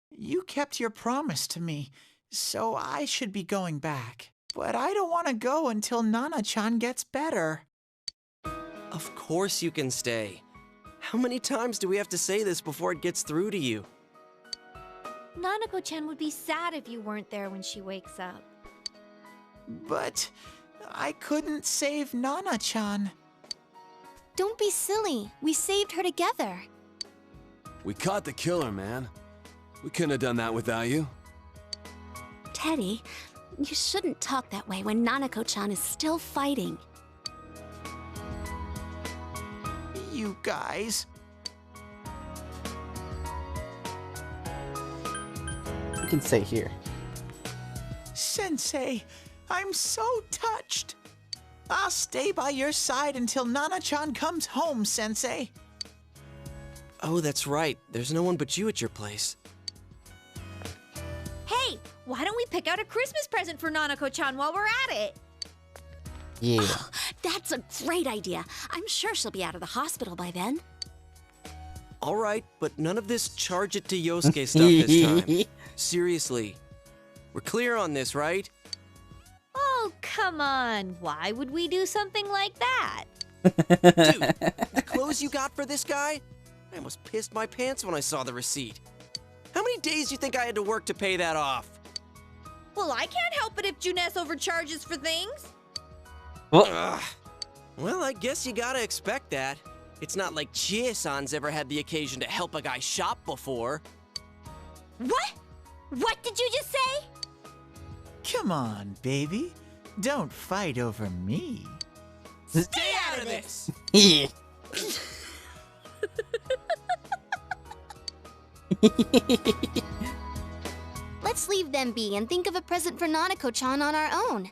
You kept your promise to me, so I should be going back. But I don't want to go until Nana-chan gets better. Of course you can stay. How many times do we have to say this before it gets through to you? Nanako-chan would be sad if you weren't there when she wakes up. But I couldn't save Nana-chan. Don't be silly. We saved her together. We caught the killer, man. We couldn't have done that without you. Teddy, you shouldn't talk that way when Nanako-chan is still fighting. You guys. can stay here. Sensei, I'm so touched. I'll stay by your side until Nana-chan comes home, Sensei. Oh, that's right. There's no one but you at your place. Hey, why don't we pick out a Christmas present for Nanako-chan while we're at it? Yeah. That's a great idea. I'm sure she'll be out of the hospital by then. All right, but none of this charge it to Yosuke stuff this time. Seriously. We're clear on this, right? Oh, come on. Why would we do something like that? Dude, the clothes you got for this guy? I almost pissed my pants when I saw the receipt. How many days do you think I had to work to pay that off? Well, I can't help it if Juness overcharges for things. Ugh. Well, I guess you gotta expect that. It's not like Chie-san's ever had the occasion to help a guy shop before. What? What did you just say? Come on, baby. Don't fight over me. Stay out of this! Yeah. Let's leave them be and think of a present for Nanako-chan on our own.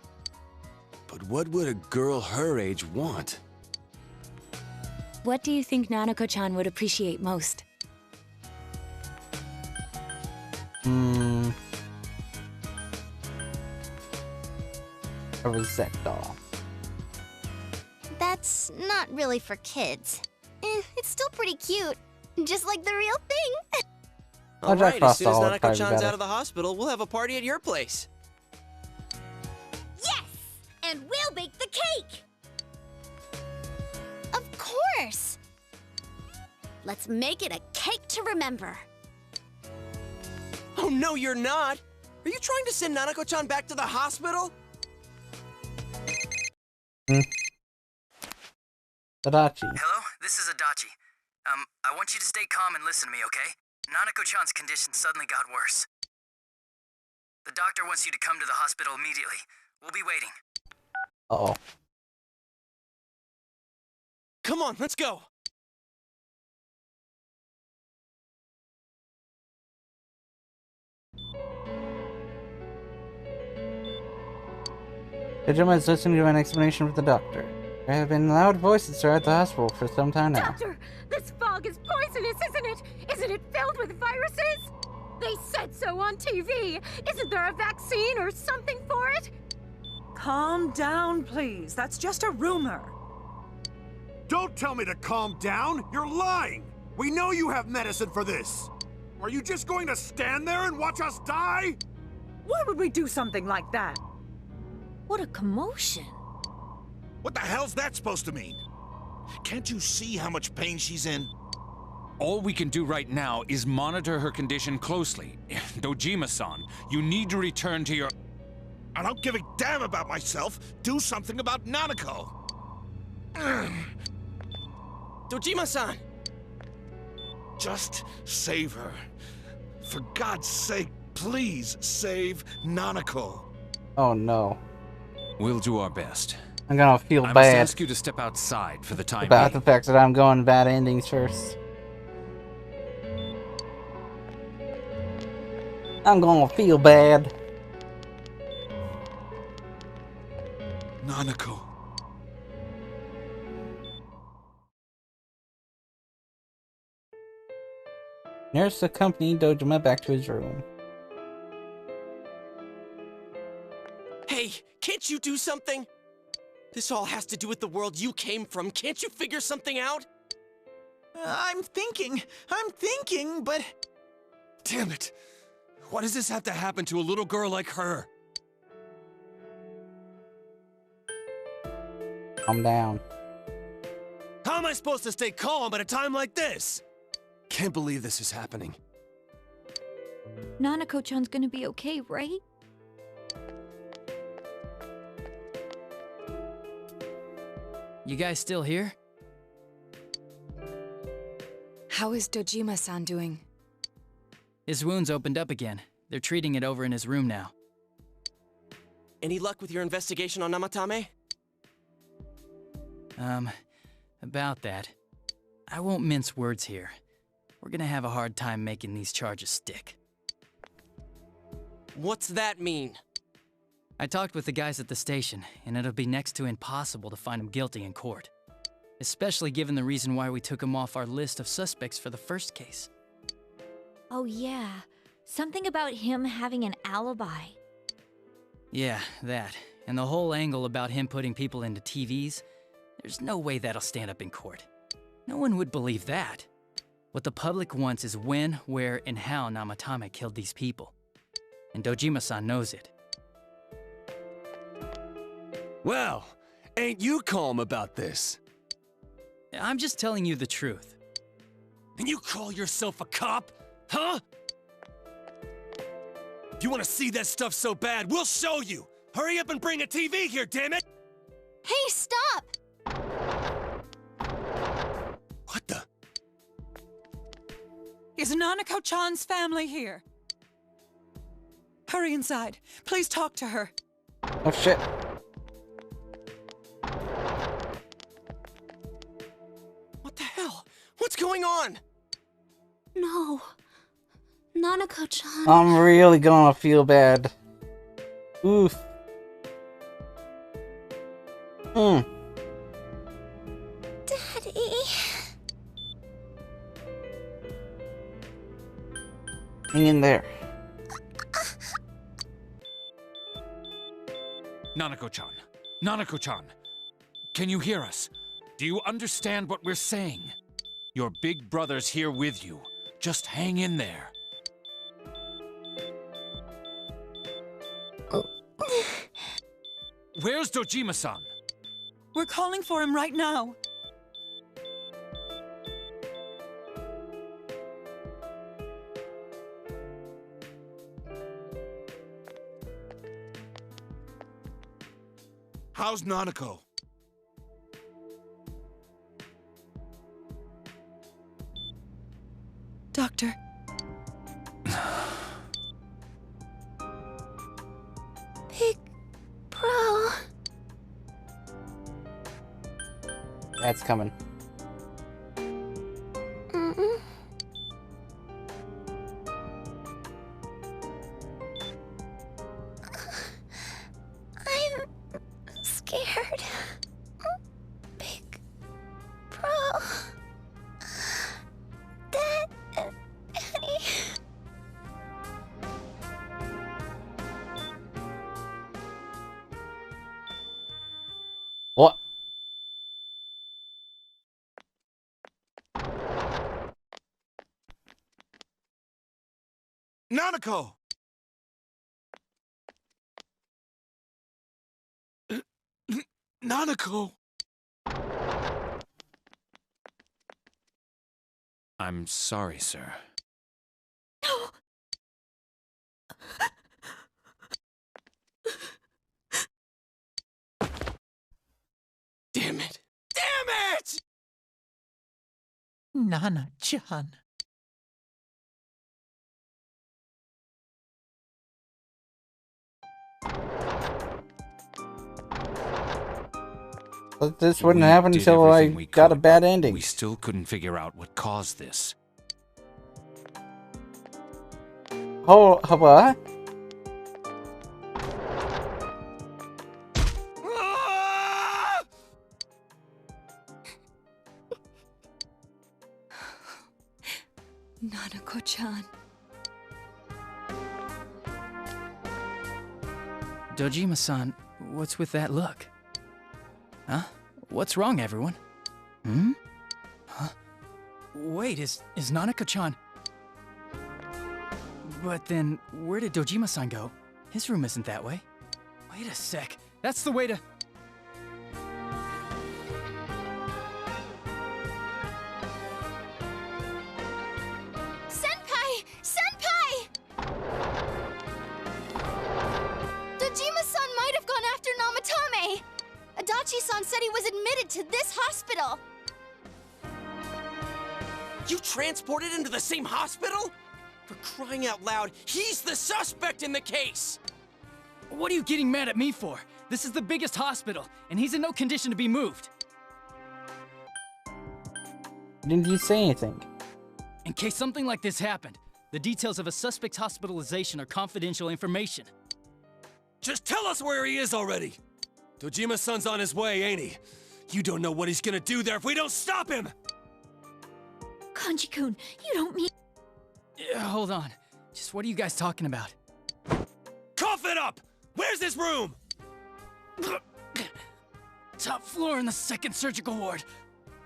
But what would a girl her age want? What do you think Nanako-chan would appreciate most? A Rosette doll. That's not really for kids. It's still pretty cute. Just like the real thing. All right, as soon as Doll would probably be Nanako-chan's better. out of the hospital, we'll have a party at your place. Yes! And we'll bake the cake! Of course. Let's make it a cake to remember. Oh, no, you're not. Are you trying to send Nanako-chan back to the hospital? Adachi. Hello, this is Adachi. I want you to stay calm and listen to me, okay? Nanako-chan's condition suddenly got worse. The doctor wants you to come to the hospital immediately. We'll be waiting. Uh-oh. Come on, let's go. Kojima is listening to an explanation from the doctor. There have been loud voices throughout the hospital for some time now. Doctor, this fog is poisonous, isn't it? Isn't it filled with viruses? They said so on TV. Isn't there a vaccine or something for it? Calm down, please. That's just a rumor. Don't tell me to calm down! You're lying! We know you have medicine for this! Are you just going to stand there and watch us die? Why would we do something like that? What a commotion. What the hell's that supposed to mean? Can't you see how much pain she's in? All we can do right now is monitor her condition closely. Dojima-san, you need to return to your... I don't give a damn about myself. Do something about Nanako. Dojima-san! Just save her. For God's sake, please save Nanako. Oh no. We'll do our best. I'm gonna feel I must bad ask you to step outside for the time about being. the fact that I'm going bad endings first. I'm gonna feel bad. Nanako. Nurse accompanied Dojima back to his room. Hey, can't you do something? This all has to do with the world you came from. Can't you figure something out? I'm thinking, but... Damn it! Why does this have to happen to a little girl like her? Calm down. How am I supposed to stay calm at a time like this? Can't believe this is happening. Nanako-chan's gonna be okay, right? You guys still here? How is Dojima-san doing? His wounds opened up again. They're treating it over in his room now. Any luck with your investigation on Namatame? About that. I won't mince words here. We're gonna have a hard time making these charges stick. What's that mean? I talked with the guys at the station, and it'll be next to impossible to find him guilty in court. Especially given the reason why we took him off our list of suspects for the first case. Oh yeah, something about him having an alibi. Yeah, that. And the whole angle about him putting people into TVs, there's no way that'll stand up in court. No one would believe that. What the public wants is when, where, and how Namatame killed these people. And Dojima-san knows it. Well, ain't you calm about this? I'm just telling you the truth. And you call yourself a cop? Huh? If you want to see that stuff so bad, we'll show you! Hurry up and bring a TV here, damn it! Hey, stop! What the? Is Nanako-chan's family here? Hurry inside. Please talk to her. Oh shit. What the hell? What's going on? No. Nanako-chan. I'm really gonna feel bad. Oof. Daddy. Hang in there. Nanako-chan. Nanako-chan. Can you hear us? Do you understand what we're saying? Your big brother's here with you. Just hang in there. Where's Dojima-san? We're calling for him right now. How's Nanako? Doctor. Big bro. That's coming. I'm scared. Big bro. Dad and Annie. What? Nanako! Nanako! I'm sorry, sir. Damn it! Damn it! Nana-chan. But this wouldn't happen did until I everything we got a could, bad but ending. We still couldn't figure out what caused this. Oh, what? Nanako-chan. Dojima-san, what's with that look? Huh? What's wrong, everyone? Hmm? Huh? Wait, is Nanako-chan... But then, where did Dojima-san go? His room isn't that way. Wait a sec. That's the way to... Senpai! Senpai! Dojima-san might have gone after Namatame! Adachi-san said he was admitted to this hospital! You transported him to the same hospital? For crying out loud, he's the suspect in the case! What are you getting mad at me for? This is the biggest hospital, and he's in no condition to be moved. Didn't you say anything? In case something like this happened, The details of a suspect's hospitalization are confidential information. Just tell us where he is already! Dojima-san's on his way, ain't he? You don't know what he's gonna do there if we don't stop him! Kanji-kun, you don't mean... Hold on. Just what are you guys talking about? Cough it up! Where's this room? Top floor in the 2nd surgical ward.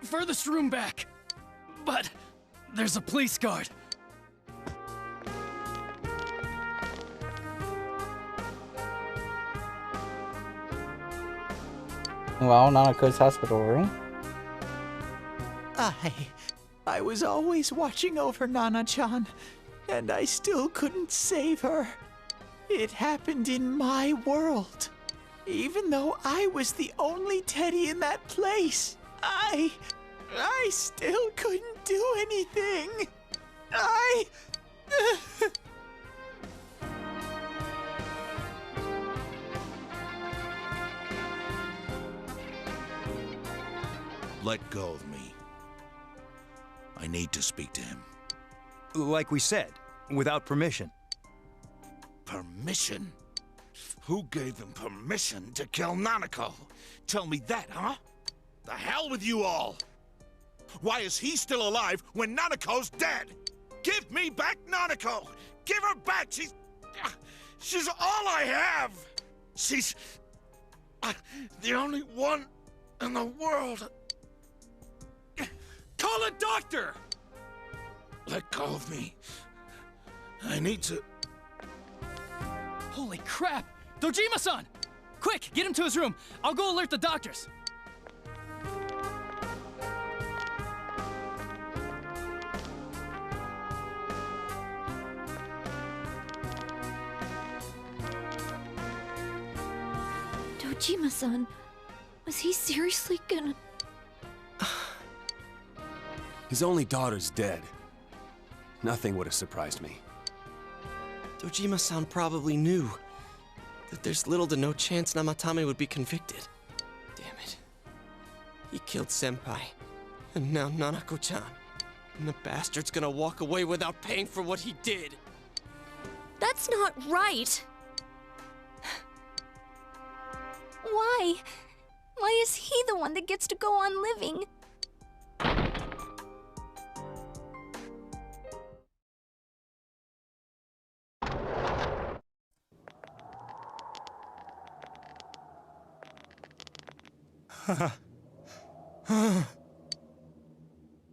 Furthest room back. But there's a police guard. Well, Nanako's hospital room. I was always watching over Nana-chan, and I still couldn't save her. It happened in my world. Even though I was the only teddy in that place, I still couldn't do anything. Let go of me. I need to speak to him. Like we said, without permission. Permission? Who gave them permission to kill Nanako? Tell me that, huh? The hell with you all! Why is he still alive when Nanako's dead? Give me back Nanako! Give her back! She's all I have! She's the only one in the world. Call a doctor! Let go of me. I need to... Holy crap! Dojima-san! Quick, get him to his room. I'll go alert the doctors. Dojima-san, was he seriously gonna... His only daughter's dead. Nothing would have surprised me. Dojima-san probably knew that there's little to no chance Namatame would be convicted. Damn it. He killed Senpai, and now Nanako-chan. And the bastard's gonna walk away without paying for what he did. That's not right! Why? Why is he the one that gets to go on living?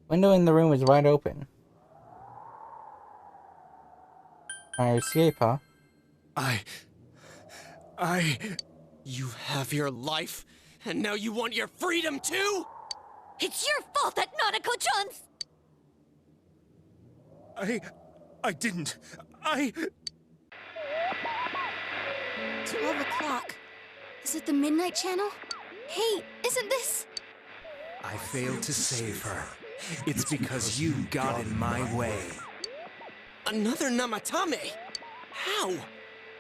Window in the room is wide open. I escape, huh? You have your life, and now you want your freedom too? It's your fault that Nanako-chan's... I didn't. 12 o'clock. Is it the Midnight Channel? Hey, isn't this... I failed to save her. It's because you got in my way. Another Namatame? How?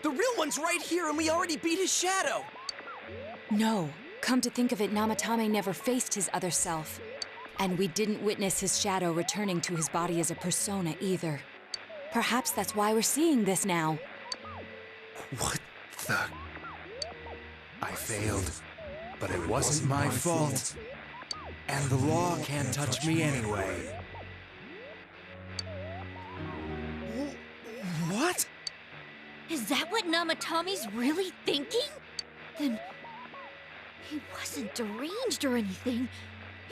The real one's right here and we already beat his shadow! No. Come to think of it, Namatame never faced his other self. And we didn't witness his shadow returning to his body as a persona either. Perhaps that's why we're seeing this now. What the... I failed, but it wasn't my fault. And the law can't touch me anyway. What? Is that what Namatame's really thinking? Then... he wasn't deranged or anything.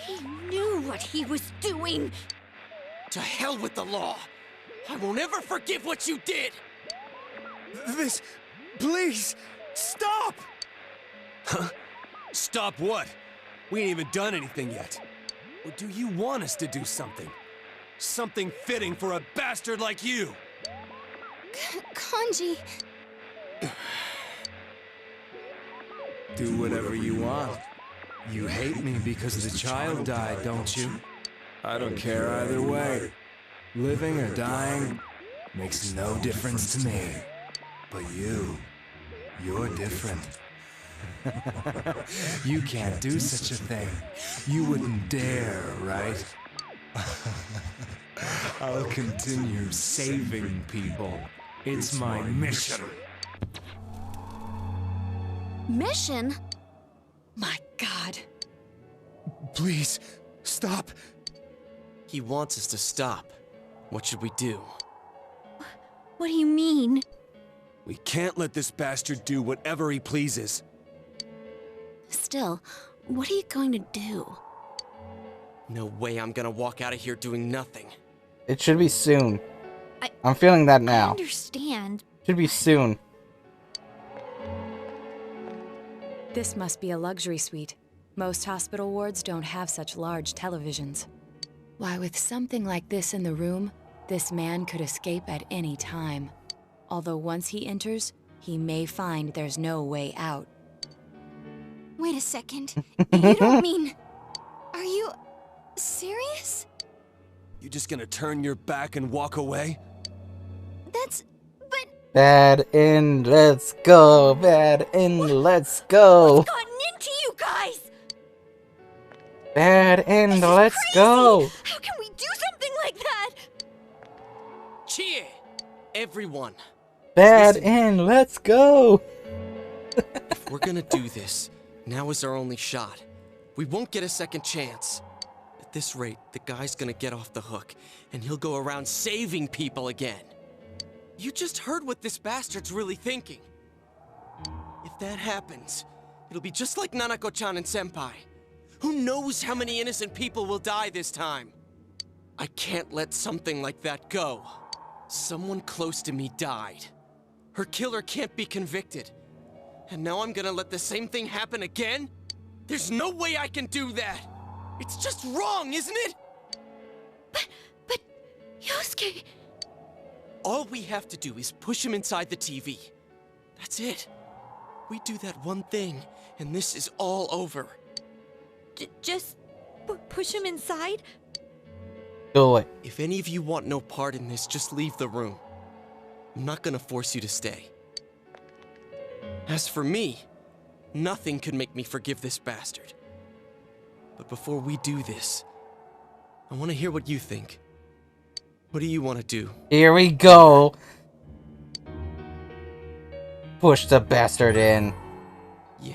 He knew what he was doing. To hell with the law! I won't ever forgive what you did! This... please, stop! Huh? Stop what? We ain't even done anything yet. Or do you want us to do something? Something fitting for a bastard like you! Kanji... Do whatever you want. You hate me because the child died, don't you? I don't care either way. Living or dying makes no difference to me. But you're different. You can't do such a thing. You wouldn't dare, right? I'll continue saving people. It's my mission. Mission? My God. Please, stop. He wants us to stop. What should we do? What do you mean? We can't let this bastard do whatever he pleases. Still, what are you going to do? No way I'm gonna walk out of here doing nothing. It should be soon. I'm feeling that I now. understand. Should be soon. This must be a luxury suite. Most hospital wards don't have such large televisions. Why, with something like this in the room, this man could escape at any time. Although once he enters, he may find there's no way out. Wait a second. You don't mean... Are you... serious? You just gonna turn your back and walk away? That's... Bad end, let's go. Bad end, let's go. What's gotten into you guys? Bad end, let's go. How can we do something like that? Cheer! Everyone. Bad Listen. end, let's go. If we're gonna do this, now is our only shot. We won't get a second chance. At this rate, the guy's gonna get off the hook, and he'll go around saving people again. You just heard what this bastard's really thinking. If that happens, it'll be just like Nanako-chan and Senpai. Who knows how many innocent people will die this time? I can't let something like that go. Someone close to me died. Her killer can't be convicted. And now I'm gonna let the same thing happen again? There's no way I can do that! It's just wrong, isn't it? But... Yosuke... All we have to do is push him inside the TV. That's it. We do that one thing, and this is all over. Just... push him inside? Do it. If any of you want no part in this, just leave the room. I'm not gonna force you to stay. As for me, nothing could make me forgive this bastard. But before we do this, I want to hear what you think. What do you want to do? Here we go. Push the bastard in. Yeah.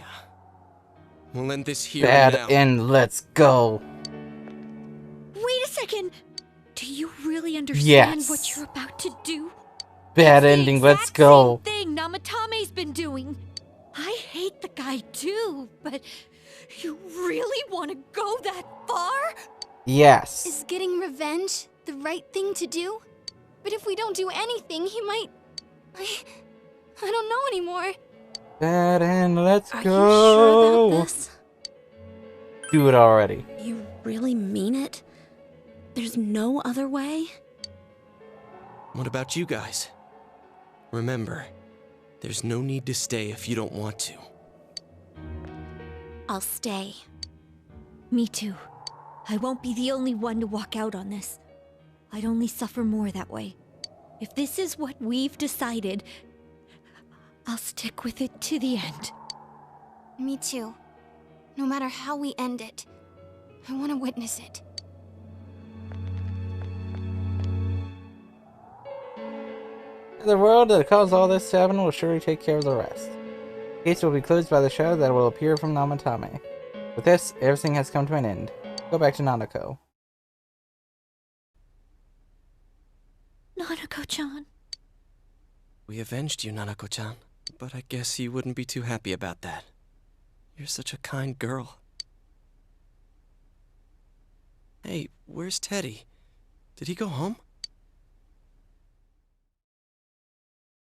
We'll end this here Bad and now. end, let's go. Wait a second. Do you really understand Yes. what you're about to do? Bad ending, let's go. Thing Namatame's been doing. I hate the guy too, but you really want to go that far? Yes. Is getting revenge the right thing to do? But if we don't do anything, he might... I don't know anymore. Bad end, let's Are go. you sure about this? Do it already. You really mean it? There's no other way? What about you guys? Remember, there's no need to stay if you don't want to. I'll stay. Me too. I won't be the only one to walk out on this. I'd only suffer more that way. If this is what we've decided, I'll stick with it to the end. Me too. No matter how we end it, I want to witness it. The world that caused all this to happen will surely take care of the rest. The case will be closed by the shadow that will appear from Namatame. With this, everything has come to an end. Go back to Nanako. Nanako-chan. We avenged you, Nanako-chan, but I guess you wouldn't be too happy about that. You're such a kind girl. Hey, where's Teddy? Did he go home?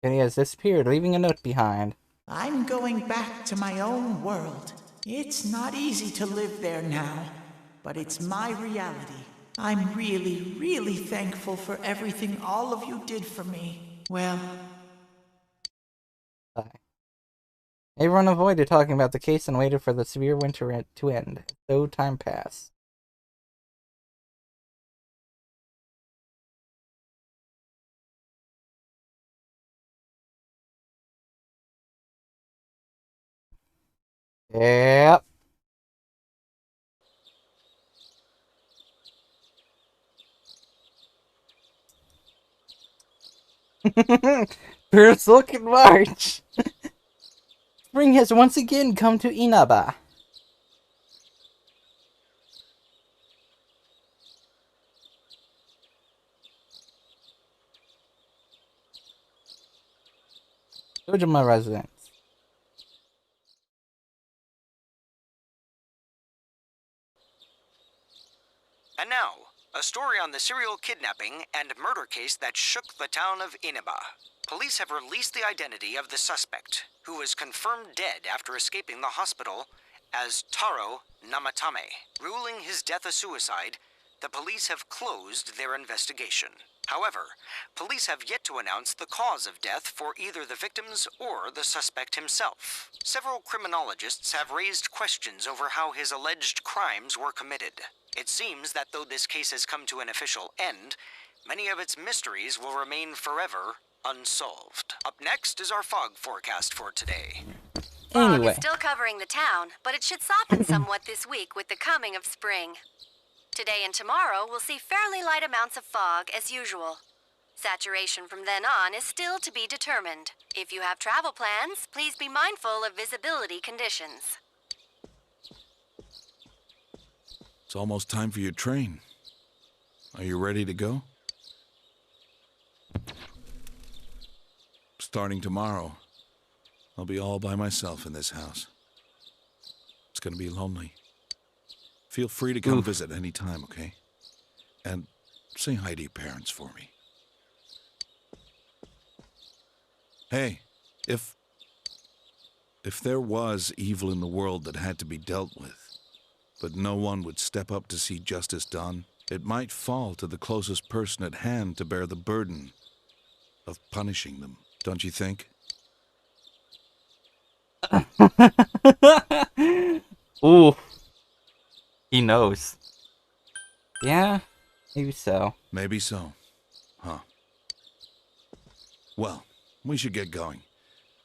And he has disappeared, leaving a note behind. I'm going back to my own world. It's not easy to live there now, but it's my reality. I'm really, really thankful for everything all of you did for me. Well... Everyone avoided talking about the case and waited for the severe winter to end. So time passed. Yep. First look in March. Spring has once again come to Inaba. Go to my residence. And now, a story on the serial kidnapping and murder case that shook the town of Inaba. Police have released the identity of the suspect, who was confirmed dead after escaping the hospital as Taro Namatame. Ruling his death a suicide, the police have closed their investigation. However, police have yet to announce the cause of death for either the victims or the suspect himself. Several criminologists have raised questions over how his alleged crimes were committed. It seems that though this case has come to an official end, many of its mysteries will remain forever unsolved. Up next is our fog forecast for today. Fog Anyway. is still covering the town, but it should soften somewhat this week with the coming of spring. Today and tomorrow will see fairly light amounts of fog as usual. Saturation from then on is still to be determined. If you have travel plans, please be mindful of visibility conditions. It's almost time for your train. Are you ready to go? Starting tomorrow, I'll be all by myself in this house. It's gonna be lonely. Feel free to come visit any time, okay? And say hi to your parents for me. Hey, if there was evil in the world that had to be dealt with, but no one would step up to see justice done, it might fall to the closest person at hand to bear the burden of punishing them, don't you think? Ooh. He knows. Yeah, maybe so. Maybe so. Huh. Well, we should get going.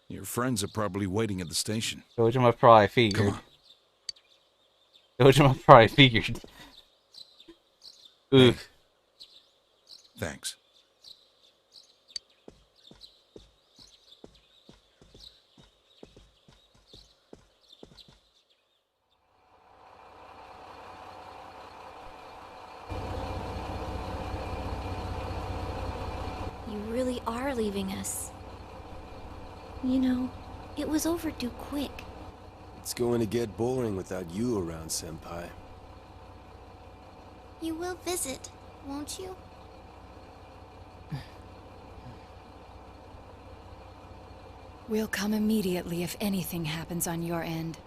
Your friends are probably waiting at the station. Dojima probably figured. Come on. Dojima probably figured. Ooh. Hey. Thanks. You really are leaving us. You know, it was overdue quick. It's going to get boring without you around, Senpai. You will visit, won't you? We'll come immediately if anything happens on your end.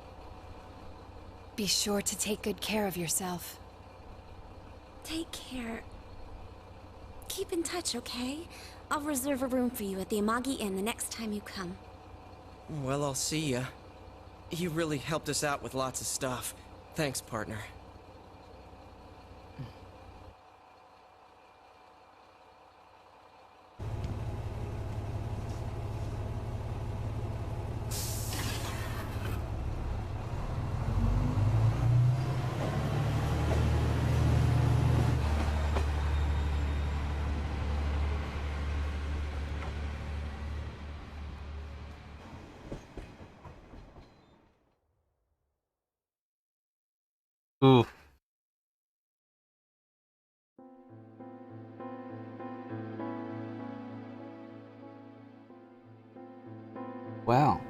Be sure to take good care of yourself. Take care. Keep in touch, okay? I'll reserve a room for you at the Amagi Inn the next time you come. Well, I'll see ya. You really helped us out with lots of stuff. Thanks, partner. Ooh. Wow.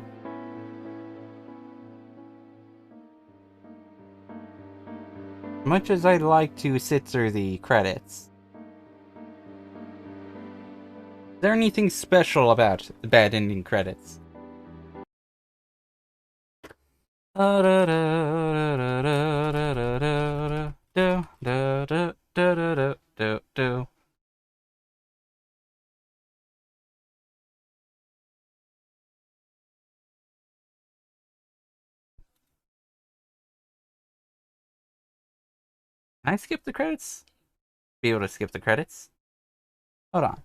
Much as I'd like to sit through the credits, is there anything special about the bad ending credits? Can I skip the credits? Be able to skip the credits? Hold on.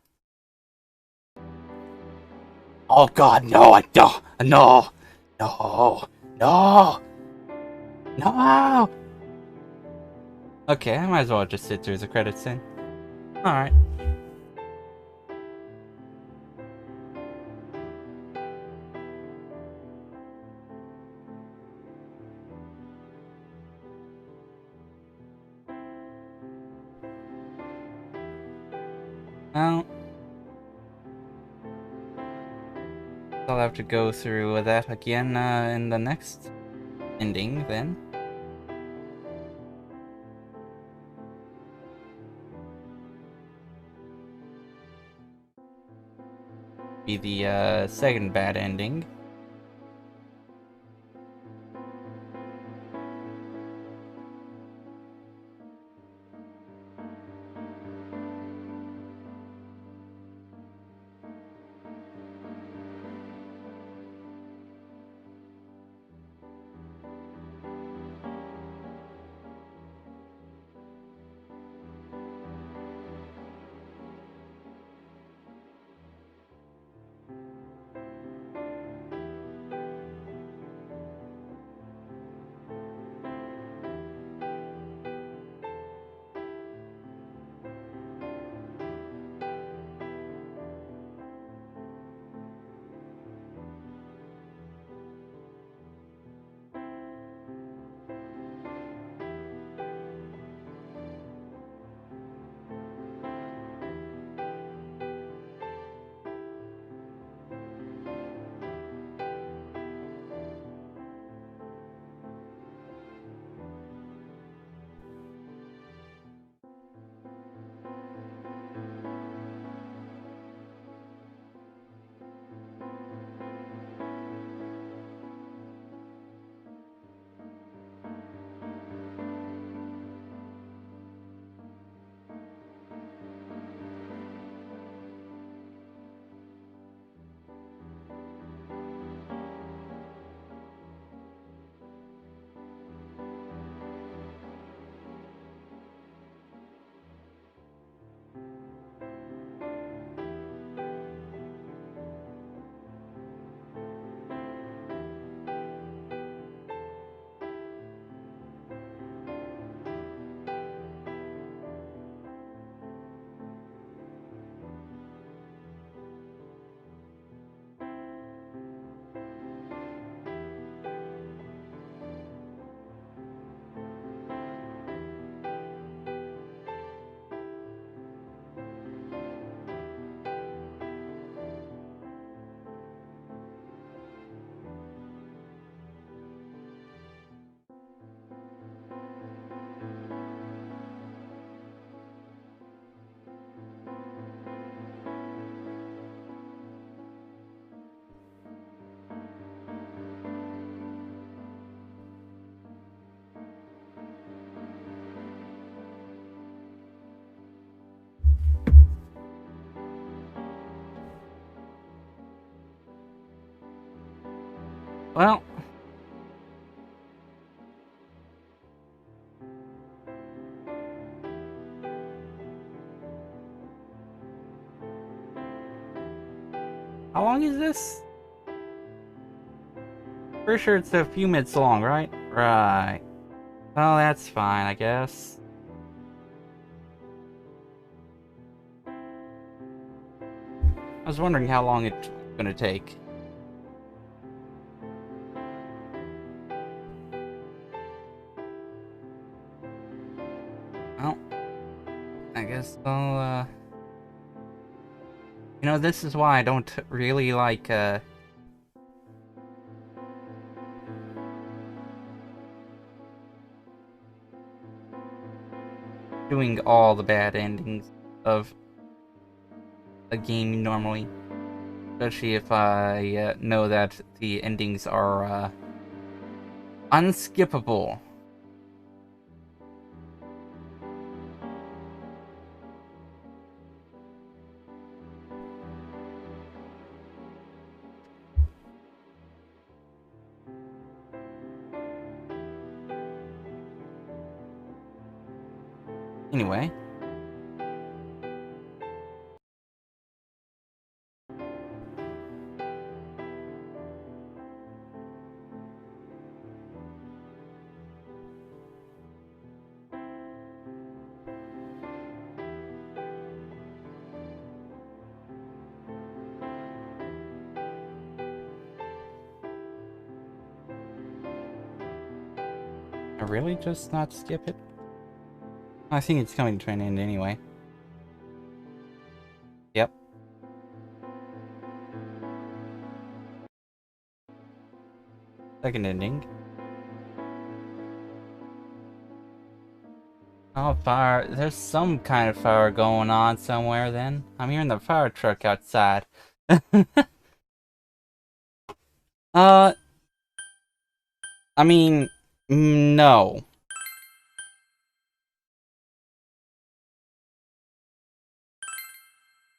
Oh god, no, I don't. No. No. No. No. Okay, I might as well just sit through the credits then. Alright. Well, I'll have to go through that again in the next ending then. Be the second bad ending. Well, how long is this? Pretty sure it's a few minutes long, right? Right. Well, that's fine, I guess. I was wondering how long it's gonna take. Well, I guess I'll, you know, this is why I don't really like, doing all the bad endings of a game normally. Especially if I know that the endings are unskippable. Anyway. I really just not skip it? I think it's coming to an end anyway. Second ending. Oh, fire. There's some kind of fire going on somewhere then. I'm hearing the fire truck outside. I mean, no.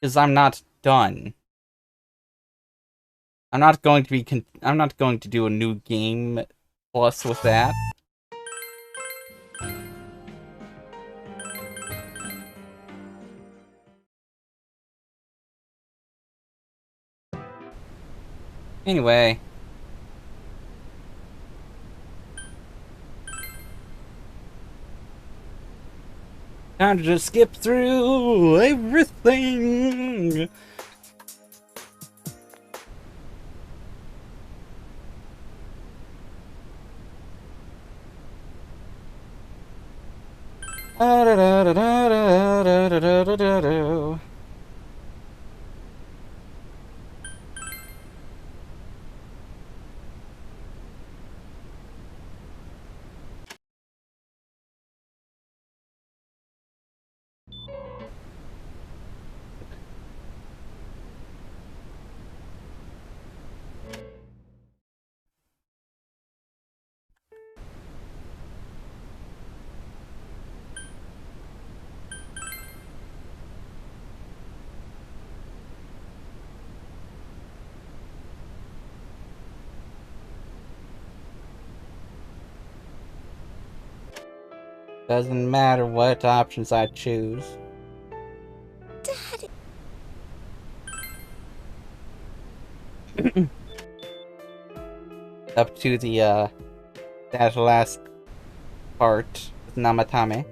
Because I'm not done. I'm not going to be I'm not going to do a new game plus with that. Anyway. Time to just skip through everything. Doesn't matter what options I choose. Up to the that last part with Namatame.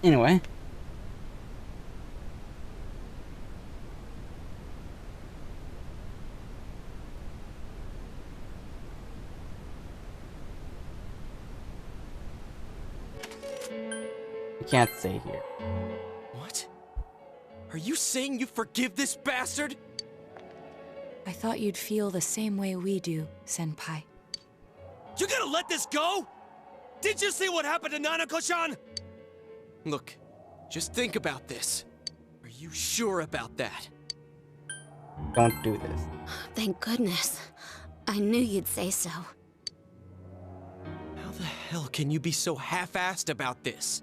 Anyway. I can't stay here. What? Are you saying you forgive this bastard? I thought you'd feel the same way we do, Senpai. You gonna let this go? Did you see what happened to Nanako-chan? Look, just think about this. Are you sure about that? Don't do this. Thank goodness. I knew you'd say so. How the hell can you be so half-assed about this?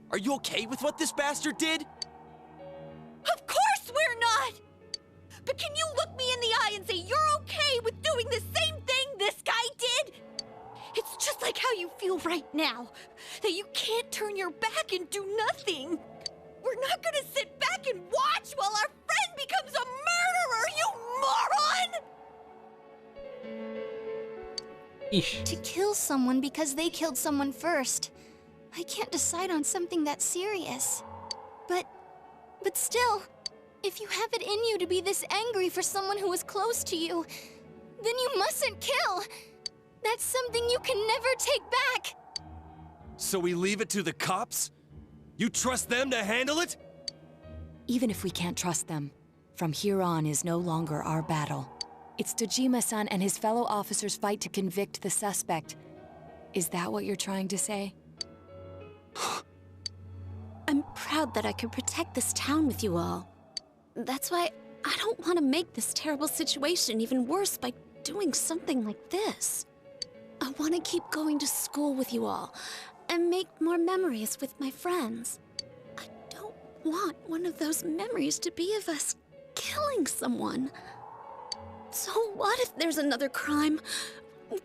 Are you okay with what this bastard did? Of course we're not! But can you look me in the eye and say you're okay with doing the same thing this guy did? It's just like how you feel right now, that you can't turn your back and do nothing. We're not gonna sit back and watch while our friend becomes a murderer, you moron! Eesh. To kill someone because they killed someone first. I can't decide on something that serious. But still, if you have it in you to be this angry for someone who was close to you, then you mustn't kill. That's something you can never take back. So we leave it to the cops? You trust them to handle it? Even if we can't trust them, from here on is no longer our battle. It's Dojima-san and his fellow officers' fight to convict the suspect. Is that what you're trying to say? I'm proud that I could protect this town with you all. That's why I don't want to make this terrible situation even worse by doing something like this. I want to keep going to school with you all and make more memories with my friends. I don't want one of those memories to be of us killing someone. So what if there's another crime?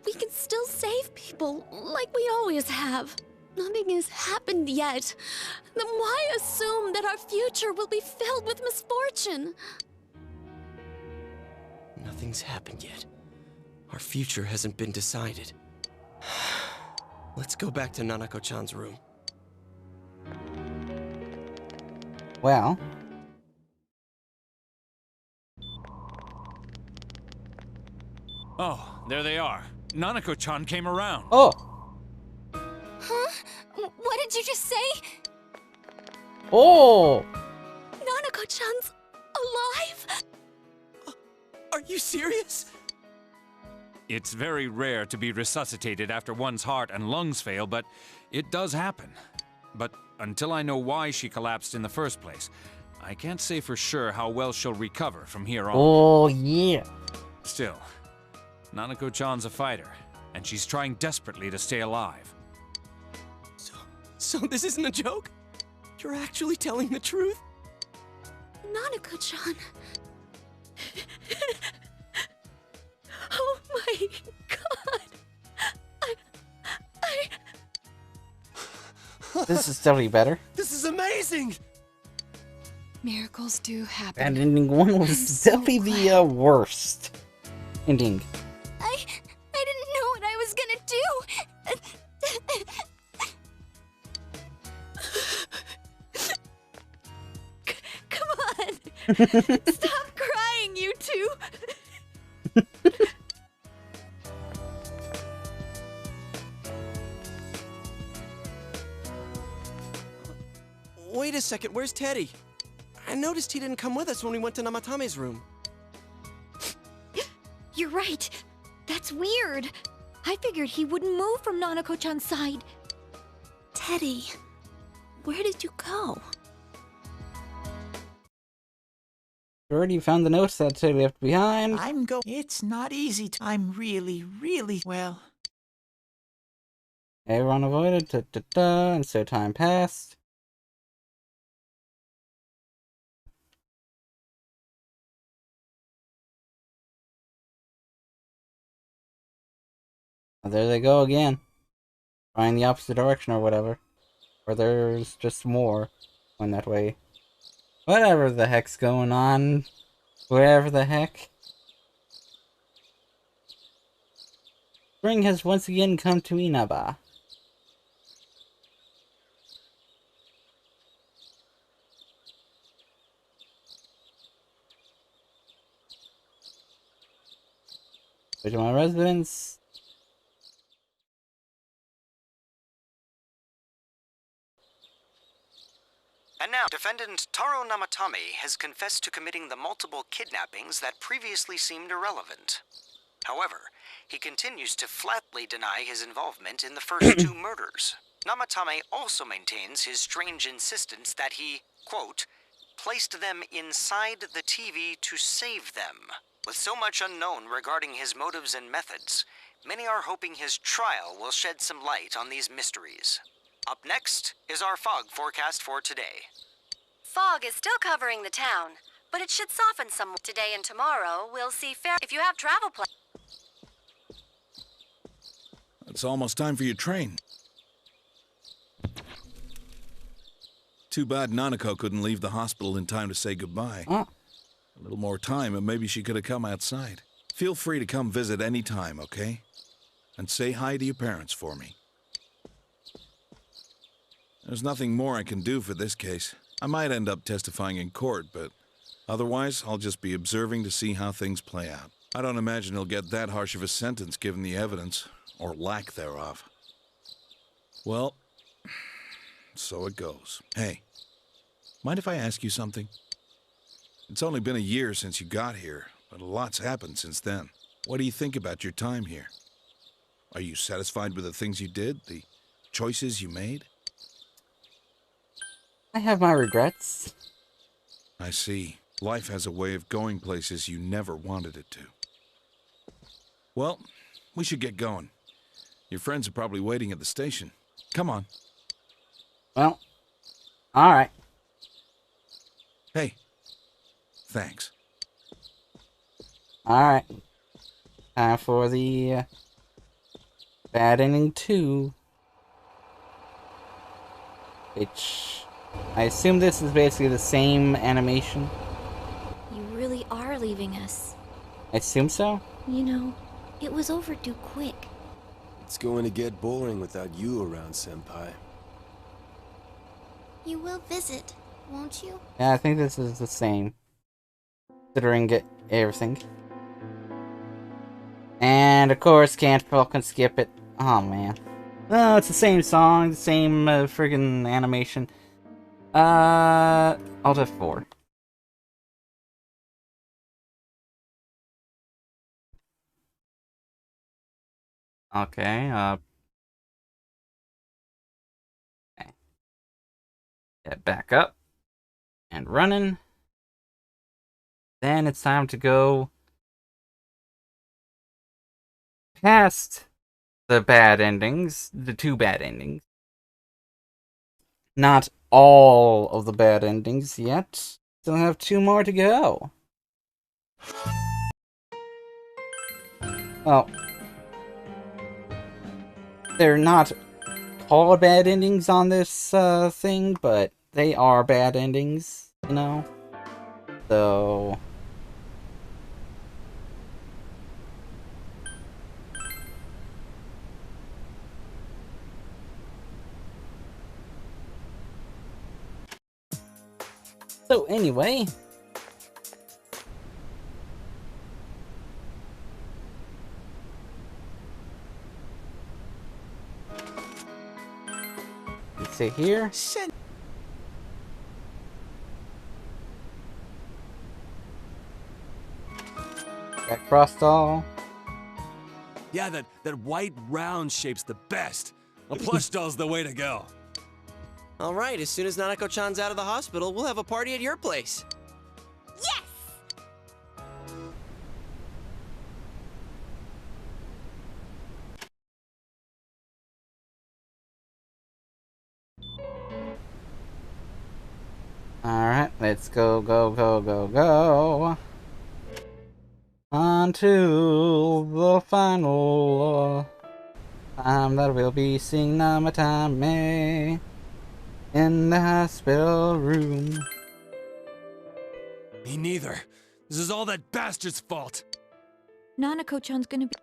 We can still save people like we always have. Nothing has happened yet. Then why assume that our future will be filled with misfortune? Nothing's happened yet. Our future hasn't been decided. Let's go back to Nanako-chan's room. Well. Oh, there they are. Nanako-chan came around. Oh. Huh? What did you just say? Oh. Nanako-chan's alive? Are you serious? It's very rare to be resuscitated after one's heart and lungs fail, but it does happen. But until I know why she collapsed in the first place, I can't say for sure how well she'll recover from here on. Oh, yeah. Still, Nanako-chan's a fighter, and she's trying desperately to stay alive. So this isn't a joke? You're actually telling the truth? Nanako-chan. Oh my god. This is definitely better. This is amazing! Miracles do happen. And ending one was definitely the worst ending. I didn't know what I was gonna do. Come on. Stop crying, you two. Wait a second, where's Teddy? I noticed he didn't come with us when we went to Namatame's room. You're right. That's weird. I figured he wouldn't move from Nanako-chan's side. Teddy, where did you go? Already found the notes that Teddy left behind. It's not easy. I'm really, well. Everyone avoided, and so time passed. Oh, there they go again. Trying the opposite direction or whatever. Or there's just more going that way. Whatever the heck's going on. Wherever the heck. Spring has once again come to Inaba. Go to my residence. And now, defendant Taro Namatame has confessed to committing the multiple kidnappings that previously seemed irrelevant. However, he continues to flatly deny his involvement in the first two murders. Namatame also maintains his strange insistence that he, quote, placed them inside the TV to save them. With so much unknown regarding his motives and methods, many are hoping his trial will shed some light on these mysteries. Up next is our fog forecast for today. Fog is still covering the town, but it should soften somewhat. Today and tomorrow, we'll see fair. If you have travel plans. It's almost time for your train. Too bad Nanako couldn't leave the hospital in time to say goodbye. A little more time and maybe she could have come outside. Feel free to come visit any time, okay? And say hi to your parents for me. There's nothing more I can do for this case. I might end up testifying in court, but otherwise I'll just be observing to see how things play out. I don't imagine he'll get that harsh of a sentence given the evidence, or lack thereof. Well, so it goes. Hey, mind if I ask you something? It's only been a year since you got here, but a lot's happened since then. What do you think about your time here? Are you satisfied with the things you did, the choices you made? I have my regrets. I see. Life has a way of going places you never wanted it to. Well, we should get going. Your friends are probably waiting at the station. Come on. Well, alright. Hey, thanks. Alright. Time for the Bad Ending 2. Which, I assume this is basically the same animation. You really are leaving us. I assume so. You know, it was overdue quick. It's going to get boring without you around, Senpai. You will visit, won't you? Yeah, I think this is the same. Considering everything. And of course, can't fucking skip it. Oh man. Oh, it's the same song, the same friggin' animation. Alt F4. Okay, okay. Get back up. And running. Then it's time to go past the bad endings, the 2 bad endings. Not all of the bad endings yet. Still have 2 more to go. Well, they're not called bad endings on this thing, but they are bad endings, you know? So... So anyway... let's see here. Got cross doll. Yeah, that white round shape's the best. A plush doll's the way to go. All right, as soon as Nanako-chan's out of the hospital, we'll have a party at your place. Yes! Alright, let's go, go, go, go, go. On to the final time that we'll be seeing Namatame in the hospital room. Me neither. This is all that bastard's fault. Nanako-chan's gonna be...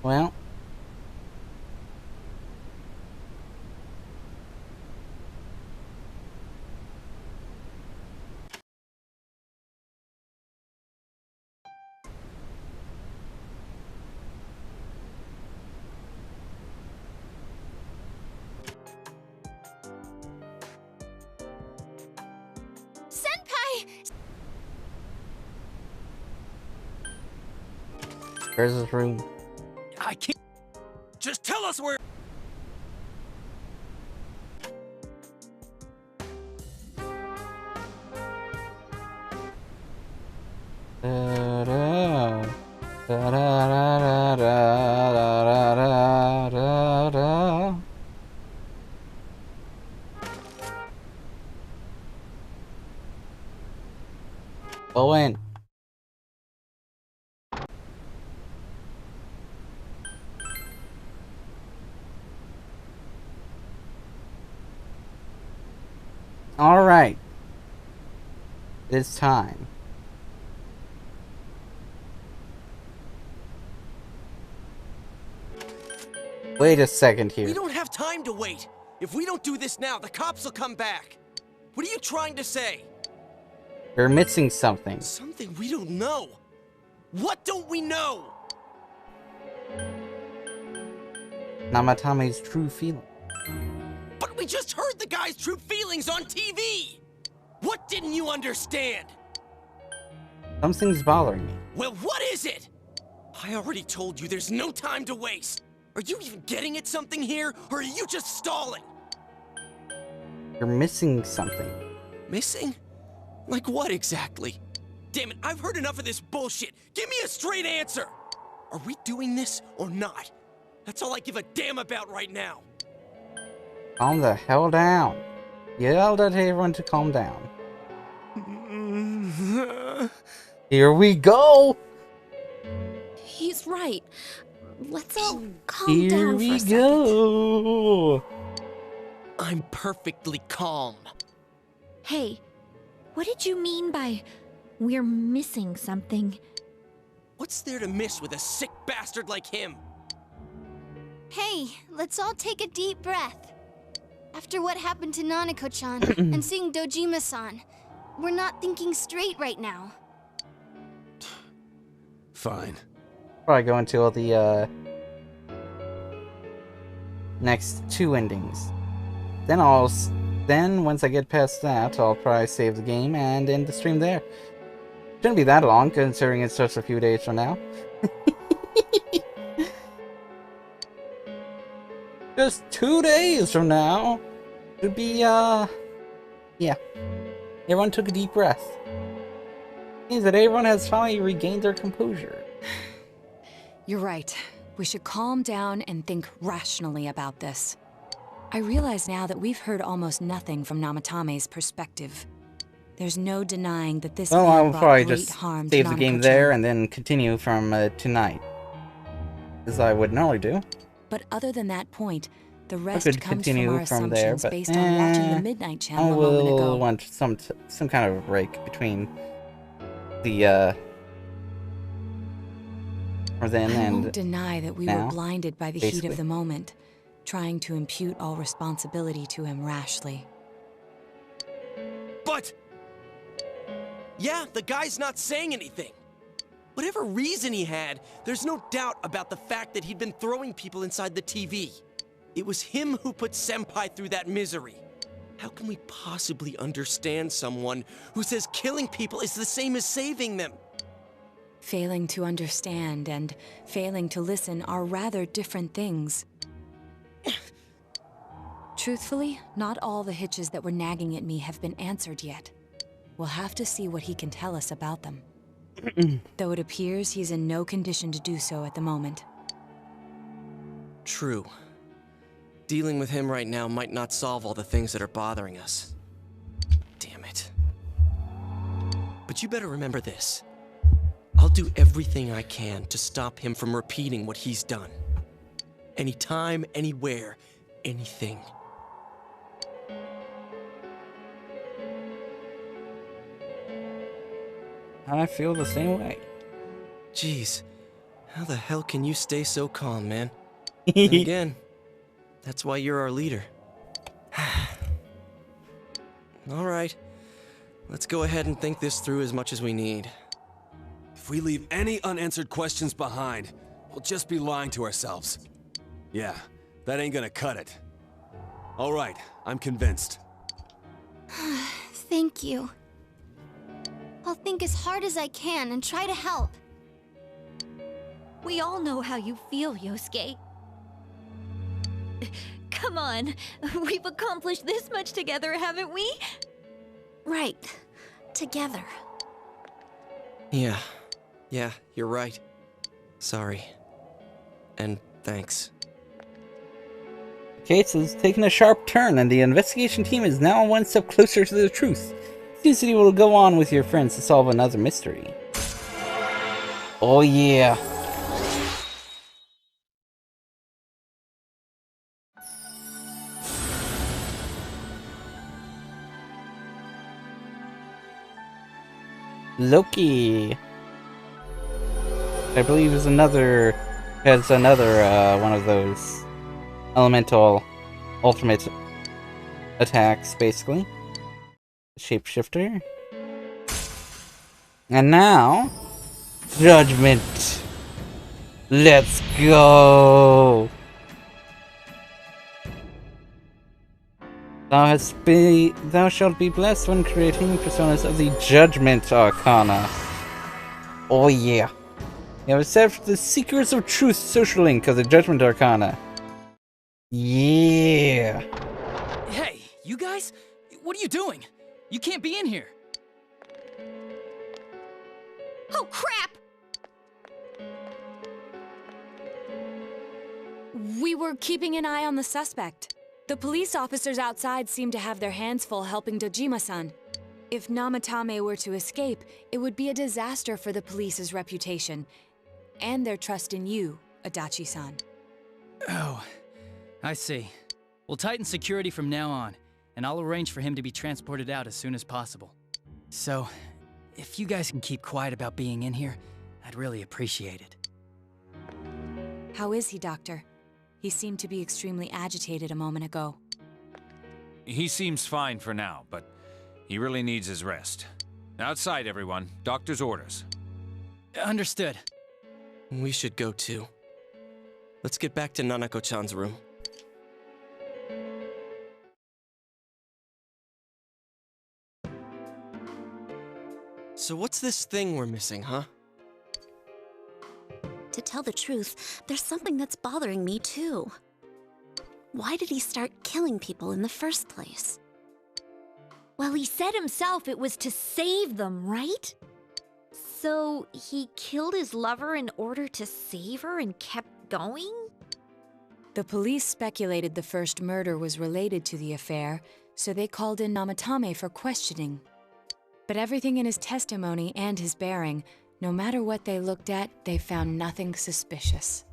Well, Senpai! where's his room? I can't. Just tell us where. Da-da, da-da-da-da-da-da-da-da-da. Go in. All right. It's time. Wait a second here. We don't have time to wait. If we don't do this now, the cops will come back. What are you trying to say? You're missing something. Something we don't know. What don't we know? Namatame's true feeling. But we just heard the guy's true feelings on TV! What didn't you understand? Something's bothering me. Well, what is it? I already told you there's no time to waste. Are you even getting at something here, or are you just stalling? You're missing something. Missing? Like what exactly? Damn it, I've heard enough of this bullshit. Give me a straight answer. Are we doing this or not? That's all I give a damn about right now. Calm the hell down. Yelled at everyone to calm down. Here we go! He's right. Let's all calm Here down for we a second. go! I'm perfectly calm. Hey, what did you mean by we're missing something? What's there to miss with a sick bastard like him? Hey, let's all take a deep breath. After what happened to Nanako-chan and seeing Dojima-san, we're not thinking straight right now. Fine. Probably go into all the next 2 endings. Then once I get past that, I'll probably save the game and end the stream there. Shouldn't be that long, considering it's just a few days from now. Just 2 days from now. Should be, yeah. Everyone took a deep breath. Means that everyone has finally regained their composure. You're right. We should calm down and think rationally about this. I realize now that we've heard almost nothing from Namatame's perspective. There's no denying that this Well, man I'll brought probably great just harm to save the game Nanako-chan. there and then continue from tonight. As I would normally do. But other than that point, the I rest could comes continue from our from there, assumptions but based on watching the Midnight Channel I a moment will ago. want some kind of a break between the or then I and won't deny that we now, were blinded by the heat basically. of the moment, trying to impute all responsibility to him rashly. But... yeah, the guy's not saying anything. Whatever reason he had, there's no doubt about the fact that he'd been throwing people inside the TV. It was him who put Senpai through that misery. How can we possibly understand someone who says killing people is the same as saving them? Failing to understand and failing to listen are rather different things. Truthfully, not all the hitches that were nagging at me have been answered yet. We'll have to see what he can tell us about them. Though it appears he's in no condition to do so at the moment. True. Dealing with him right now might not solve all the things that are bothering us. Damn it. But you better remember this. I'll do everything I can to stop him from repeating what he's done. Anytime, anywhere, anything. I feel the same way. Jeez, how the hell can you stay so calm, man? And again, that's why you're our leader. All right, let's go ahead and think this through as much as we need. If we leave any unanswered questions behind, we'll just be lying to ourselves. Yeah, that ain't gonna cut it. All right, I'm convinced. Thank you. I'll think as hard as I can and try to help. We all know how you feel, Yosuke. Come on, we've accomplished this much together, haven't we? Right. Together. Yeah, you're right. Sorry. And thanks. The case has taken a sharp turn, and the investigation team is now one step closer to the truth. Seems that you will go on with your friends to solve another mystery. Oh yeah. Loki. I believe has another one of those elemental ultimate attacks, basically. Shapeshifter. And now, Judgment. Let's go. Thou shalt be blessed when creating personas of the Judgment Arcana. Oh yeah. You have accepted the Seekers of Truth social link of the Judgment Arcana. Yeah. Hey, you guys? What are you doing? You can't be in here. Oh, crap! We were keeping an eye on the suspect. The police officers outside seem to have their hands full helping Dojima-san. If Namatame were to escape, it would be a disaster for the police's reputation. And their trust in you, Adachi-san. Oh, I see. We'll tighten security from now on, and I'll arrange for him to be transported out as soon as possible. So, if you guys can keep quiet about being in here, I'd really appreciate it. How is he, Doctor? He seemed to be extremely agitated a moment ago. He seems fine for now, but he really needs his rest. Outside, everyone. Doctor's orders. Understood. We should go too. Let's get back to Nanako-chan's room. So what's this thing we're missing, huh? To tell the truth, there's something that's bothering me too. Why did he start killing people in the first place? Well, he said himself it was to save them, right? So he killed his lover in order to save her and kept going? The police speculated the first murder was related to the affair, so they called in Namatame for questioning. But everything in his testimony and his bearing, no matter what they looked at, they found nothing suspicious.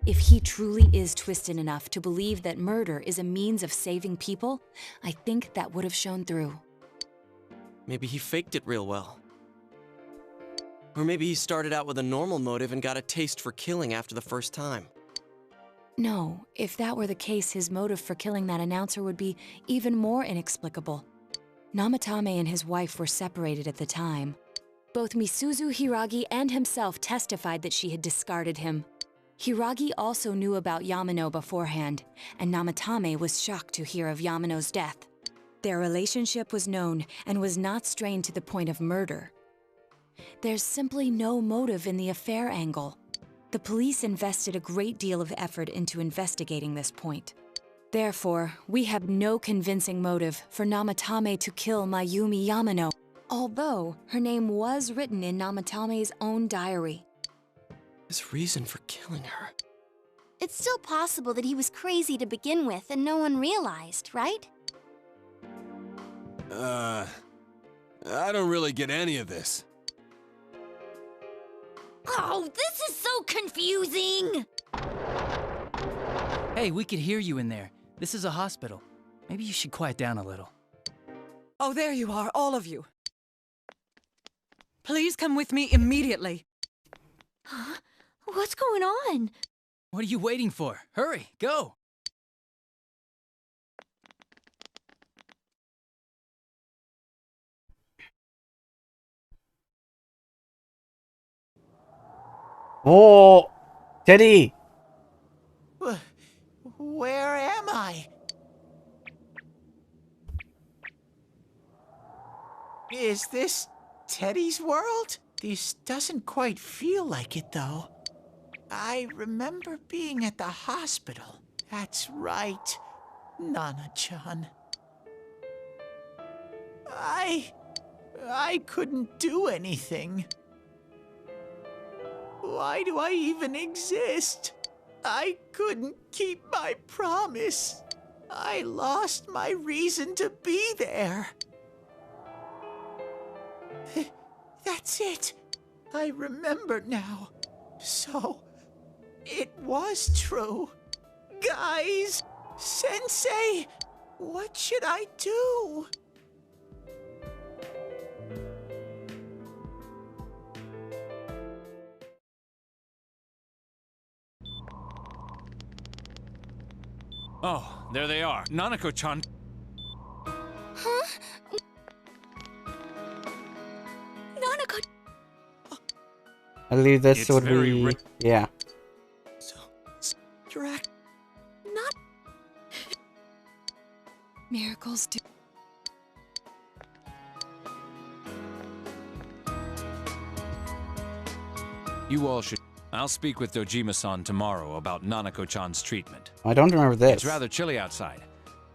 If he truly is twisted enough to believe that murder is a means of saving people, I think that would have shown through. Maybe he faked it real well. Or maybe he started out with a normal motive and got a taste for killing after the first time. No, if that were the case, his motive for killing that announcer would be even more inexplicable. Namatame and his wife were separated at the time. Both Misuzu Hiragi and himself testified that she had discarded him. Hiragi also knew about Yamano beforehand, and Namatame was shocked to hear of Yamano's death. Their relationship was known and was not strained to the point of murder. There's simply no motive in the affair angle. The police invested a great deal of effort into investigating this point. Therefore, we have no convincing motive for Namatame to kill Mayumi Yamano, although her name was written in Namatame's own diary. His reason for killing her. It's still possible that he was crazy to begin with and no one realized, right? I don't really get any of this. Oh, this is so confusing! Hey, we could hear you in there. This is a hospital. Maybe you should quiet down a little. Oh, there you are, all of you. Please come with me immediately. Huh? What's going on? What are you waiting for? Hurry, go! Oh, Teddy! Where am I? Is this Teddy's world? This doesn't quite feel like it, though. I remember being at the hospital. That's right, Nana-chan. I couldn't do anything. Why do I even exist? I couldn't keep my promise. I lost my reason to be there. That's it. I remember now. So, it was true. Guys, Sensei, what should I do? Oh, there they are. Nanako-chan. Huh? Nanako... I believe this It's would very be... Yeah. You're act... Not... Miracles do... You all should... I'll speak with Dojima-san tomorrow about Nanako-chan's treatment. I don't remember this. It's rather chilly outside.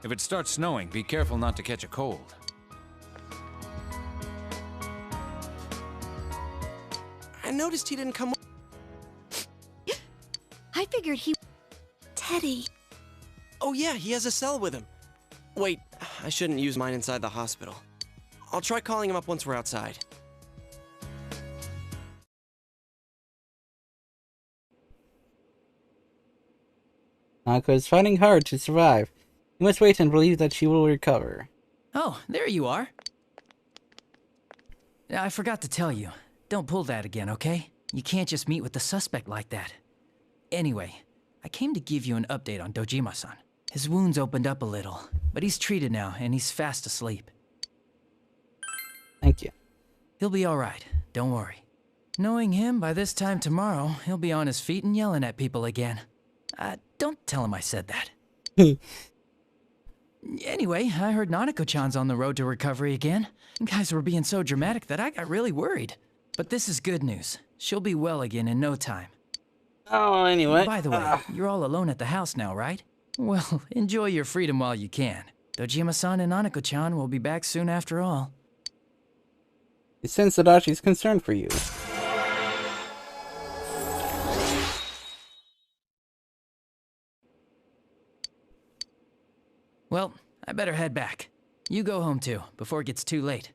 If it starts snowing, be careful not to catch a cold. I noticed he didn't come... I figured he... Teddy. Oh yeah, he has a cell with him. Wait, I shouldn't use mine inside the hospital. I'll try calling him up once we're outside. Nanako is fighting hard to survive. You must wait and believe that she will recover. Oh, there you are. I forgot to tell you. Don't pull that again, okay? You can't just meet with the suspect like that. Anyway, I came to give you an update on Dojima-san. His wounds opened up a little, but he's treated now and he's fast asleep. Thank you. He'll be alright, don't worry. Knowing him, by this time tomorrow, he'll be on his feet and yelling at people again. Don't tell him I said that. Anyway, I heard Nanako-chan's on the road to recovery again. You guys were being so dramatic that I got really worried. But this is good news. She'll be well again in no time. Oh, anyway. By the way, you're all alone at the house now, right? Well, enjoy your freedom while you can. Dojima-san and Nanako-chan will be back soon after all. You sense that Archie's concerned for you. Well, I better head back. You go home too, before it gets too late.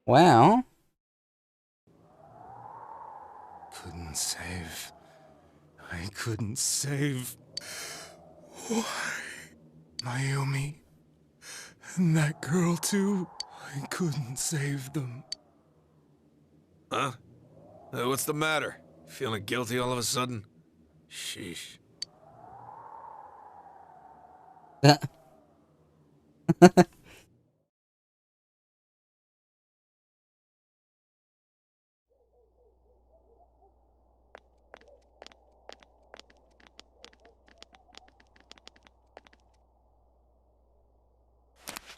Well... Couldn't save. I couldn't save. Why? Mayumi. And that girl too. I couldn't save them. Huh? What's the matter? Feeling guilty all of a sudden? Sheesh.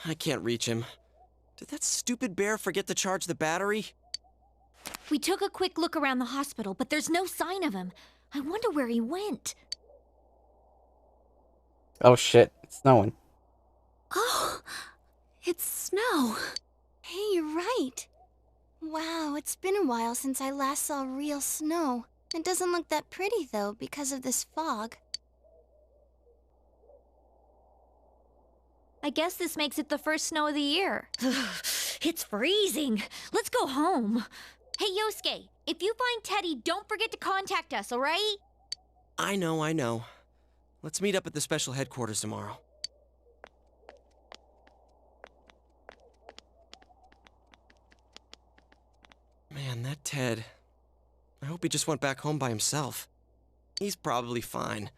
I can't reach him. Did that stupid bear forget to charge the battery? We took a quick look around the hospital, but there's no sign of him. I wonder where he went. Oh shit, it's snowing. Oh, it's snow. Hey, you're right. Wow, it's been a while since I last saw real snow. It doesn't look that pretty, though, because of this fog. I guess this makes it the first snow of the year. It's freezing. Let's go home. Hey, Yosuke, if you find Teddy, don't forget to contact us, alright? I know. Let's meet up at the special headquarters tomorrow. Man, that Ted... I hope he just went back home by himself. He's probably fine.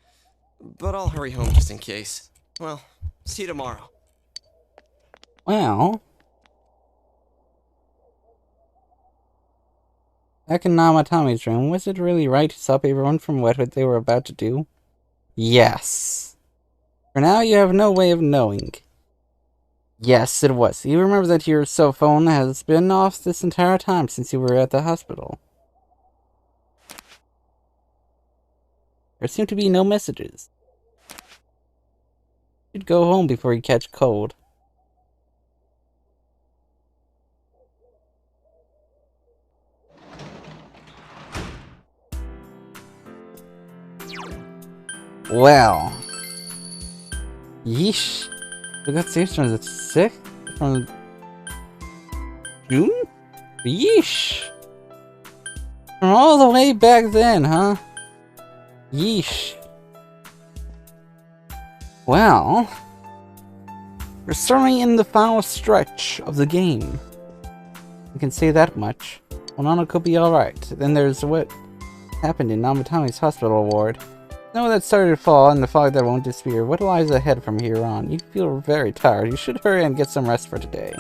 But I'll hurry home just in case. Well, see you tomorrow. Well... Back in Namatami's room, was it really right to stop everyone from what they were about to do? Yes. For now, you have no way of knowing. Yes, it was. You remember that your cell phone has been off this entire time since you were at the hospital. There seem to be no messages. You'd go home before you catch cold. Well. Yeesh. We got saved from the 6th? From June? Yeesh. From all the way back then, huh? Yeesh. Well. We're certainly in the final stretch of the game. You can say that much. Well, Nana could be alright. Then there's what? happened in Namatomi's hospital ward. Snow that started to fall and the fog that won't disappear. What lies ahead from here on? You feel very tired. You should hurry and get some rest for today.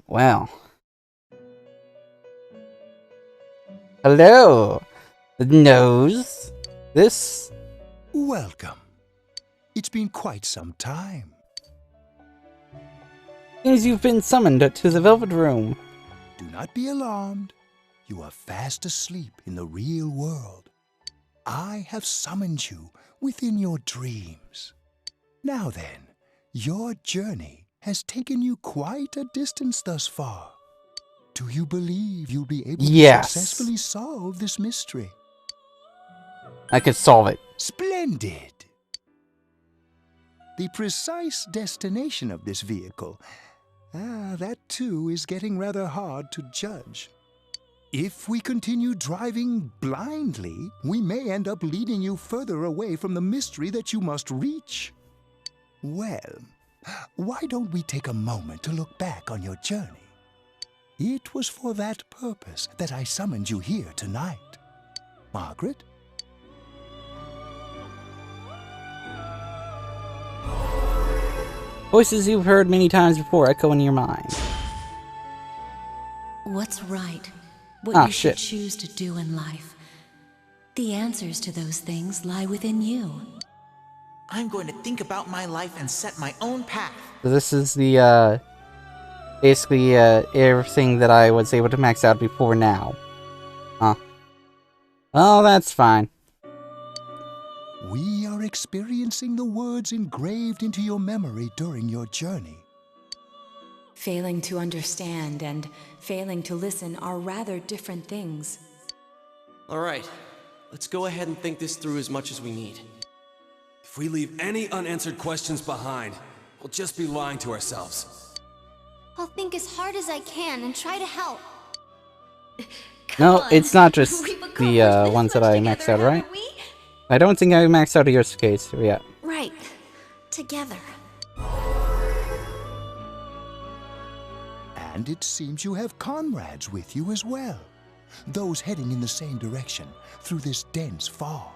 Well. Hello, Nose. This... Welcome. It's been quite some time. Seems you've been summoned to the Velvet Room. Do not be alarmed. You are fast asleep in the real world. I have summoned you within your dreams. Now then, your journey has taken you quite a distance thus far. Do you believe you'll be able to successfully solve this mystery? I could solve it. Splendid! The precise destination of this vehicle, that too is getting rather hard to judge. If we continue driving blindly, we may end up leading you further away from the mystery that you must reach. Well, why don't we take a moment to look back on your journey? It was for that purpose that I summoned you here tonight. Margaret? Voices you've heard many times before echo in your mind. What's right? What you should choose to do in life. The answers to those things lie within you. I'm going to think about my life and set my own path. So this is the, basically, everything that I was able to max out before now. Huh. Oh, that's fine. We are experiencing the words engraved into your memory during your journey. Failing to understand and failing to listen are rather different things. All right, let's go ahead and think this through as much as we need. If we leave any unanswered questions behind, we'll just be lying to ourselves. I'll think as hard as I can and try to help. No, it's not just the ones that I maxed out, right? I don't think I maxed out yours case yet. Right. Together. And it seems you have comrades with you as well. Those heading in the same direction through this dense fog.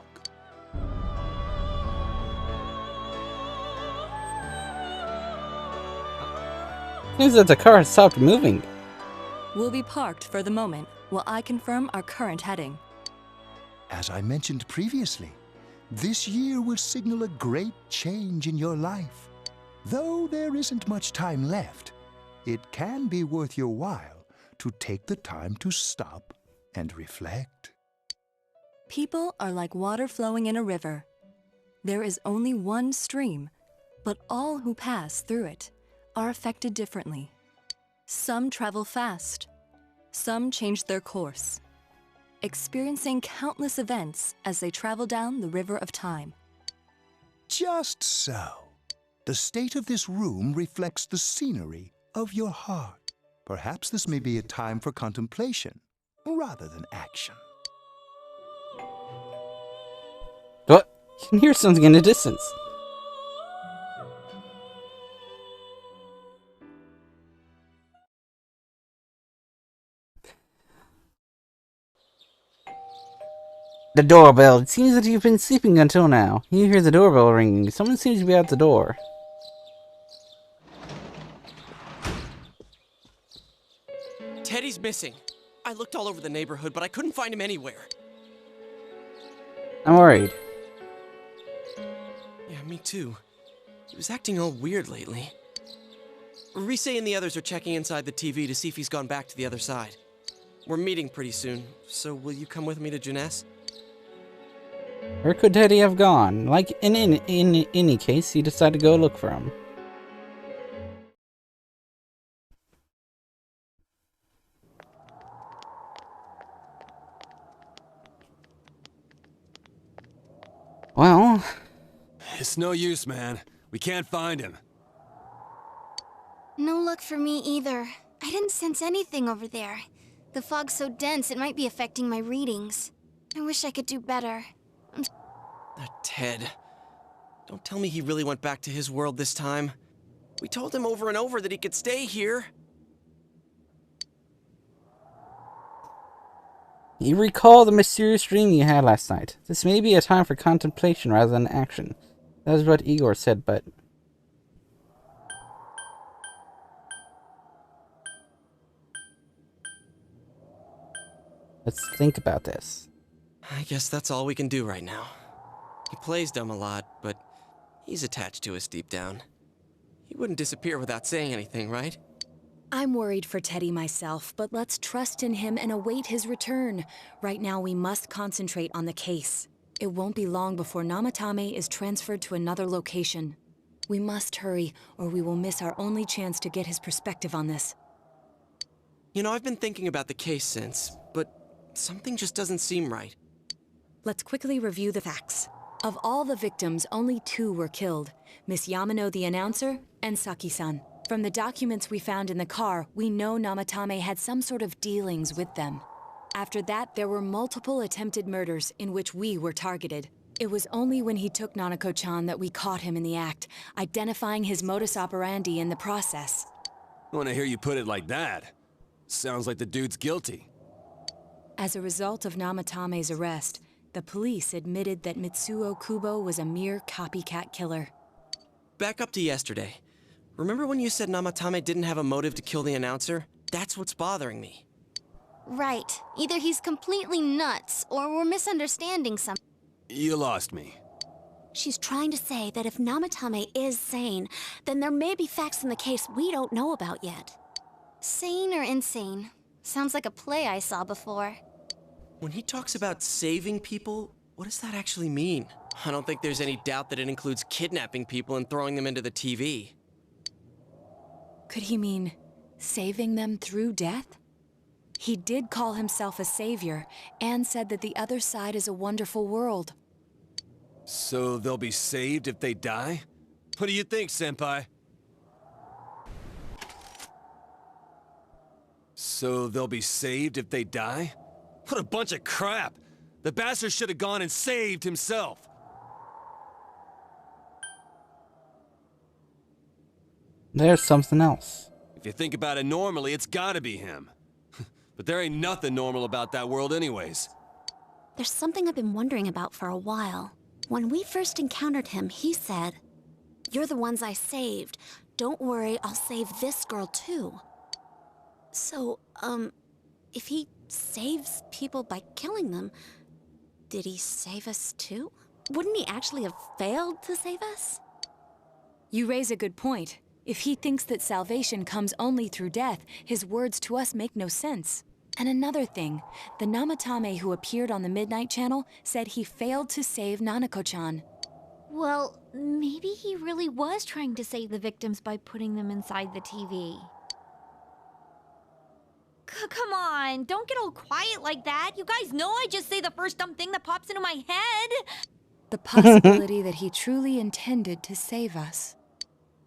Seems that the car has stopped moving. We'll be parked for the moment while I confirm our current heading. As I mentioned previously, this year will signal a great change in your life. Though there isn't much time left, it can be worth your while to take the time to stop and reflect. People are like water flowing in a river. There is only one stream, but all who pass through it are affected differently. Some travel fast, some change their course, experiencing countless events as they travel down the river of time. Just so. The state of this room reflects the scenery of your heart. Perhaps this may be a time for contemplation rather than action. What? You can hear something in the distance. The doorbell. It seems that you've been sleeping until now. You hear the doorbell ringing. Someone seems to be at the door. Teddy's missing. I looked all over the neighborhood, but I couldn't find him anywhere. I'm worried. Yeah, me too. He was acting all weird lately. Rise and the others are checking inside the TV to see if he's gone back to the other side. We're meeting pretty soon, so will you come with me to Jeunesse? Where could Teddy have gone? Like, in any case, he decided to go look for him. Well... It's no use, man. We can't find him. No luck for me either. I didn't sense anything over there. The fog's so dense it might be affecting my readings. I wish I could do better. Ted. Don't tell me he really went back to his world this time. We told him over and over that he could stay here. You recall the mysterious dream you had last night. This may be a time for contemplation rather than action. That is what Igor said, but... Let's think about this. I guess that's all we can do right now. He plays dumb a lot, but he's attached to us deep down. He wouldn't disappear without saying anything, right? I'm worried for Teddy myself, but let's trust in him and await his return. Right now, we must concentrate on the case. It won't be long before Namatame is transferred to another location. We must hurry, or we will miss our only chance to get his perspective on this. You know, I've been thinking about the case since, but something just doesn't seem right. Let's quickly review the facts. Of all the victims, only 2 were killed. Miss Yamano the announcer, and Saki-san. From the documents we found in the car, we know Namatame had some sort of dealings with them. After that, there were multiple attempted murders in which we were targeted. It was only when he took Nanako-chan that we caught him in the act, identifying his modus operandi in the process. When I hear you put it like that, sounds like the dude's guilty. As a result of Namatame's arrest, the police admitted that Mitsuo Kubo was a mere copycat killer. Back up to yesterday. Remember when you said Namatame didn't have a motive to kill the announcer? That's what's bothering me. Right. Either he's completely nuts, or we're misunderstanding something. You lost me. She's trying to say that if Namatame is sane, then there may be facts in the case we don't know about yet. Sane or insane? Sounds like a play I saw before. When he talks about saving people, what does that actually mean? I don't think there's any doubt that it includes kidnapping people and throwing them into the TV. Could he mean saving them through death? He did call himself a savior and said that the other side is a wonderful world. So they'll be saved if they die? What do you think, Senpai? So they'll be saved if they die? What a bunch of crap! The bastard should have gone and saved himself! There's something else. If you think about it normally, it's gotta be him. But there ain't nothing normal about that world anyways. There's something I've been wondering about for a while. When we first encountered him, he said, "You're the ones I saved. Don't worry, I'll save this girl too." So, if he saves people by killing them, did he save us too? Wouldn't he actually have failed to save us? You raise a good point. If he thinks that salvation comes only through death, his words to us make no sense. And another thing, the Namatame who appeared on the Midnight Channel said he failed to save Nanako-chan. Well, maybe he really was trying to save the victims by putting them inside the TV. Come on, don't get all quiet like that. You guys know I just say the first dumb thing that pops into my head. The possibility that he truly intended to save us.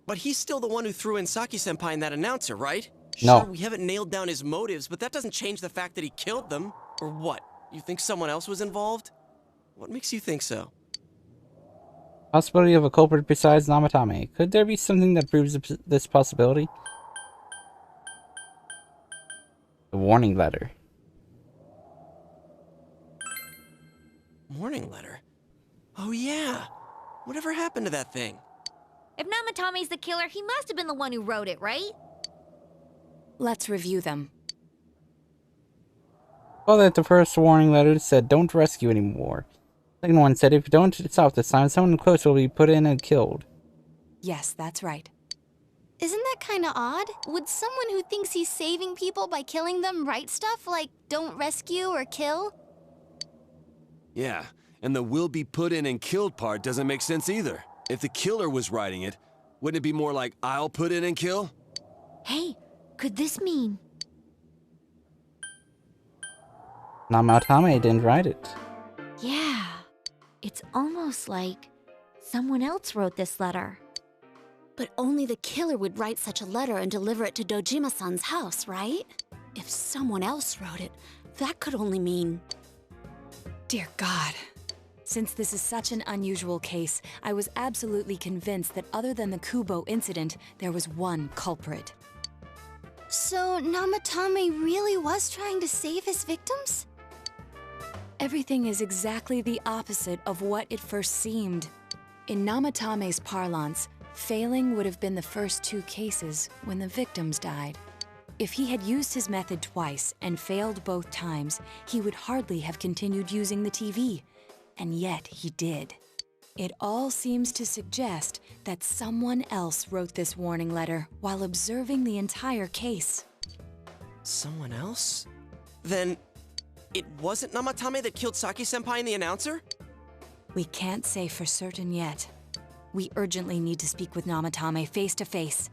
But he's still the one who threw in Saki-senpai and that announcer, right? No. Sure, we haven't nailed down his motives, but that doesn't change the fact that he killed them. Or what? You think someone else was involved? What makes you think so? Possibility of a culprit besides Namatame. Could there be something that proves this possibility? The warning letter. Warning letter? Oh yeah! Whatever happened to that thing? If Namatame's the killer, he must have been the one who wrote it, right? Let's review them. Well, that the first warning letter said, "Don't rescue anymore." Second one said, "If you don't stop this time, someone close will be put in and killed." Yes, that's right. Isn't that kind of odd? Would someone who thinks he's saving people by killing them write stuff like, "Don't rescue or kill"? Yeah, and the "will be put in and killed" part doesn't make sense either. If the killer was writing it, wouldn't it be more like, "I'll put in and kill"? Hey, could this mean... Namatame didn't write it. Yeah, it's almost like someone else wrote this letter. But only the killer would write such a letter and deliver it to Dojima-san's house, right? If someone else wrote it, that could only mean... Dear God. Since this is such an unusual case, I was absolutely convinced that other than the Kubo incident, there was one culprit. So Namatame really was trying to save his victims? Everything is exactly the opposite of what it first seemed. In Namatame's parlance, failing would have been the first 2 cases when the victims died. If he had used his method twice and failed both times, he would hardly have continued using the TV. And yet he did. It all seems to suggest that someone else wrote this warning letter while observing the entire case. Someone else? Then it wasn't Namatame that killed Saki-senpai and the announcer? We can't say for certain yet. We urgently need to speak with Namatame face to face.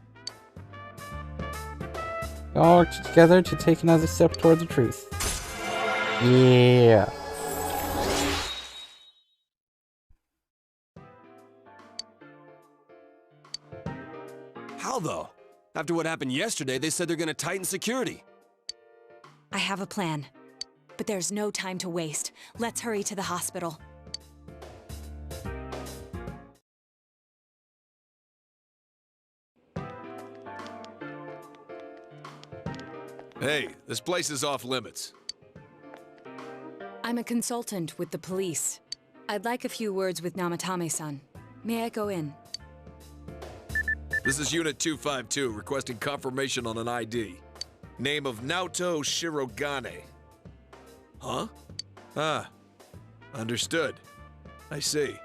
All work together to take another step toward the truth. Yeah. How though? After what happened yesterday, they said they're gonna tighten security. I have a plan. But there's no time to waste. Let's hurry to the hospital. Hey, this place is off limits. I'm a consultant with the police. I'd like a few words with Namatame-san. May I go in? This is Unit 252, requesting confirmation on an ID. Name of Naoto Shirogane. Huh? Ah. Understood. I see.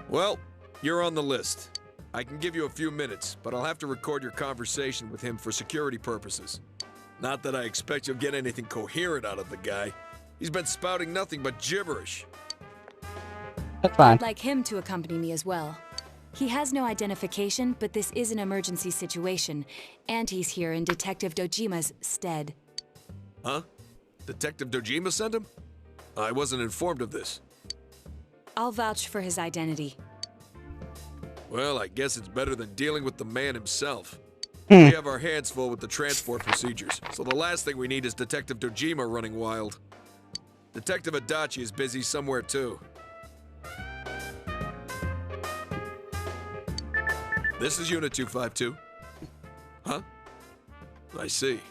Well, you're on the list. I can give you a few minutes, but I'll have to record your conversation with him for security purposes. Not that I expect you'll get anything coherent out of the guy. He's been spouting nothing but gibberish. That's fine. I'd like him to accompany me as well. He has no identification, but this is an emergency situation, and he's here in Detective Dojima's stead. Huh? Detective Dojima sent him? I wasn't informed of this. I'll vouch for his identity. Well, I guess it's better than dealing with the man himself. We have our hands full with the transport procedures, so the last thing we need is Detective Dojima running wild. Detective Adachi is busy somewhere too. This is Unit 252. Huh? I see.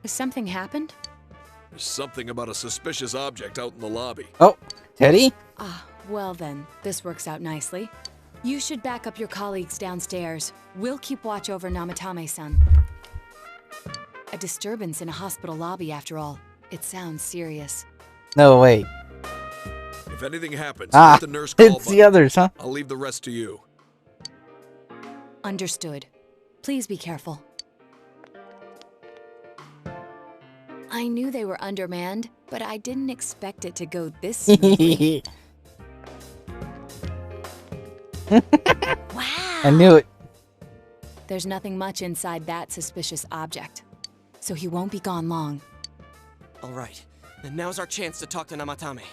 Has something happened? There's something about a suspicious object out in the lobby. Oh, Teddy? Ah, well then, this works out nicely. You should back up your colleagues downstairs. We'll keep watch over Namatame-san. A disturbance in a hospital lobby, after all. It sounds serious. No, wait. If anything happens, hit the nurse call it's the others, huh? I'll leave the rest to you. Understood. Please be careful. I knew they were undermanned, but I didn't expect it to go this smoothly. Wow! I knew it. There's nothing much inside that suspicious object, so he won't be gone long. All right, then now's our chance to talk to Namatame.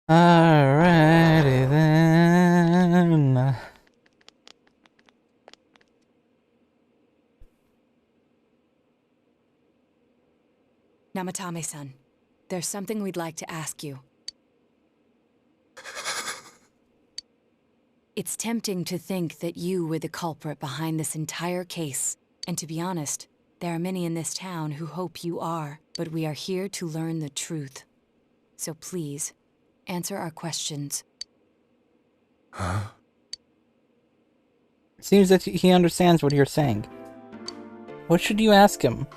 Alrighty then. Namatame-san, there's something we'd like to ask you. It's tempting to think that you were the culprit behind this entire case. And to be honest, there are many in this town who hope you are. But we are here to learn the truth. So please, answer our questions. Huh? It seems that he understands what you're saying. What should you ask him?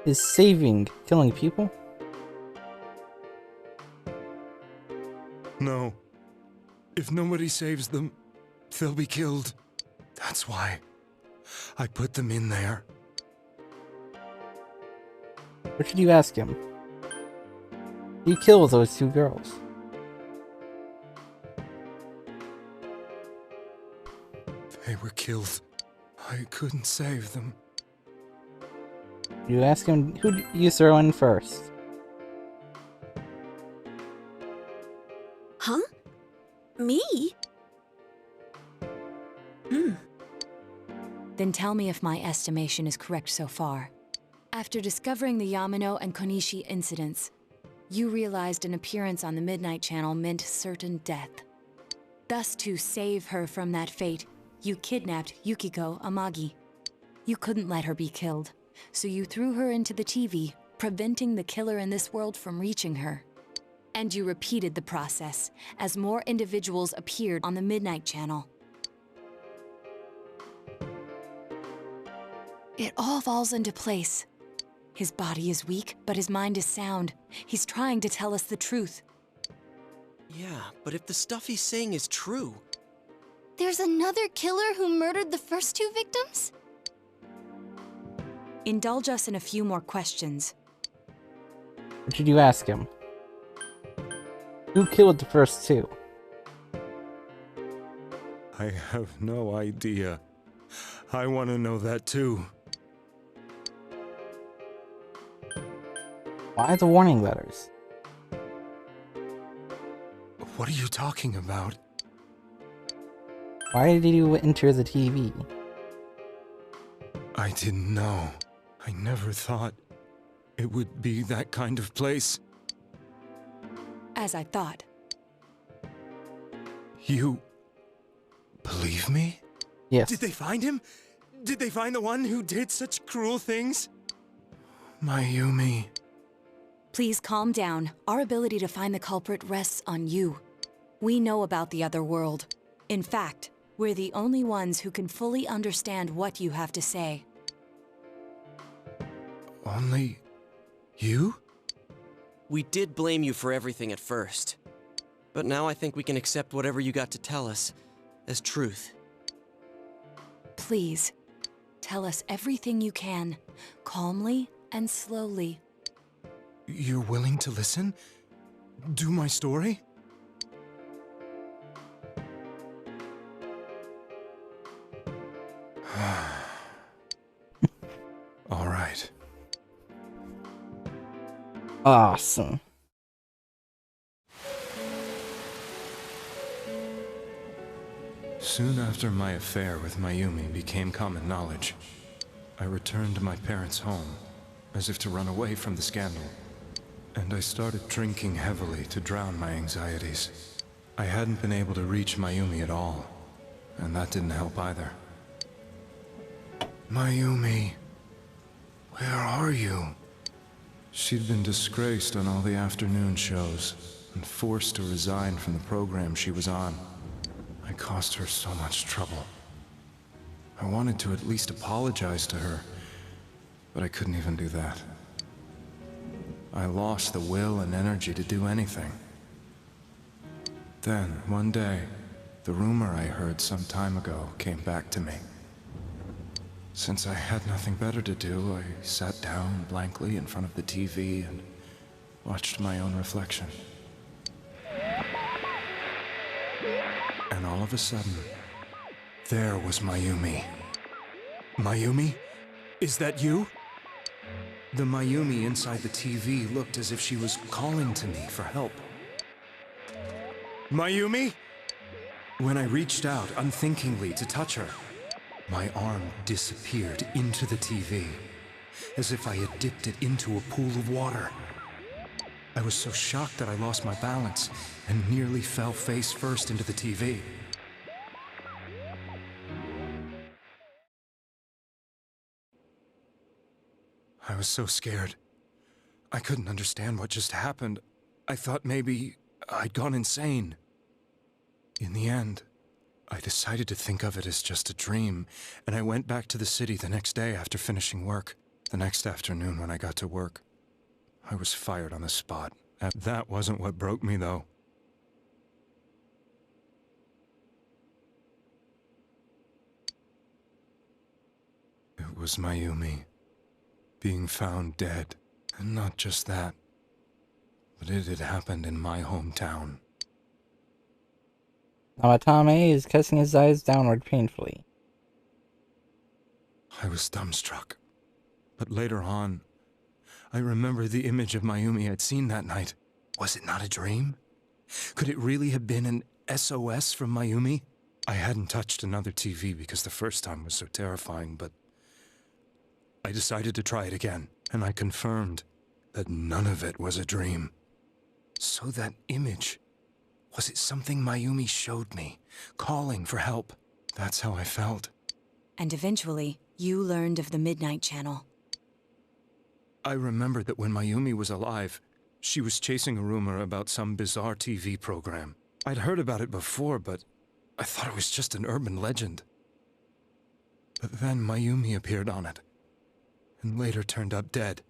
Is saving killing people? No. If nobody saves them, they'll be killed. That's why I put them in there. What should you ask him? You kill those 2 girls. They were killed. I couldn't save them. You ask him who you throw in first. Huh? Me? Then tell me if my estimation is correct so far. After discovering the Yamano and Konishi incidents, you realized an appearance on the Midnight Channel meant certain death. Thus, to save her from that fate, you kidnapped Yukiko Amagi. You couldn't let her be killed, so you threw her into the TV, preventing the killer in this world from reaching her. And you repeated the process as more individuals appeared on the Midnight Channel. It all falls into place. His body is weak, but his mind is sound. He's trying to tell us the truth. Yeah, but if the stuff he's saying is true... There's another killer who murdered the first two victims? Indulge us in a few more questions. What should you ask him? Who killed the first two? I have no idea. I want to know that too. Why the warning letters? What are you talking about? Why did you enter the TV? I didn't know. I never thought it would be that kind of place. As I thought. You believe me? Yes. Did they find him? Did they find the one who did such cruel things? Mayumi. Please calm down. Our ability to find the culprit rests on you. We know about the other world. In fact, we're the only ones who can fully understand what you have to say. Only you? We did blame you for everything at first. But now I think we can accept whatever you got to tell us as truth. Please, tell us everything you can, calmly and slowly. You're willing to listen? Do my story? All right. Awesome. Soon after my affair with Mayumi became common knowledge, I returned to my parents' home, as if to run away from the scandal. And I started drinking heavily to drown my anxieties. I hadn't been able to reach Mayumi at all, and that didn't help either. Mayumi, where are you? She'd been disgraced on all the afternoon shows, and forced to resign from the program she was on. I caused her so much trouble. I wanted to at least apologize to her, but I couldn't even do that. I lost the will and energy to do anything. Then, one day, the rumor I heard some time ago came back to me. Since I had nothing better to do, I sat down blankly in front of the TV and watched my own reflection. And all of a sudden, there was Mayumi. Mayumi? Is that you? The Mayumi inside the TV looked as if she was calling to me for help. Mayumi? When I reached out unthinkingly to touch her, my arm disappeared into the TV, as if I had dipped it into a pool of water. I was so shocked that I lost my balance and nearly fell face first into the TV. I was so scared. I couldn't understand what just happened. I thought maybe I'd gone insane. In the end, I decided to think of it as just a dream, and I went back to the city the next day after finishing work. The next afternoon when I got to work, I was fired on the spot. That wasn't what broke me, though. It was Mayumi being found dead. And not just that, but it had happened in my hometown. Namatame is casting his eyes downward painfully. I was dumbstruck. But later on, I remembered the image of Mayumi I'd seen that night. Was it not a dream? Could it really have been an SOS from Mayumi? I hadn't touched another TV because the first time was so terrifying, but I decided to try it again, and I confirmed that none of it was a dream. So that image, was it something Mayumi showed me, calling for help? That's how I felt. And eventually, you learned of the Midnight Channel. I remembered that when Mayumi was alive, she was chasing a rumor about some bizarre TV program. I'd heard about it before, but I thought it was just an urban legend. But then Mayumi appeared on it, and later turned up dead.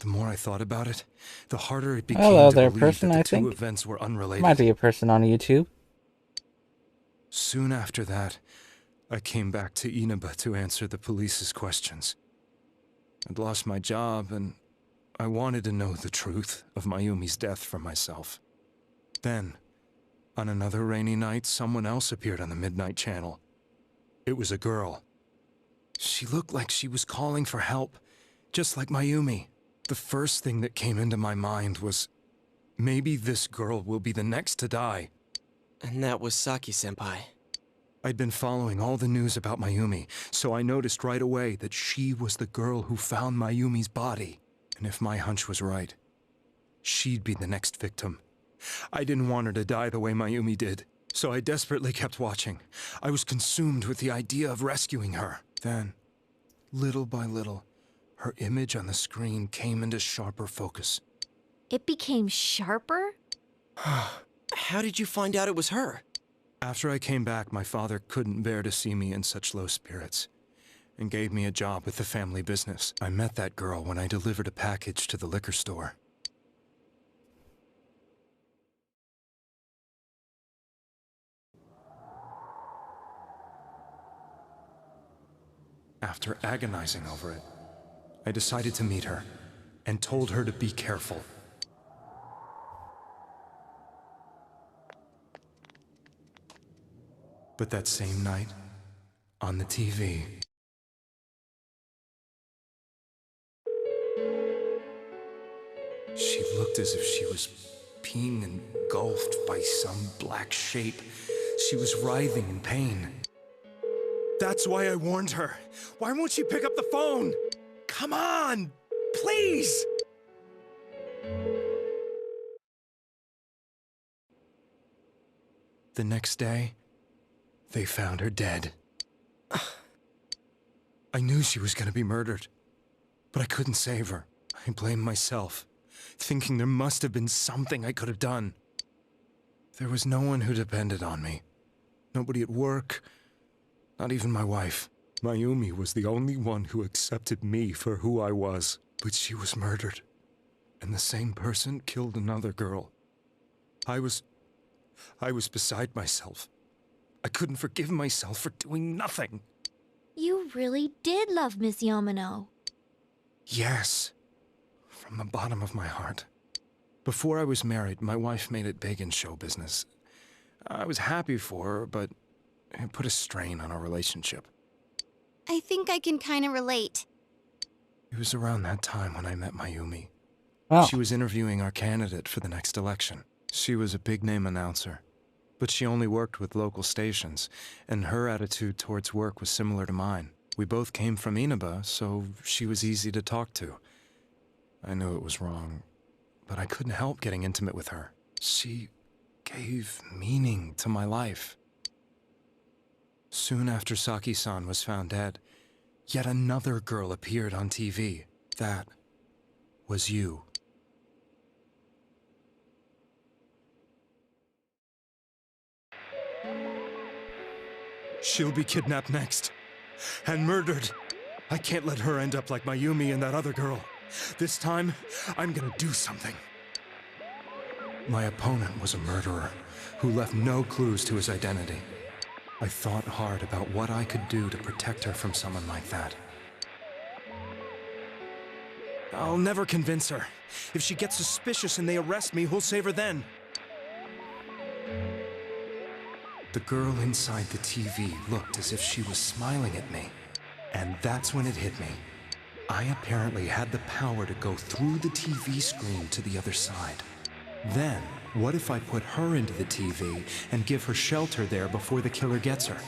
The more I thought about it, the harder it became Hello to there, believe person, that the I two think. events were unrelated. Might be a person on YouTube. Soon after that, I came back to Inaba to answer the police's questions. I'd lost my job, and I wanted to know the truth of Mayumi's death for myself. Then, on another rainy night, someone else appeared on the Midnight Channel. It was a girl. She looked like she was calling for help, just like Mayumi. The first thing that came into my mind was, maybe this girl will be the next to die. And that was Saki-senpai. I'd been following all the news about Mayumi, so I noticed right away that she was the girl who found Mayumi's body. And if my hunch was right, she'd be the next victim. I didn't want her to die the way Mayumi did, so I desperately kept watching. I was consumed with the idea of rescuing her. Then, little by little, her image on the screen came into sharper focus. It became sharper? How did you find out it was her? After I came back, my father couldn't bear to see me in such low spirits, and gave me a job with the family business. I met that girl when I delivered a package to the liquor store. After agonizing over it, I decided to meet her, and told her to be careful. But that same night, on the TV, she looked as if she was being engulfed by some black shape. She was writhing in pain. That's why I warned her. Why won't she pick up the phone? Come on! Please! The next day, they found her dead. I knew she was gonna be murdered, but I couldn't save her. I blamed myself, thinking there must have been something I could have done. There was no one who depended on me. Nobody at work, not even my wife. Mayumi was the only one who accepted me for who I was. But she was murdered, and the same person killed another girl. I was beside myself. I couldn't forgive myself for doing nothing. You really did love Miss Yamano. Yes, from the bottom of my heart. Before I was married, my wife made it big in show business. I was happy for her, but it put a strain on our relationship. I think I can kind of relate. It was around that time when I met Mayumi. Oh. She was interviewing our candidate for the next election. She was a big-name announcer, but she only worked with local stations, and her attitude towards work was similar to mine. We both came from Inaba, so she was easy to talk to. I knew it was wrong, but I couldn't help getting intimate with her. She gave meaning to my life. Soon after Saki-san was found dead, yet another girl appeared on TV. That was you. She'll be kidnapped next, and murdered. I can't let her end up like Mayumi and that other girl. This time, I'm gonna do something. My opponent was a murderer who left no clues to his identity. I thought hard about what I could do to protect her from someone like that. I'll never convince her. If she gets suspicious and they arrest me, who'll save her then? The girl inside the TV looked as if she was smiling at me. And that's when it hit me. I apparently had the power to go through the TV screen to the other side. Then, what if I put her into the TV and give her shelter there before the killer gets her?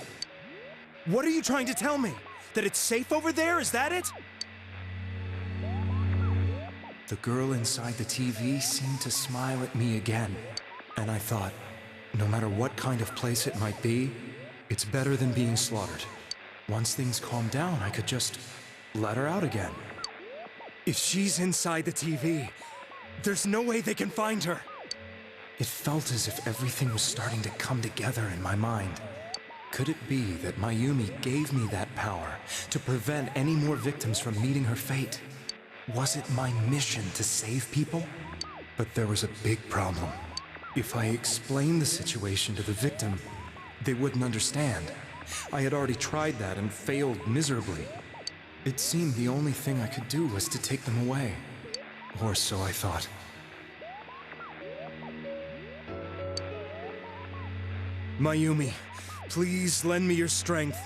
What are you trying to tell me? That it's safe over there? Is that it? The girl inside the TV seemed to smile at me again. And I thought, no matter what kind of place it might be, it's better than being slaughtered. Once things calmed down, I could just let her out again. If she's inside the TV, there's no way they can find her. It felt as if everything was starting to come together in my mind. Could it be that Mayumi gave me that power to prevent any more victims from meeting her fate? Was it my mission to save people? But there was a big problem. If I explained the situation to the victim, they wouldn't understand. I had already tried that and failed miserably. It seemed the only thing I could do was to take them away. Or so I thought. Mayumi, please lend me your strength.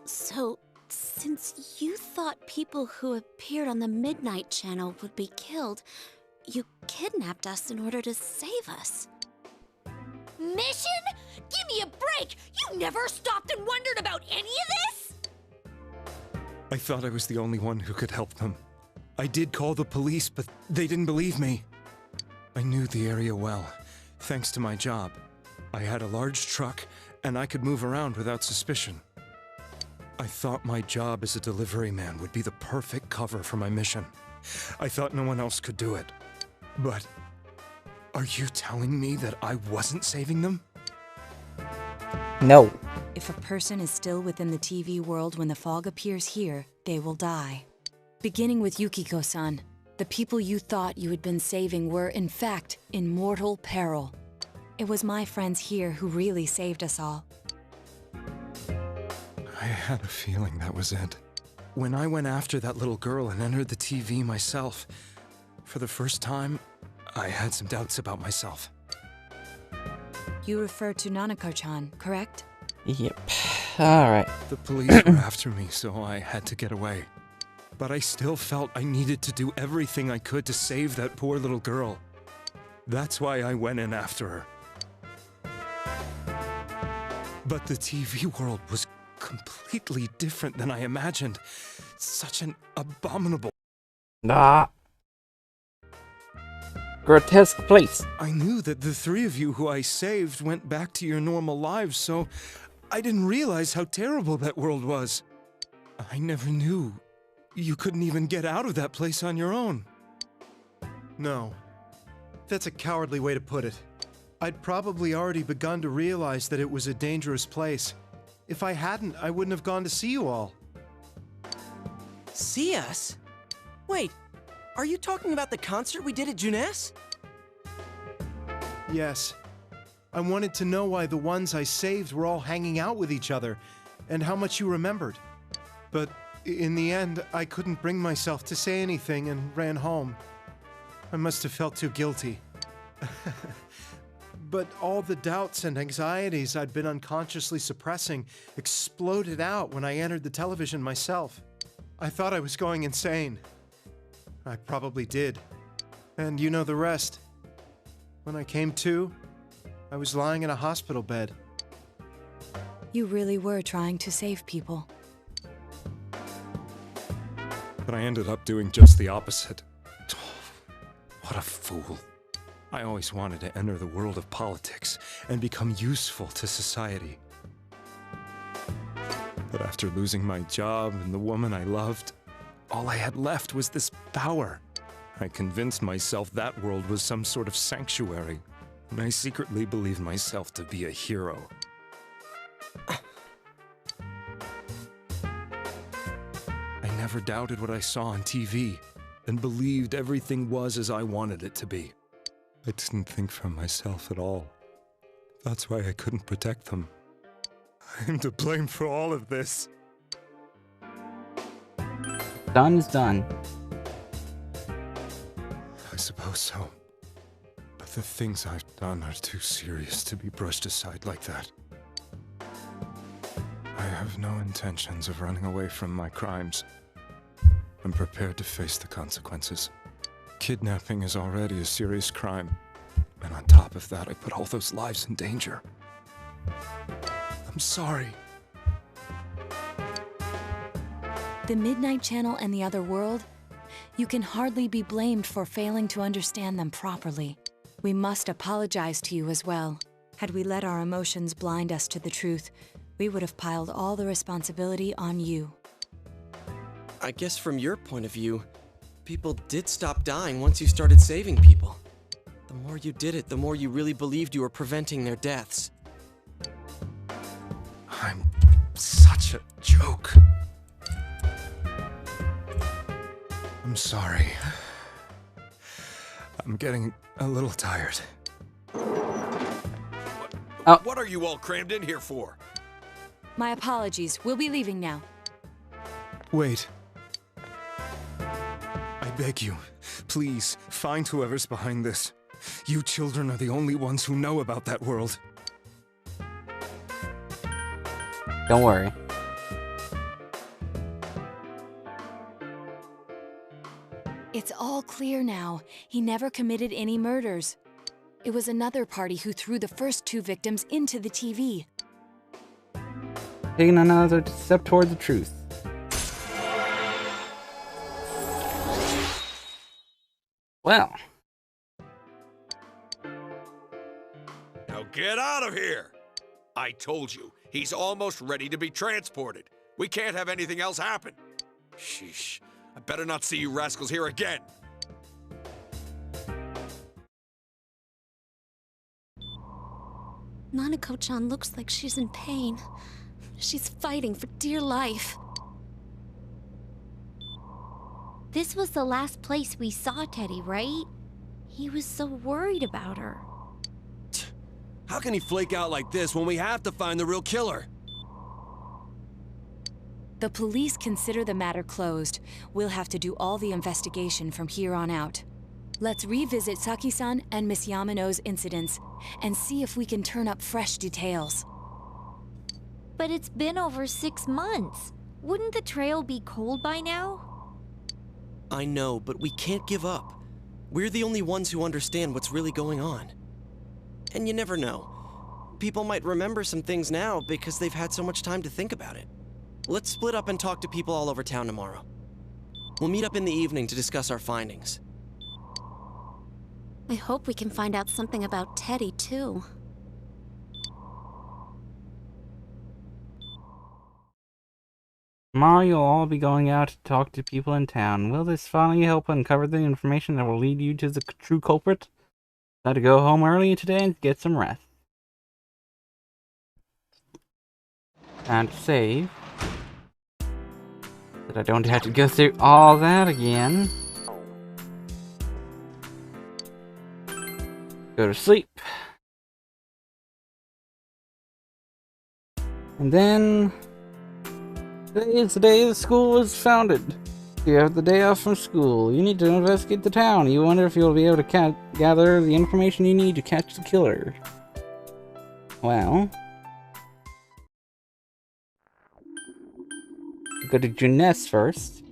So, since you thought people who appeared on the Midnight Channel would be killed, you kidnapped us in order to save us. Mission? Give me a break! You never stopped and wondered about any of this? I thought I was the only one who could help them. I did call the police, but they didn't believe me. I knew the area well, thanks to my job. I had a large truck, and I could move around without suspicion. I thought my job as a delivery man would be the perfect cover for my mission. I thought no one else could do it. But are you telling me that I wasn't saving them? No. If a person is still within the TV world when the fog appears here, they will die. Beginning with Yukiko-san, the people you thought you had been saving were, in fact, in mortal peril. It was my friends here who really saved us all. I had a feeling that was it. When I went after that little girl and entered the TV myself, for the first time, I had some doubts about myself. You refer to Nanako-chan, correct? Yep. Alright. The police were after me, so I had to get away. But I still felt I needed to do everything I could to save that poor little girl. That's why I went in after her. But the TV world was completely different than I imagined. Such an abominable... grotesque place. I knew that the three of you who I saved went back to your normal lives, so I didn't realize how terrible that world was. I never knew you couldn't even get out of that place on your own. No. That's a cowardly way to put it. I'd probably already begun to realize that it was a dangerous place. If I hadn't, I wouldn't have gone to see you all. See us? Wait, are you talking about the concert we did at Juness? Yes. I wanted to know why the ones I saved were all hanging out with each other, and how much you remembered. But in the end, I couldn't bring myself to say anything and ran home. I must have felt too guilty. But all the doubts and anxieties I'd been unconsciously suppressing exploded out when I entered the television myself. I thought I was going insane. I probably did. And you know the rest. When I came to, I was lying in a hospital bed. You really were trying to save people. But I ended up doing just the opposite. What a fool. I always wanted to enter the world of politics and become useful to society. But after losing my job and the woman I loved, all I had left was this power. I convinced myself that world was some sort of sanctuary, and I secretly believed myself to be a hero. I never doubted what I saw on TV, and believed everything was as I wanted it to be. I didn't think for myself at all. That's why I couldn't protect them. I'm to blame for all of this. Done is done. I suppose so. But the things I've done are too serious to be brushed aside like that. I have no intentions of running away from my crimes. I'm prepared to face the consequences. Kidnapping is already a serious crime. And on top of that, I put all those lives in danger. I'm sorry. The Midnight Channel and the other world, you can hardly be blamed for failing to understand them properly. We must apologize to you as well. Had we let our emotions blind us to the truth, we would have piled all the responsibility on you. I guess from your point of view, people did stop dying once you started saving people. The more you did it, the more you really believed you were preventing their deaths. I'm such a joke. I'm sorry. I'm getting a little tired. What are you all crammed in here for? My apologies. We'll be leaving now. Wait. I beg you, please, find whoever's behind this. You children are the only ones who know about that world. Don't worry. It's all clear now. He never committed any murders. It was another party who threw the first 2 victims into the TV. Taking another step toward the truth. Well. Now get out of here! I told you, he's almost ready to be transported. We can't have anything else happen. Sheesh. I better not see you rascals here again. Nanako-chan looks like she's in pain. She's fighting for dear life. This was the last place we saw Teddy, right? He was so worried about her. How can he flake out like this when we have to find the real killer? The police consider the matter closed. We'll have to do all the investigation from here on out. Let's revisit Saki-san and Miss Yamano's incidents and see if we can turn up fresh details. But it's been over 6 months. Wouldn't the trail be cold by now? I know, but we can't give up. We're the only ones who understand what's really going on. And you never know. People might remember some things now because they've had so much time to think about it. Let's split up and talk to people all over town tomorrow. We'll meet up in the evening to discuss our findings. I hope we can find out something about Teddy, too. Tomorrow you'll all be going out to talk to people in town. Will this finally help uncover the information that will lead you to the true culprit? Got to go home early today and get some rest. And save. That I don't have to go through all that again. Go to sleep. And then... today is the day the school was founded. You have the day off from school. You need to investigate the town. You wonder if you'll be able to gather the information you need to catch the killer. Well... go to Juness first.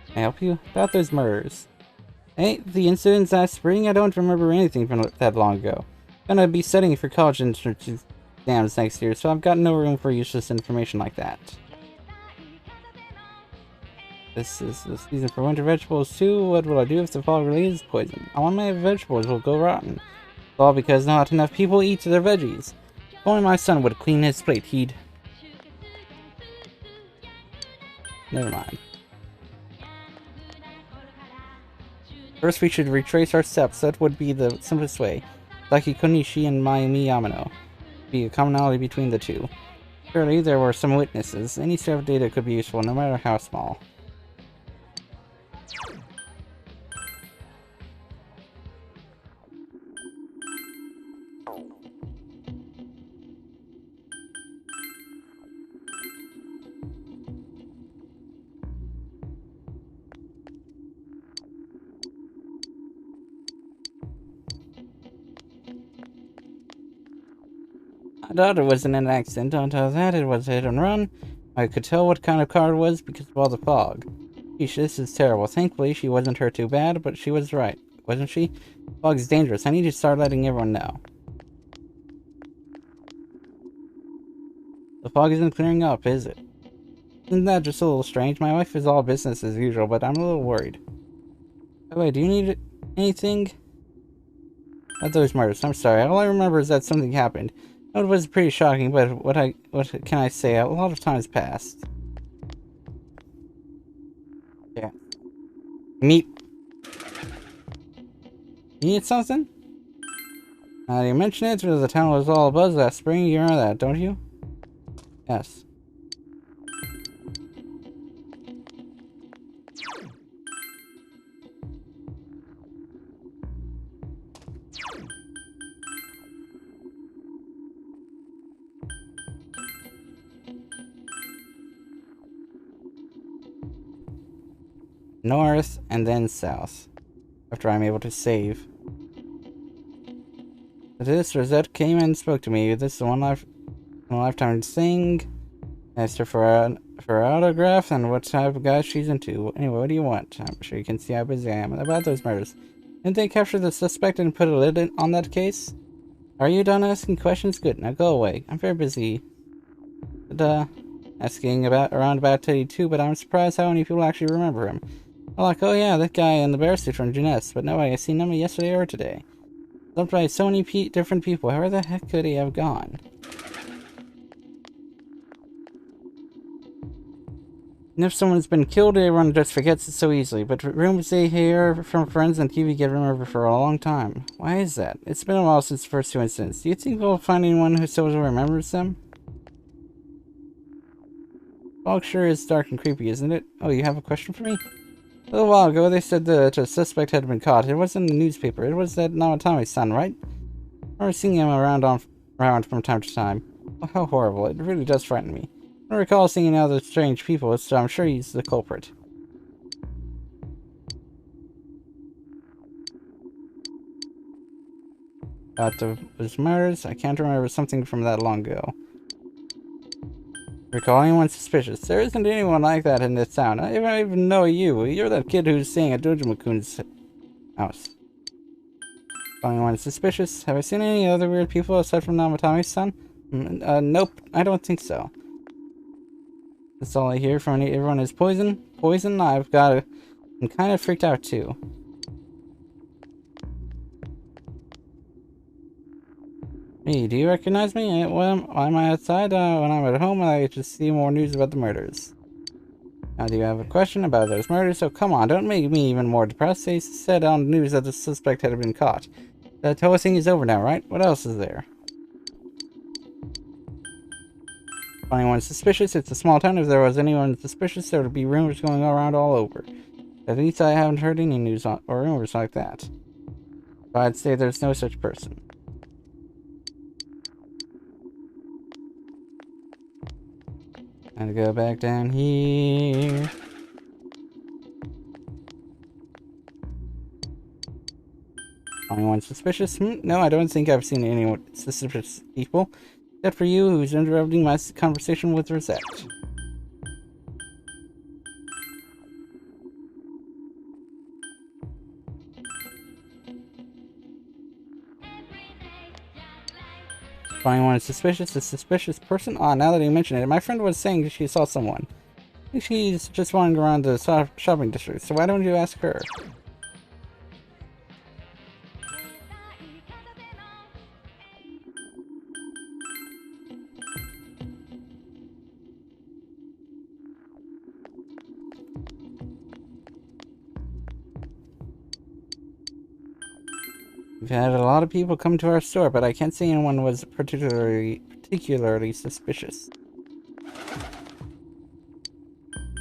Can I help you? About those murders. Hey, the incidents last spring? I don't remember anything from that long ago. I'm gonna be studying for college entrance exams next year, so I've got no room for useless information like that. This is the season for winter vegetables too. What will I do if the fall releases poison? All my vegetables will go rotten. It's all because not enough people eat their veggies. If only my son would clean his plate, he'd... never mind. First we should retrace our steps. That would be the simplest way. Saki Konishi and Mayumi Yamano. Be a commonality between the two. Surely there were some witnesses. Any sort of data could be useful, no matter how small. I thought it was in an accident. Until that, it was a hit and run. I could tell what kind of car it was because of all the fog. Sheesh, this is terrible. Thankfully, she wasn't hurt too bad, but she was right, wasn't she? Fog is dangerous. I need to start letting everyone know. The fog isn't clearing up, is it? Isn't that just a little strange? My wife is all business as usual, but I'm a little worried. By the way, do you need Anything? About those murders. I'm sorry. All I remember is that something happened. It was pretty shocking, but what can I say? A lot of time's passed. Yeah. Meep. You need something? You mentioned it, the town was all abuzz last spring. You remember that, don't you? Yes. North and then south. After I'm able to save. This Rosette came and spoke to me. This is a one lifetime thing. Asked her for an autograph and what type of guy she's into. Anyway, what do you want? I'm sure you can see how busy I am about those murders. Didn't they capture the suspect and put a lid on that case? Are you done asking questions? Good, now go away. I'm very busy. Asking around about Teddy too, but I'm surprised how many people actually remember him. I'm like, oh yeah, that guy in the bear suit from Jeunesse, but nobody has seen him yesterday or today. Loved by so many different people. Where the heck could he have gone? And if someone's been killed, everyone just forgets it so easily. But rumors they hear from friends and TV get remembered for a long time. Why is that? It's been a while since the first two incidents. Do you think we'll find anyone who still remembers them? Fog sure is dark and creepy, isn't it? Oh, you have a question for me? A little while ago, they said that a suspect had been caught. It wasn't in the newspaper. It was that Namatami's son, right? I remember seeing him around from time to time. Oh, how horrible. It really does frighten me. I don't recall seeing any other strange people, so I'm sure he's the culprit. About those murders, I can't remember something from that long ago. Recall anyone suspicious? There isn't anyone like that in this town. I don't even know you. You're that kid who's staying at Dojimakun's house. Anyone suspicious? Have I seen any other weird people aside from Namatami's son? Nope, I don't think so. That's all I hear from everyone is poison. Poison? I'm kind of freaked out too. Hey, do you recognize me? When I'm outside, when I'm at home, I just see more news about the murders. Now, do you have a question about those murders? Oh, come on, don't make me even more depressed. They said on the news that the suspect had been caught. That whole thing is over now, right? What else is there? If anyone's suspicious, it's a small town. If there was anyone suspicious, there would be rumors going around all over. At least I haven't heard any news or rumors like that. So I'd say there's no such person. Time to go back down here. Anyone suspicious? No, I don't think I've seen anyone suspicious people. Except for you, who's interrupting my conversation with Rosette. If anyone is suspicious, a suspicious person? Ah, now that you mention it, my friend was saying she saw someone. I think she's just wandering around the shopping district, so why don't you ask her? We've had a lot of people come to our store, but I can't say anyone was particularly suspicious.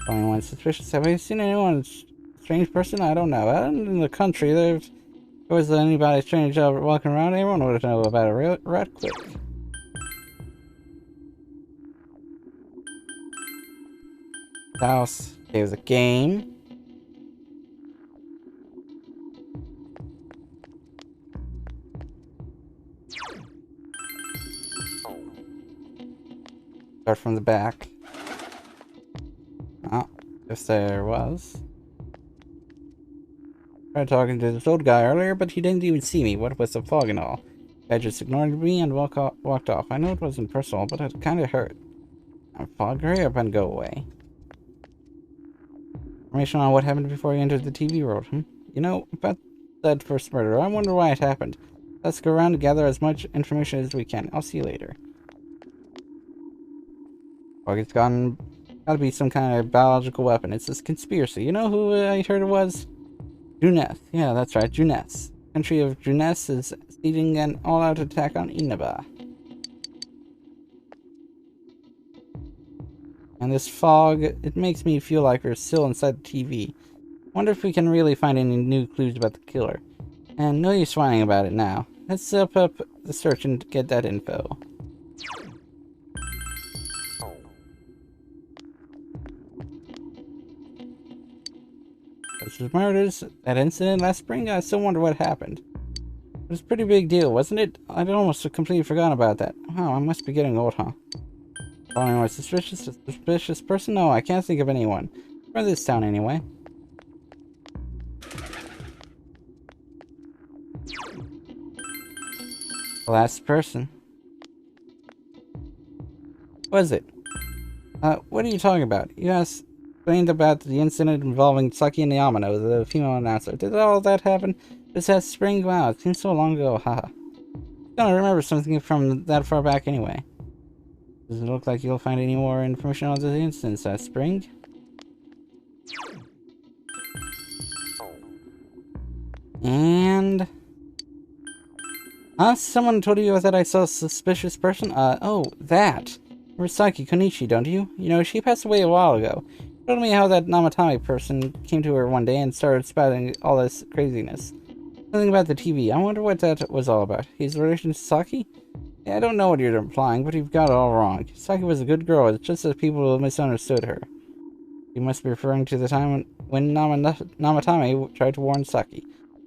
Anyone suspicious? Have I seen anyone strange person? I don't know. Out in the country, if there was anybody strange walking around, everyone would know about it right quick. House. Okay, it was a game. Start from the back. Oh, if there was. Tried talking to this old guy earlier, but he didn't even see me, what with the fog and all. I just ignored me and walked off. I know it wasn't personal, but it kinda hurt. I'm fog, hurry up and go away. Information on what happened before you entered the TV world, You know, about that first murder. I wonder why it happened. Let's go around and gather as much information as we can. I'll see you later. Oh, it's gotta be some kind of biological weapon. It's this conspiracy. You know who I heard it was? Juneth. Yeah, that's right, Juneth. Country of Juneth is leading an all-out attack on Inaba. And this fog, it makes me feel like we're still inside the TV. Wonder if we can really find any new clues about the killer. And no use whining about it now. Let's zip up the search and get that info. Those murders, that incident last spring, I still wonder what happened. It was a pretty big deal, wasn't it? I'd almost completely forgotten about that. Wow, I must be getting old, huh? Anyone suspicious person? No, I can't think of anyone. For this town, anyway. The last person. What is it? What are you talking about? You asked explained about the incident involving Saki and Yamano, the female announcer. Did all that happen this past spring? Wow, it seems so long ago, haha. I don't remember something from that far back anyway. Does it look like you'll find any more information on the incident that spring? And... someone told you that I saw a suspicious person? Oh, that. Remember Saki Konishi, don't you? You know, she passed away a while ago. She told me how that Namatame person came to her one day and started spouting all this craziness. Something about the TV. I wonder what that was all about. He's in relation to Saki? Yeah, I don't know what you're implying, but you've got it all wrong. Saki was a good girl, it's just that people misunderstood her. You must be referring to the time when Namatame tried to warn Saki.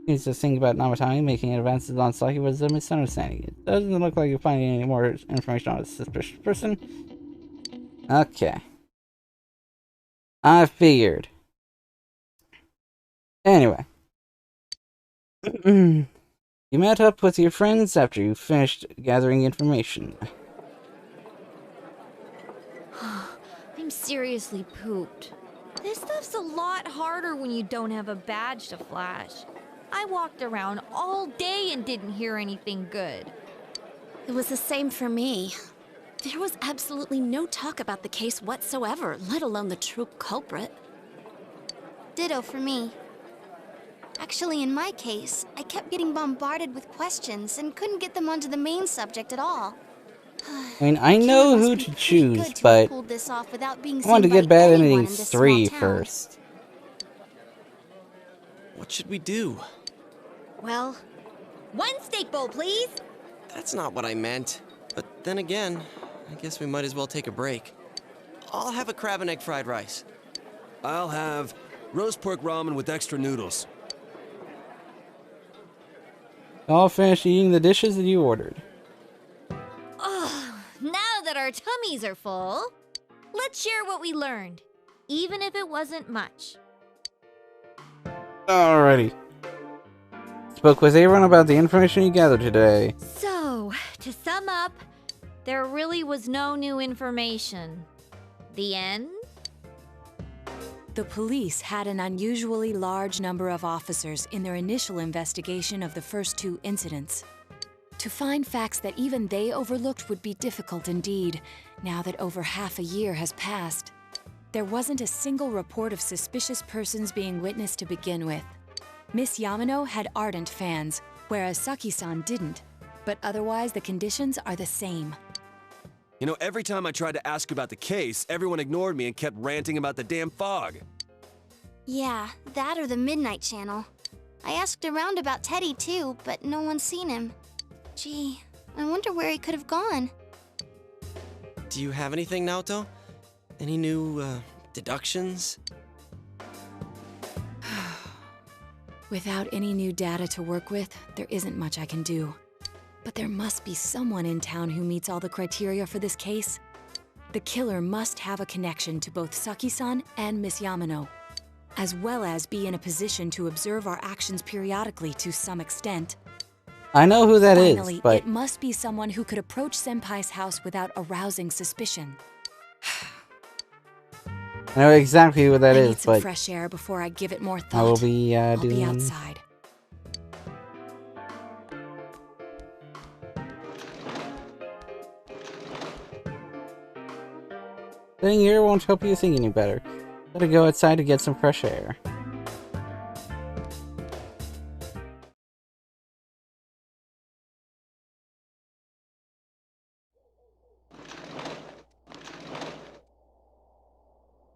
Seems the thing about Namatame making advances on Saki was a misunderstanding. It doesn't look like you're finding any more information on a suspicious person. Okay. I figured. Anyway. You met up with your friends after you finished gathering information. I'm seriously pooped. This stuff's a lot harder when you don't have a badge to flash. I walked around all day and didn't hear anything good. It was the same for me. There was absolutely no talk about the case whatsoever, let alone the true culprit. Ditto for me. Actually, in my case, I kept getting bombarded with questions and couldn't get them onto the main subject at all. I mean, I know who to choose, but I want to get Bad Endings 3 first. What should we do? Well, one steak bowl, please. That's not what I meant. But then again, I guess we might as well take a break. I'll have a crab and egg fried rice. I'll have roast pork ramen with extra noodles. All finished eating the dishes that you ordered. Oh, now that our tummies are full, let's share what we learned, even if it wasn't much. Alrighty. Spoke with everyone about the information you gathered today. So, to sum up, there really was no new information. The end? The police had an unusually large number of officers in their initial investigation of the first two incidents. To find facts that even they overlooked would be difficult indeed, now that over half a year has passed. There wasn't a single report of suspicious persons being witnessed to begin with. Miss Yamano had ardent fans, whereas Saki-san didn't. But otherwise, the conditions are the same. You know, every time I tried to ask about the case, everyone ignored me and kept ranting about the damn fog. Yeah, that or the Midnight Channel. I asked around about Teddy too, but no one's seen him. Gee, I wonder where he could have gone. Do you have anything, Naoto? Any new, deductions? Without any new data to work with, there isn't much I can do. But there must be someone in town who meets all the criteria for this case. The killer must have a connection to both Saki-san and Miss Yamano, as well as be in a position to observe our actions periodically to some extent. I know who that is, Finally, but it must be someone who could approach Senpai's house without arousing suspicion. I know exactly who that I is, need some but fresh air before I give it more thought. I will be I'll be doing outside. Sitting here won't help you think any better. Gotta go outside to get some fresh air.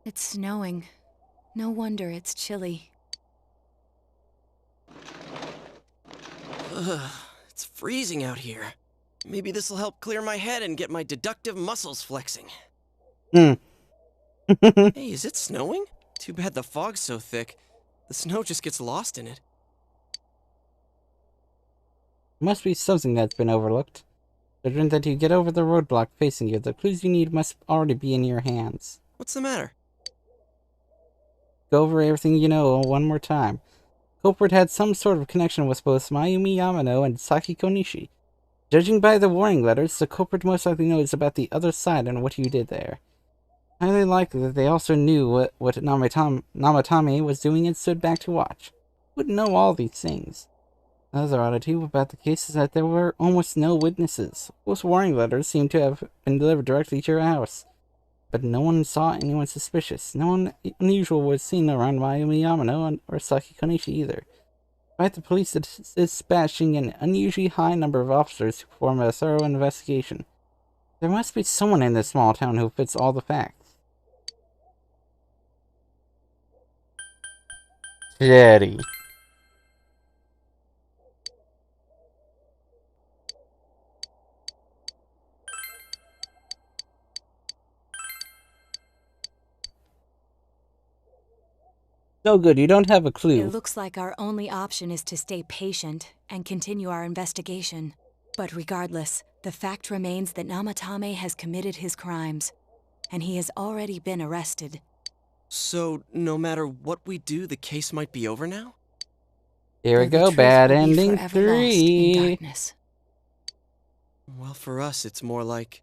It's snowing. No wonder it's chilly. Ugh, it's freezing out here. Maybe this'll help clear my head and get my deductive muscles flexing. Hmm. Hey, is it snowing? Too bad the fog's so thick. The snow just gets lost in it. Must be something that's been overlooked. Considering that you get over the roadblock facing you, the clues you need must already be in your hands. What's the matter? Go over everything you know one more time. Culprit had some sort of connection with both Mayumi Yamano and Saki Konishi. Judging by the warning letters, the culprit most likely knows about the other side and what you did there. Highly likely that they also knew what Namatame was doing and stood back to watch. Who would know all these things? Another oddity about the case is that there were almost no witnesses. Most warning letters seem to have been delivered directly to your house. But no one saw anyone suspicious. No one unusual was seen around Mayumi Yamano or Saki Konishi either. Despite the police dispatching an unusually high number of officers to perform a thorough investigation, there must be someone in this small town who fits all the facts. Daddy. No good, you don't have a clue. It looks like our only option is to stay patient and continue our investigation. But regardless, the fact remains that Namatame has committed his crimes, and he has already been arrested. So, no matter what we do, the case might be over now? Here we go, bad ending 3. Well, for us, it's more like...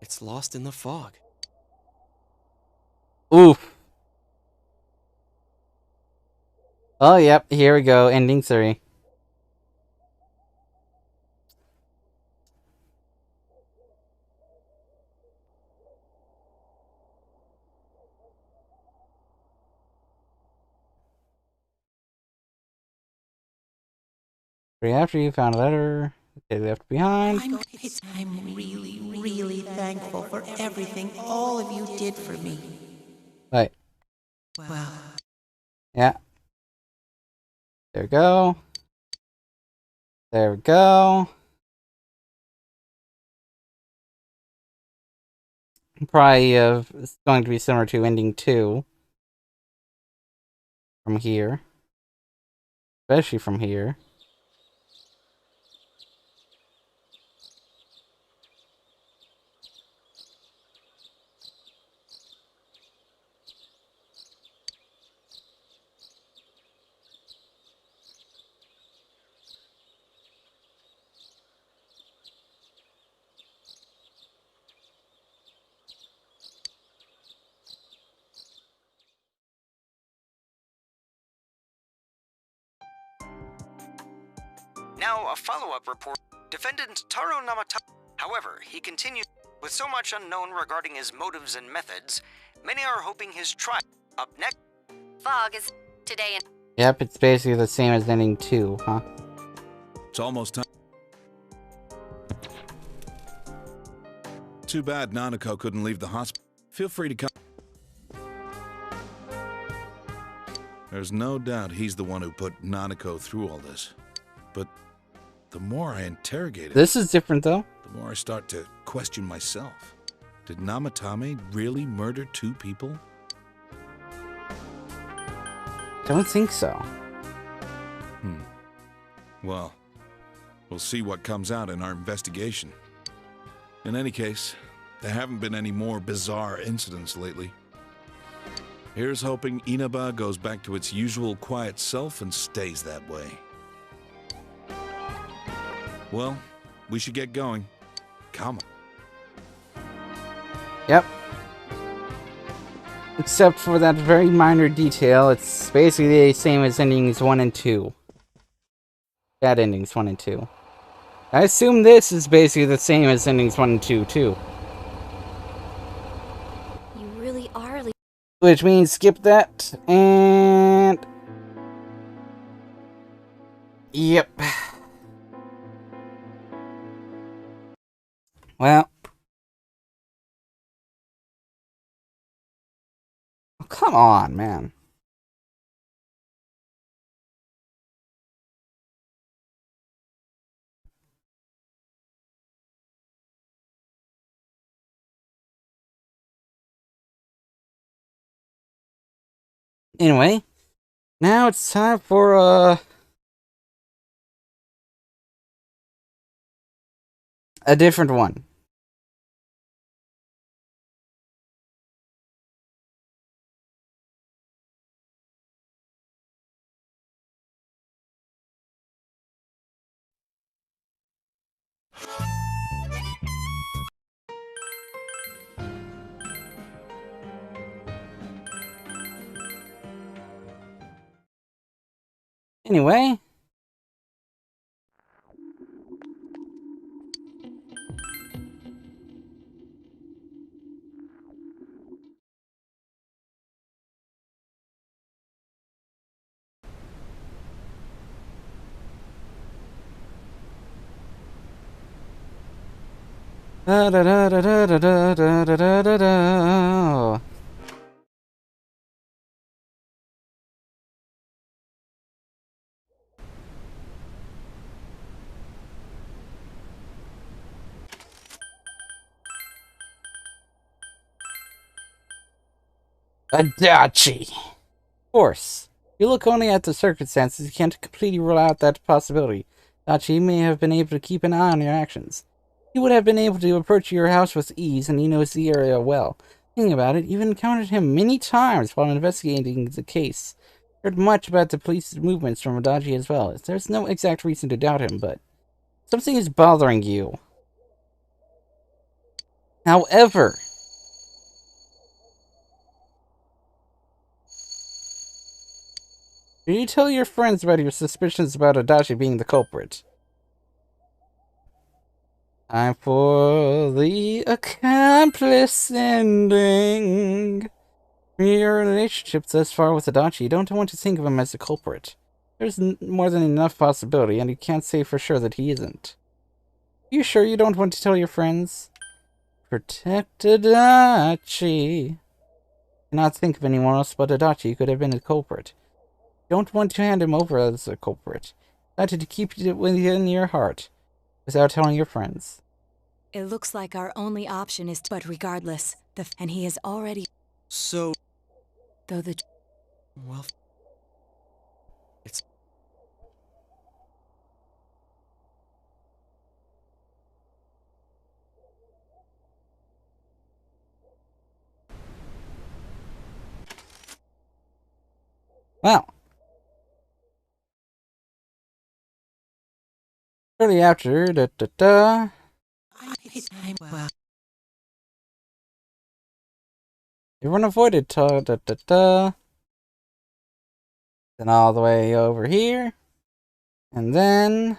it's lost in the fog. Oof. Oh, yep, here we go, ending 3. Right after you found a letter they left behind. I'm really, really thankful for everything all of you did for me. Right. Well. Yeah. There we go. There we go. Probably it's going to be similar to ending 2. From here. Especially from here. Now, a follow-up report. Defendant Taro Namatame. However, he continued with so much unknown regarding his motives and methods. Many are hoping his trial. Up next. Fog is today and... Yep, it's basically the same as ending 2, huh? It's almost time. Too bad Nanako couldn't leave the hospital. Feel free to come. There's no doubt he's the one who put Nanako through all this. But the more I interrogate him, this is different though. The more I start to question myself. Did Namatame really murder 2 people? Don't think so. Well, we'll see what comes out in our investigation. In any case, there haven't been any more bizarre incidents lately. Here's hoping Inaba goes back to its usual quiet self and stays that way. Well, we should get going. Come on. Yep. Except for that very minor detail, it's basically the same as endings 1 and 2. Bad endings 1 and 2. I assume this is basically the same as endings 1 and 2, too. Which means skip that, and... Yep. Well. Oh, come on, man. Anyway, now it's time for, a different one. Anyway. Da da da da da da da da da da da. Adachi. Of course. If you look only at the circumstances, you can't completely rule out that possibility. Adachi may have been able to keep an eye on your actions. He would have been able to approach your house with ease, and he knows the area well. Thinking about it, you've encountered him many times while investigating the case. Heard much about the police's movements from Adachi as well. There's no exact reason to doubt him, but something is bothering you. However, did you tell your friends about your suspicions about Adachi being the culprit? Time for the Accomplice Ending. Your relationship thus far with Adachi, you don't want to think of him as the culprit. There's more than enough possibility, and you can't say for sure that he isn't. Are you sure you don't want to tell your friends? Protect Adachi. Cannot think of anyone else but Adachi who could have been the culprit. Don't want to hand him over as a culprit. Better to keep it within your heart, without telling your friends. It looks like our only option is but regardless, and he has already... So... Though the... Well... It's... Well. Shortly after, everyone avoided then all the way over here, and then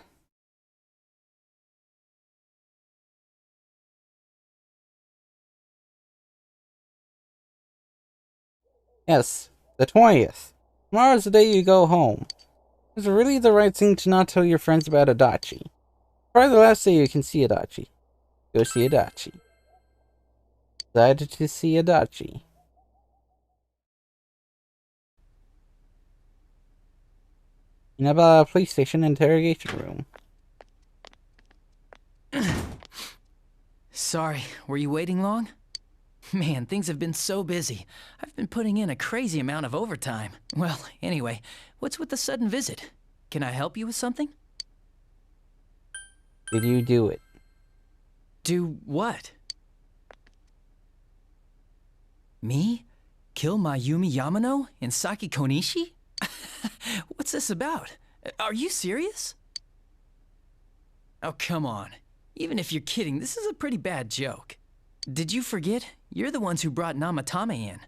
yes, the 20th. Tomorrow's the day you go home. Is it really the right thing to not tell your friends about Adachi? Probably the last day you can see Adachi. Go see Adachi. Excited to see Adachi. In a police station interrogation room. Sorry, were you waiting long? Man, things have been so busy. I've been putting in a crazy amount of overtime. Well, anyway, what's with the sudden visit? Can I help you with something? Did you do it? Do what? Me? Kill Mayumi Yamano and Saki Konishi? What's this about? Are you serious? Oh, come on. Even if you're kidding, this is a pretty bad joke. Did you forget? You're the ones who brought Namatame in.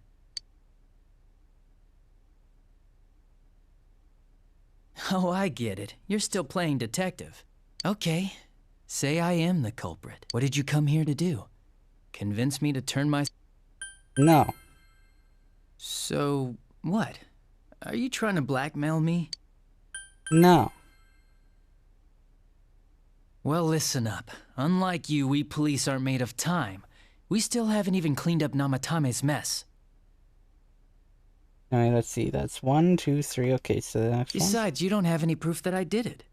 Oh, I get it. You're still playing detective. Okay. Say I am the culprit. What did you come here to do? Convince me to turn my... No. So, what? Are you trying to blackmail me? No. Well, listen up. Unlike you, we police aren't made of time. We still haven't even cleaned up Namatame's mess. Alright, let's see. That's 1, 2, 3. Okay, so the next one. Besides, you don't have any proof that I did it.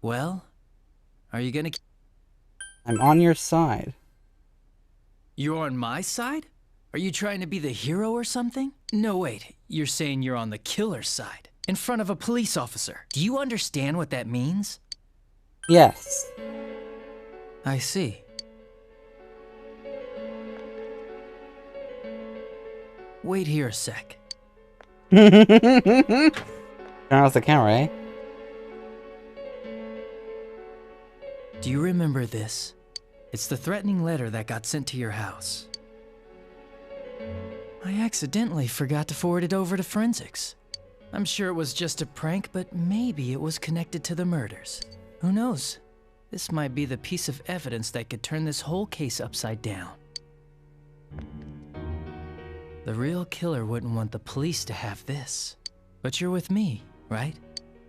Well, are you gonna... I'm on your side. You're on my side? Are you trying to be the hero or something? No, wait. You're saying you're on the killer's side, in front of a police officer. Do you understand what that means? Yes. I see. Wait here a sec. Turn off the camera, eh? Do you remember this? It's the threatening letter that got sent to your house. I accidentally forgot to forward it over to forensics. I'm sure it was just a prank, but maybe it was connected to the murders. Who knows? This might be the piece of evidence that could turn this whole case upside down. The real killer wouldn't want the police to have this. But you're with me, right?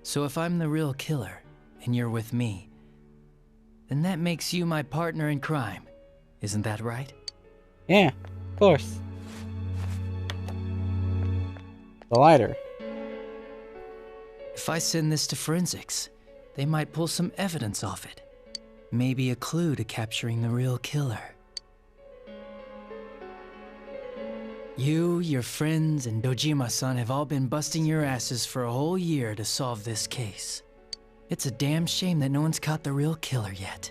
So if I'm the real killer, and you're with me, then that makes you my partner in crime. Isn't that right? Yeah, of course. The lighter. If I send this to forensics, they might pull some evidence off it. Maybe a clue to capturing the real killer. You, your friends, and Dojima-san have all been busting your asses for a whole year to solve this case. It's a damn shame that no one's caught the real killer yet.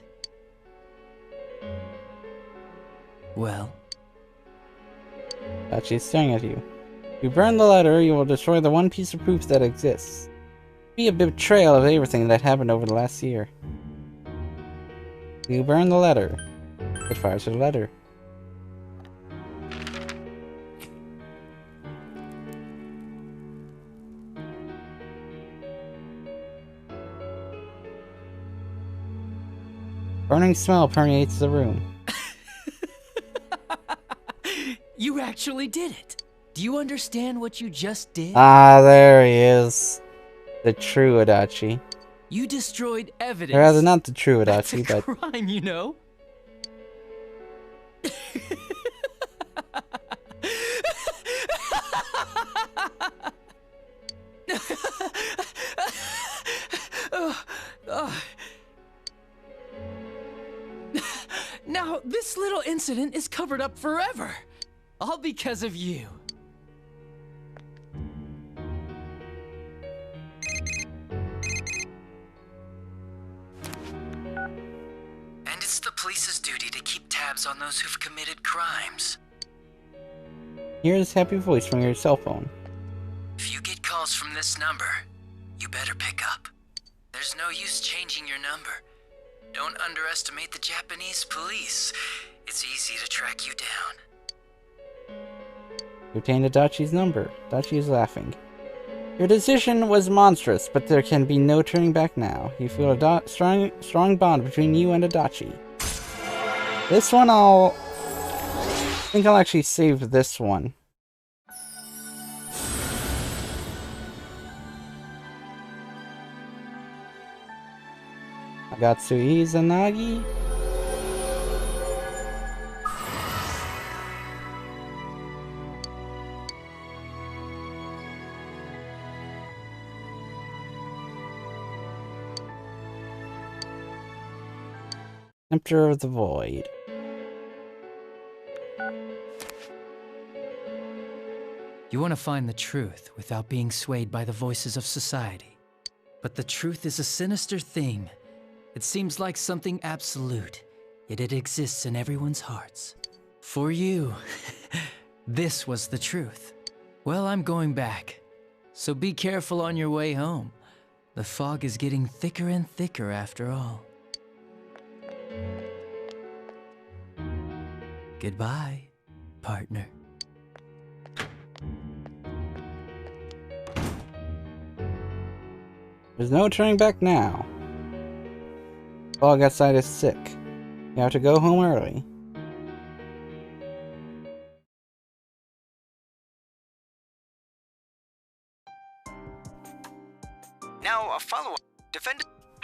Well? She's staring at you. If you burn the letter, you will destroy the one piece of proof that exists. Be a betrayal of everything that happened over the last year. You burn the letter. It fires the letter. Burning smell permeates the room. You actually did it! Do you understand what you just did? Ah, there he is. The true Adachi. You destroyed evidence. Or rather, not the true That's Adachi, a but... crime, you know? Now, this little incident is covered up forever. All because of you. And it's the police's duty to keep tabs on those who've committed crimes. Hear this happy voice from your cell phone. If you get calls from this number, you better pick up. There's no use changing your number. Don't underestimate the Japanese police. It's easy to track you down. You obtained Adachi's number. Adachi is laughing. Your decision was monstrous, but there can be no turning back now. You feel a strong bond between you and Adachi. This one I think I'll actually save this one. Agatsu Izanagi. Emperor of the Void. You want to find the truth without being swayed by the voices of society. But the truth is a sinister thing. It seems like something absolute, yet it exists in everyone's hearts. For you, this was the truth. Well, I'm going back, so be careful on your way home. The fog is getting thicker and thicker after all. Goodbye, partner. There's no turning back now. Fog outside is sick. You have to go home early.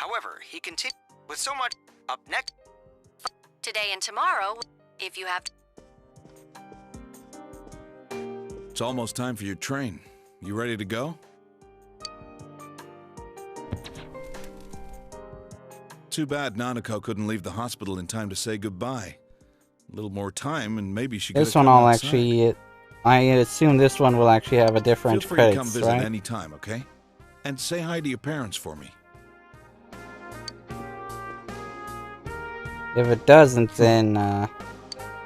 However, he continued with so much up next. Today and tomorrow, if you have... It's almost time for your train. You ready to go? Too bad Nanako couldn't leave the hospital in time to say goodbye. A little more time and maybe she could have This one come I'll outside. actually... I assume this one will actually have a different Feel free to come credits, visit right? anytime, okay? And say hi to your parents for me. If it doesn't, then,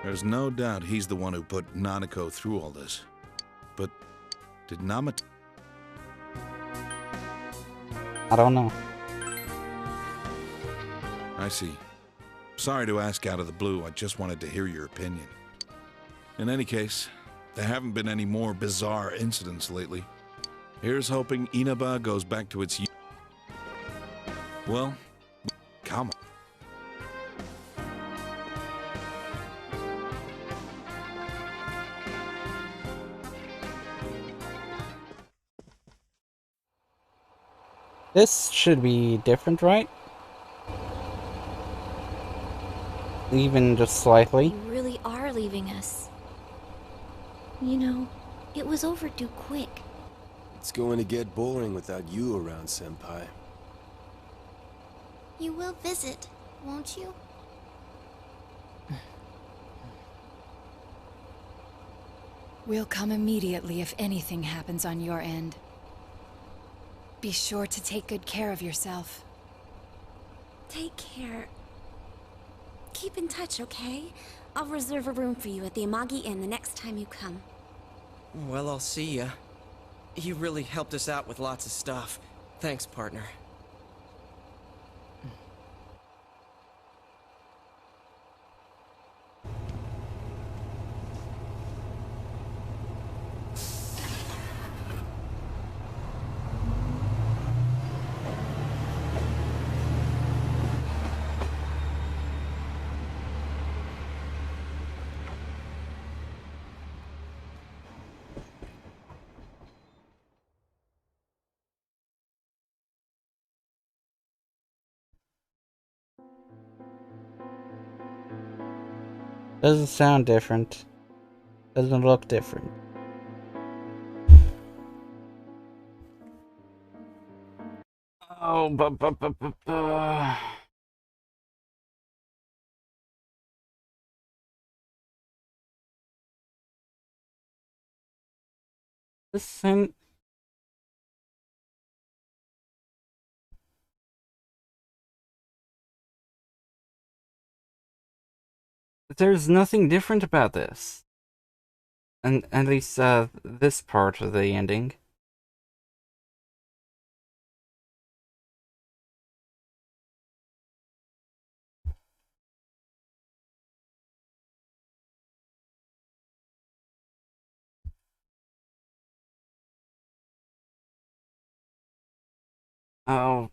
There's no doubt he's the one who put Nanako through all this. But did Namata... I don't know. I see. Sorry to ask out of the blue, I just wanted to hear your opinion. In any case, there haven't been any more bizarre incidents lately. Here's hoping Inaba goes back to its... Well, come on. This should be different, right? Even just slightly. You really are leaving us. You know, it was overdue quick. It's going to get boring without you around, Senpai. You will visit, won't you? We'll come immediately if anything happens on your end. Be sure to take good care of yourself. Take care. Keep in touch, okay? I'll reserve a room for you at the Amagi Inn the next time you come. Well, I'll see ya. You really helped us out with lots of stuff. Thanks, partner. Doesn't sound different. Doesn't look different. Oh, Listen. There's nothing different about this. And at least, this part of the ending. Oh,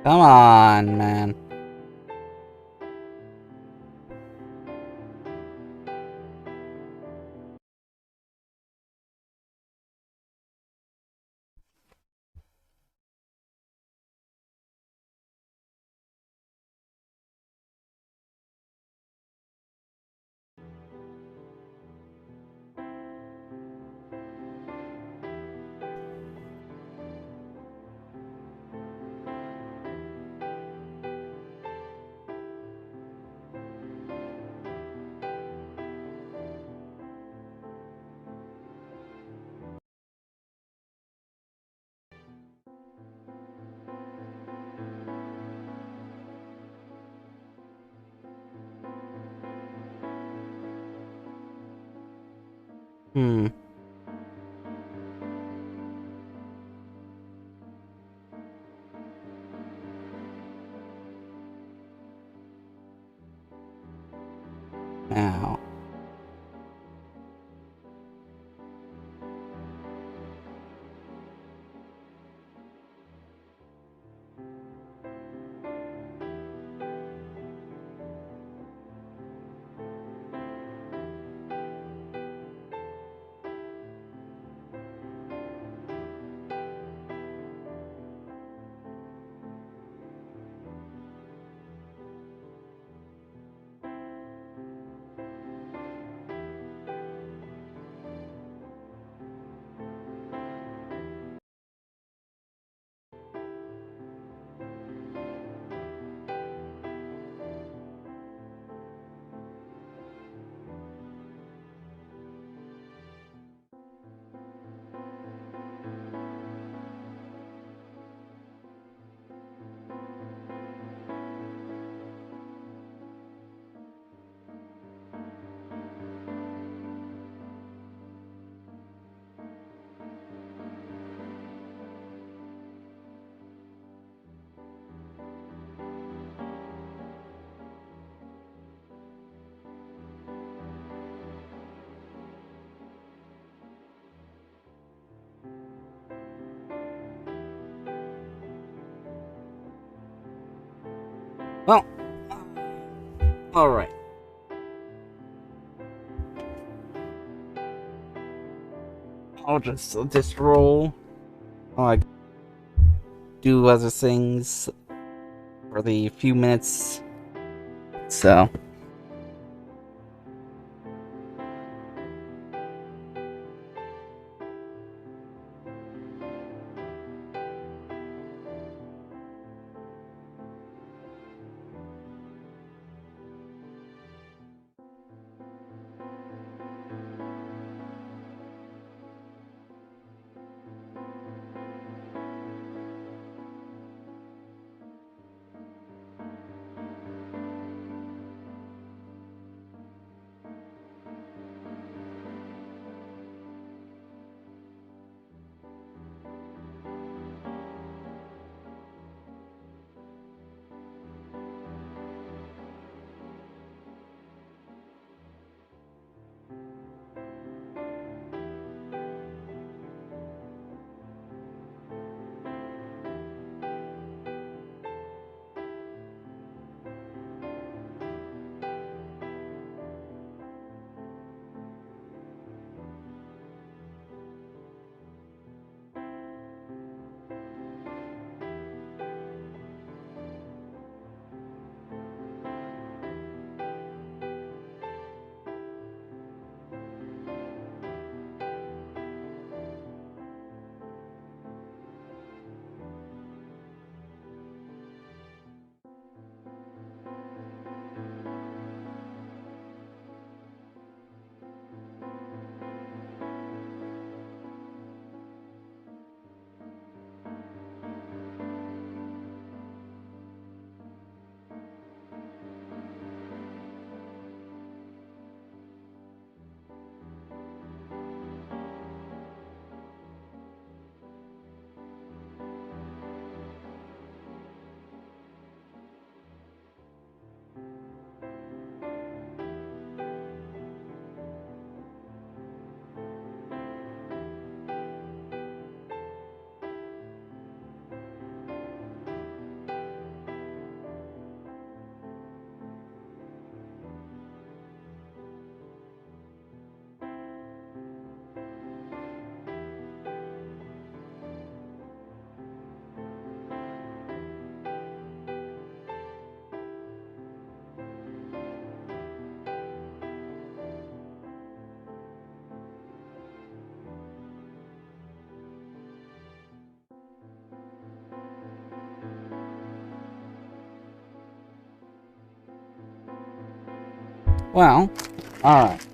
Come on, man. Now. Well, alright. I'll just roll. I'll do other things for the few minutes. So. Well, alright.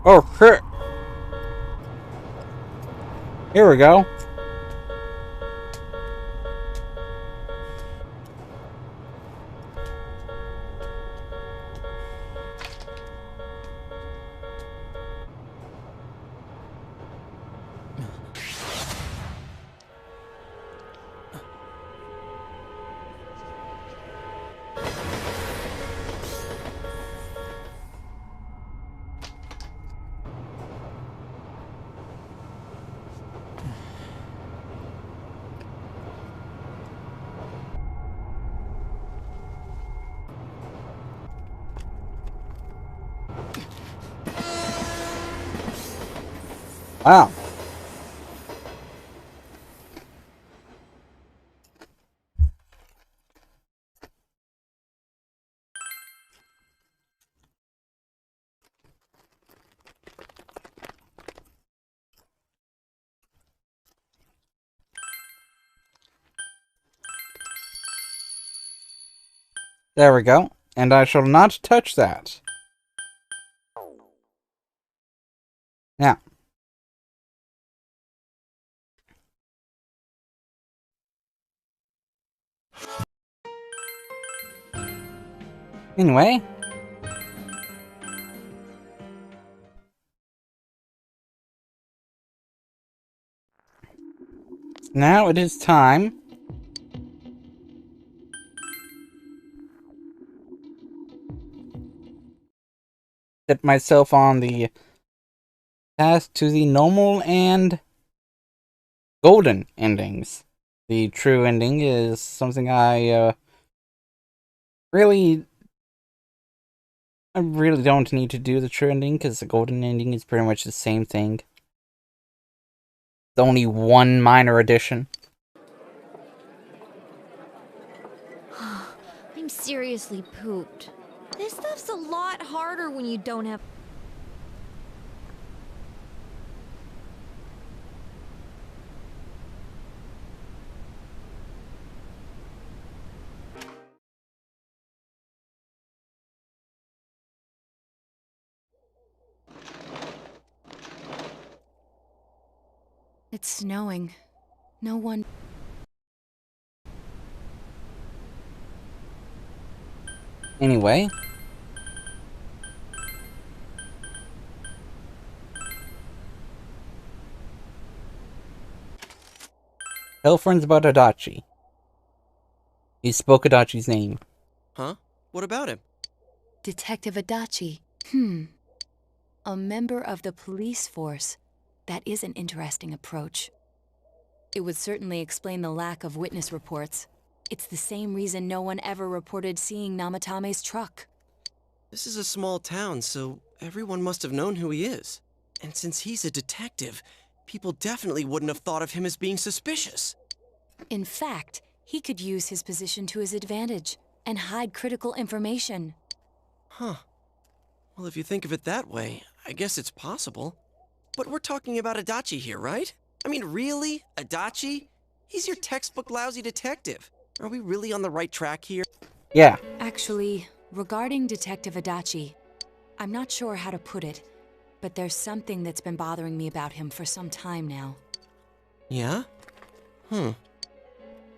Oh shit! Here we go. Wow. There we go. And I shall not touch that. Now. Anyway. Now it is time set myself on the path to the normal and golden endings. The true ending is something I really don't need to do the true ending, because the golden ending is pretty much the same thing. It's only one minor addition. I'm seriously pooped. This stuff's a lot harder when you don't have... It's snowing. No one... Anyway. Tell friends about Adachi. He spoke Adachi's name. Huh? What about him? Detective Adachi. A member of the police force. That is an interesting approach. It would certainly explain the lack of witness reports. It's the same reason no one ever reported seeing Namatame's truck. This is a small town, so everyone must have known who he is. And since he's a detective, people definitely wouldn't have thought of him as being suspicious. In fact, he could use his position to his advantage and hide critical information. Huh. Well, if you think of it that way, I guess it's possible. But we're talking about Adachi here, right? I mean, really? Adachi? He's your textbook lousy detective. Are we really on the right track here? Yeah. Actually, regarding Detective Adachi, I'm not sure how to put it, but there's something that's been bothering me about him for some time now. Yeah?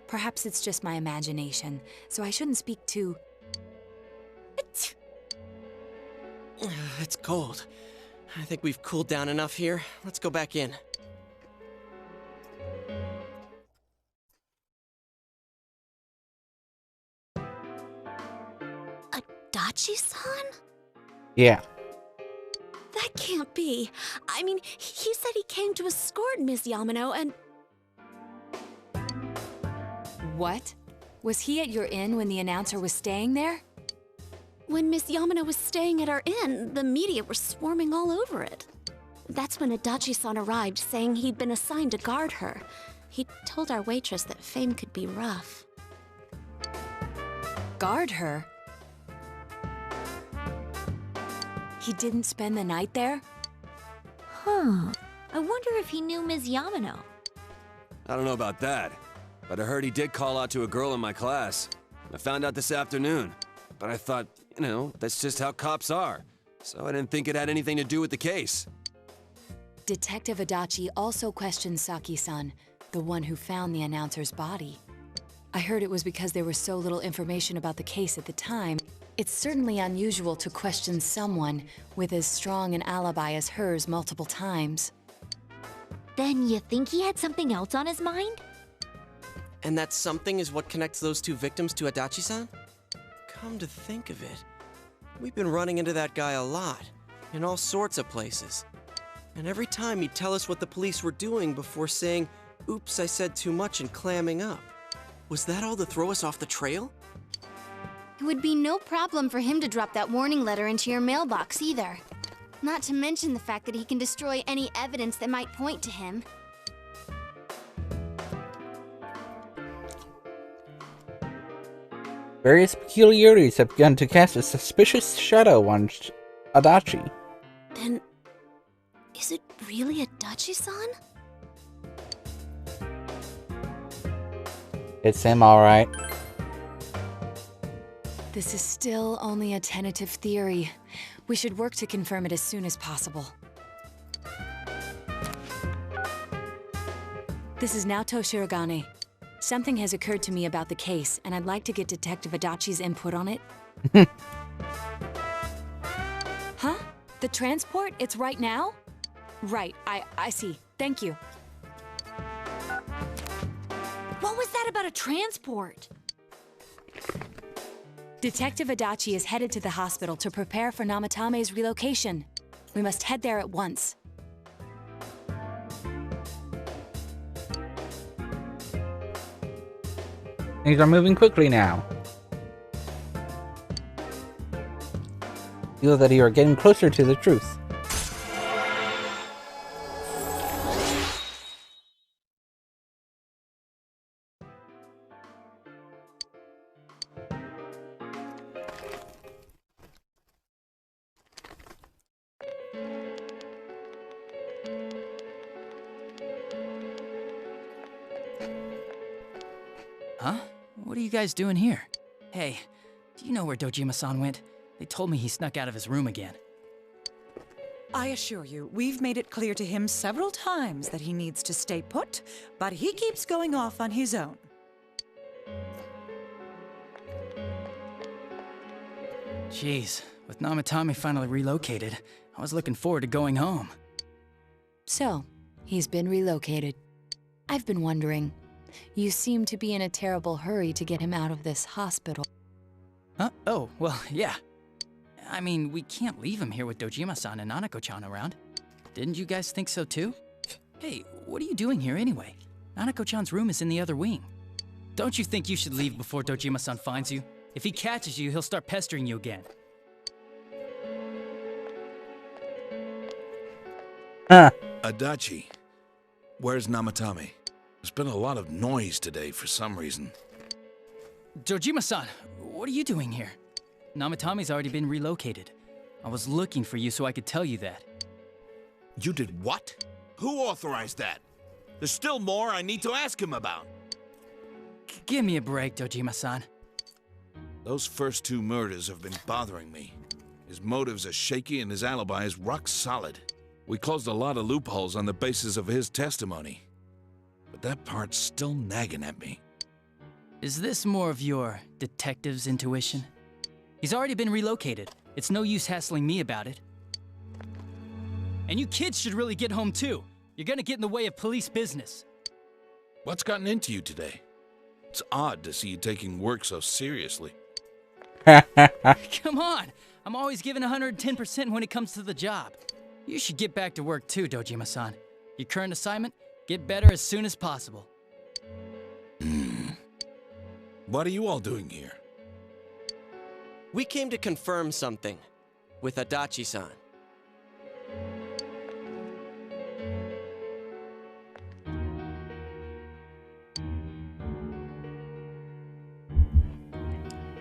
Perhaps it's just my imagination, so I shouldn't speak too... It's cold. I think we've cooled down enough here. Let's go back in. Adachi-san? Yeah. That can't be. I mean, he said he came to escort Ms. Yamano and... What? Was he at your inn when the announcer was staying there? When Miss Yamano was staying at our inn, the media were swarming all over it. That's when Adachi-san arrived, saying he'd been assigned to guard her. He told our waitress that fame could be rough. Guard her? He didn't spend the night there? Huh. I wonder if he knew Ms. Yamano. I don't know about that, but I heard he did call out to a girl in my class. I found out this afternoon, but I thought, you know, that's just how cops are. So I didn't think it had anything to do with the case. Detective Adachi also questioned Saki-san, the one who found the announcer's body. I heard it was because there was so little information about the case at the time. It's certainly unusual to question someone with as strong an alibi as hers multiple times. Then you think he had something else on his mind? And that something is what connects those two victims to Adachi-san? Come to think of it, we've been running into that guy a lot, in all sorts of places. And every time he'd tell us what the police were doing before saying, "Oops, I said too much," and clamming up. Was that all to throw us off the trail? It would be no problem for him to drop that warning letter into your mailbox either. Not to mention the fact that he can destroy any evidence that might point to him. Various peculiarities have begun to cast a suspicious shadow on Adachi. Then, is it really Adachi-san? It's him, alright. This is still only a tentative theory. We should work to confirm it as soon as possible. This is Naoto Shirogane. Something has occurred to me about the case, and I'd like to get Detective Adachi's input on it. Huh? The transport? It's right now? Right, I see. Thank you. What was that about a transport? Detective Adachi is headed to the hospital to prepare for Namatame's relocation. We must head there at once. Things are moving quickly now. Feel that you are getting closer to the truth. Huh? What are you guys doing here? Hey, do you know where Dojima-san went? They told me he snuck out of his room again. I assure you, we've made it clear to him several times that he needs to stay put, but he keeps going off on his own. Jeez, with Namatame finally relocated, I was looking forward to going home. So, he's been relocated. I've been wondering. You seem to be in a terrible hurry to get him out of this hospital. Huh? Oh, well, yeah. I mean, we can't leave him here with Dojima-san and Nanako-chan around. Didn't you guys think so too? Hey, what are you doing here anyway? Nanako-chan's room is in the other wing. Don't you think you should leave before Dojima-san finds you? If he catches you, he'll start pestering you again. Adachi, where's Namatame? There's been a lot of noise today for some reason. Dojima-san, what are you doing here? Namatame's already been relocated. I was looking for you so I could tell you that. You did what? Who authorized that? There's still more I need to ask him about. Give me a break, Dojima-san. Those first two murders have been bothering me. His motives are shaky and his alibi is rock solid. We closed a lot of loopholes on the basis of his testimony. But that part's still nagging at me. Is this more of your detective's intuition? He's already been relocated. It's no use hassling me about it. And you kids should really get home too. You're gonna get in the way of police business. What's gotten into you today? It's odd to see you taking work so seriously. Come on! I'm always giving 110% when it comes to the job. You should get back to work too, Dojima-san. Your current assignment? Get better as soon as possible. What are you all doing here? We came to confirm something with Adachi-san.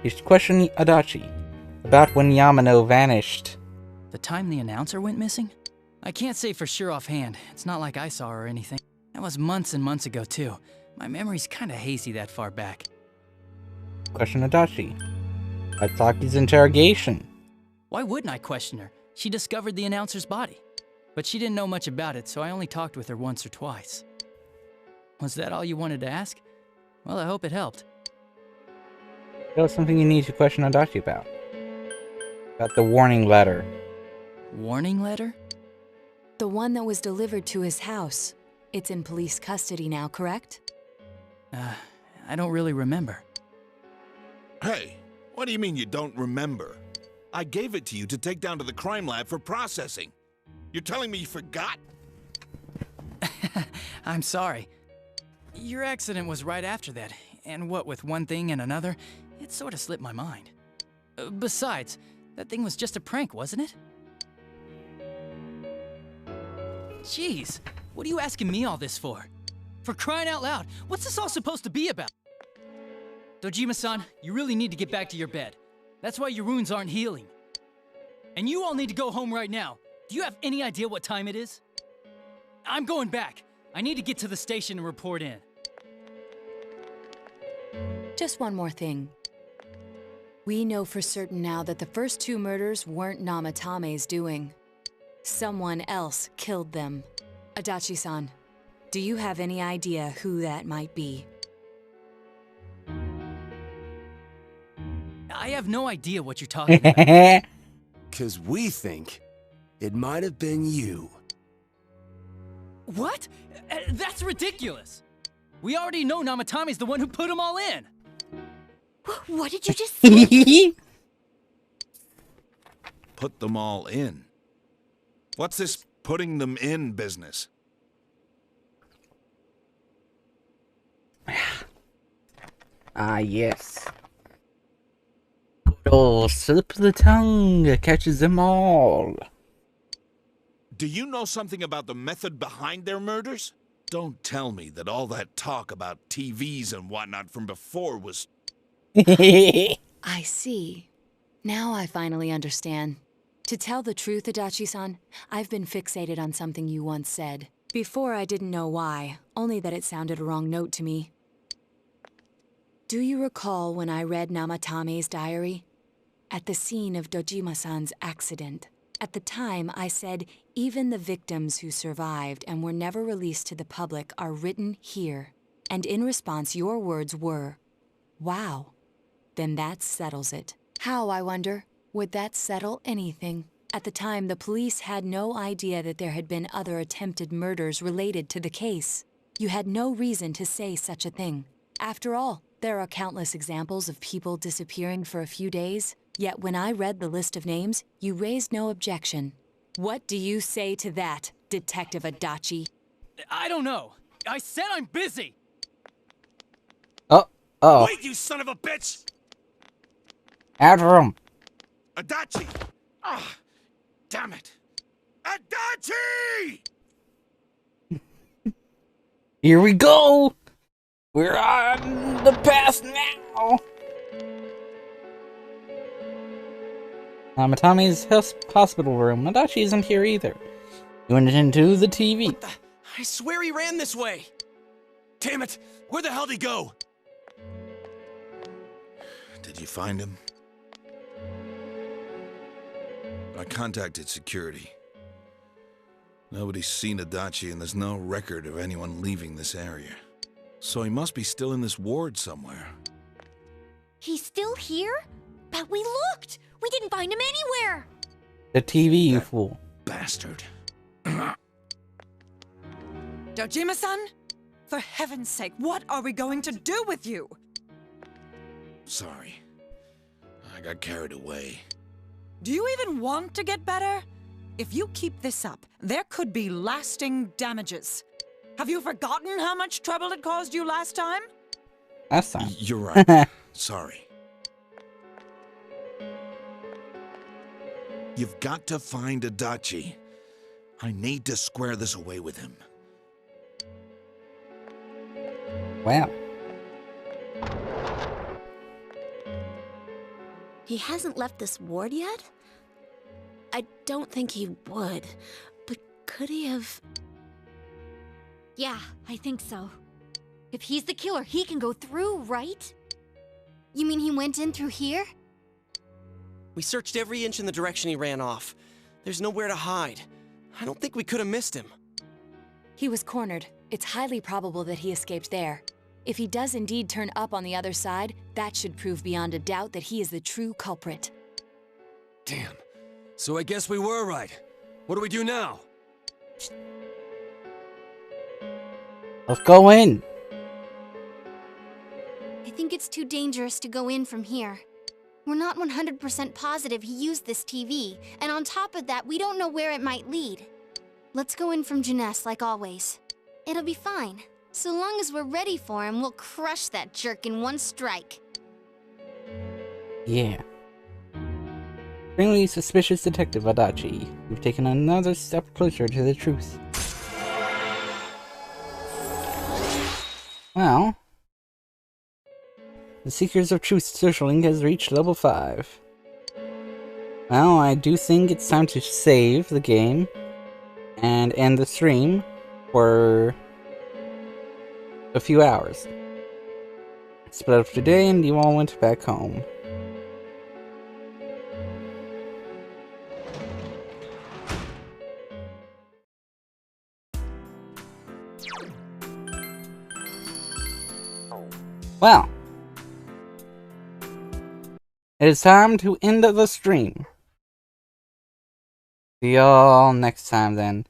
He's questioning Adachi about when Yamano vanished. The time the announcer went missing? I can't say for sure offhand. It's not like I saw her or anything. That was months and months ago too. My memory's kinda hazy that far back. Question Adachi. Atsaki's interrogation. Why wouldn't I question her? She discovered the announcer's body. But she didn't know much about it, so I only talked with her once or twice. Was that all you wanted to ask? Well, I hope it helped. That was something you need to question Adachi about. About the warning letter. Warning letter? The one that was delivered to his house. It's in police custody now, correct? I don't really remember. Hey, what do you mean you don't remember? I gave it to you to take down to the crime lab for processing. You're telling me you forgot? I'm sorry. Your accident was right after that, and what with one thing and another, it sort of slipped my mind. Besides, that thing was just a prank, wasn't it? Jeez, what are you asking me all this for? For crying out loud, what's this all supposed to be about? Dojima-san, you really need to get back to your bed. That's why your wounds aren't healing. And you all need to go home right now. Do you have any idea what time it is? I'm going back. I need to get to the station and report in. Just one more thing. We know for certain now that the first 2 murders weren't Namatame's doing. Someone else killed them. Adachi-san, do you have any idea who that might be? I have no idea what you're talking about. 'Cause we think it might have been you. What? That's ridiculous. We already know Namatame's the one who put them all in. What did you just say? Put them all in. What's this putting them in business? Ah, yes. Oh, slip of the tongue catches them all. Do you know something about the method behind their murders? Don't tell me that all that talk about TVs and whatnot from before was... I see. Now I finally understand. To tell the truth, Adachi-san, I've been fixated on something you once said. Before I didn't know why, only that it sounded a wrong note to me. Do you recall when I read Namatame's diary? At the scene of Dojima-san's accident. At the time, I said, even the victims who survived and were never released to the public are written here. And in response, your words were, wow. Then that settles it. How, I wonder, would that settle anything? At the time, the police had no idea that there had been other attempted murders related to the case. You had no reason to say such a thing. After all, there are countless examples of people disappearing for a few days. Yet when I read the list of names, you raised no objection. What do you say to that, Detective Adachi? I don't know. I said I'm busy. Oh. Wait, you son of a bitch! After him. Adachi! Ah, damn it! Adachi! Here we go! We're on the path now! Namatame's hospital room. Adachi isn't here either. He went into the TV. I swear he ran this way. Damn it! Where the hell did he go? Did you find him? I contacted security. Nobody's seen Adachi and there's no record of anyone leaving this area. So he must be still in this ward somewhere. He's still here? But we looked! We didn't find him anywhere! The TV, you fool. Bastard. Dojima-san? For heaven's sake, what are we going to do with you? Sorry. I got carried away. Do you even want to get better? If you keep this up, there could be lasting damages. Have you forgotten how much trouble it caused you last time? Last time. You're right. Sorry. You've got to find Adachi. I need to square this away with him. Wow. He hasn't left this ward yet? I don't think he would, but could he have... Yeah, I think so. If he's the killer, he can go through, right? You mean he went in through here? We searched every inch in the direction he ran off. There's nowhere to hide. I don't think we could have missed him. He was cornered. It's highly probable that he escaped there. If he does indeed turn up on the other side, that should prove beyond a doubt that he is the true culprit. Damn. So I guess we were right. What do we do now? Let's go in. I think it's too dangerous to go in from here. We're not 100% positive he used this TV, and on top of that, we don't know where it might lead. Let's go in from Jeunesse like always. It'll be fine. So long as we're ready for him, we'll crush that jerk in one strike. Yeah. Extremely suspicious Detective Adachi. You've taken another step closer to the truth. Well, the Seekers of Truth social link has reached level 5. Well, I do think it's time to save the game and end the stream for a few hours. Split up today and you all went back home. Well, it is time to end the stream. See y'all next time then.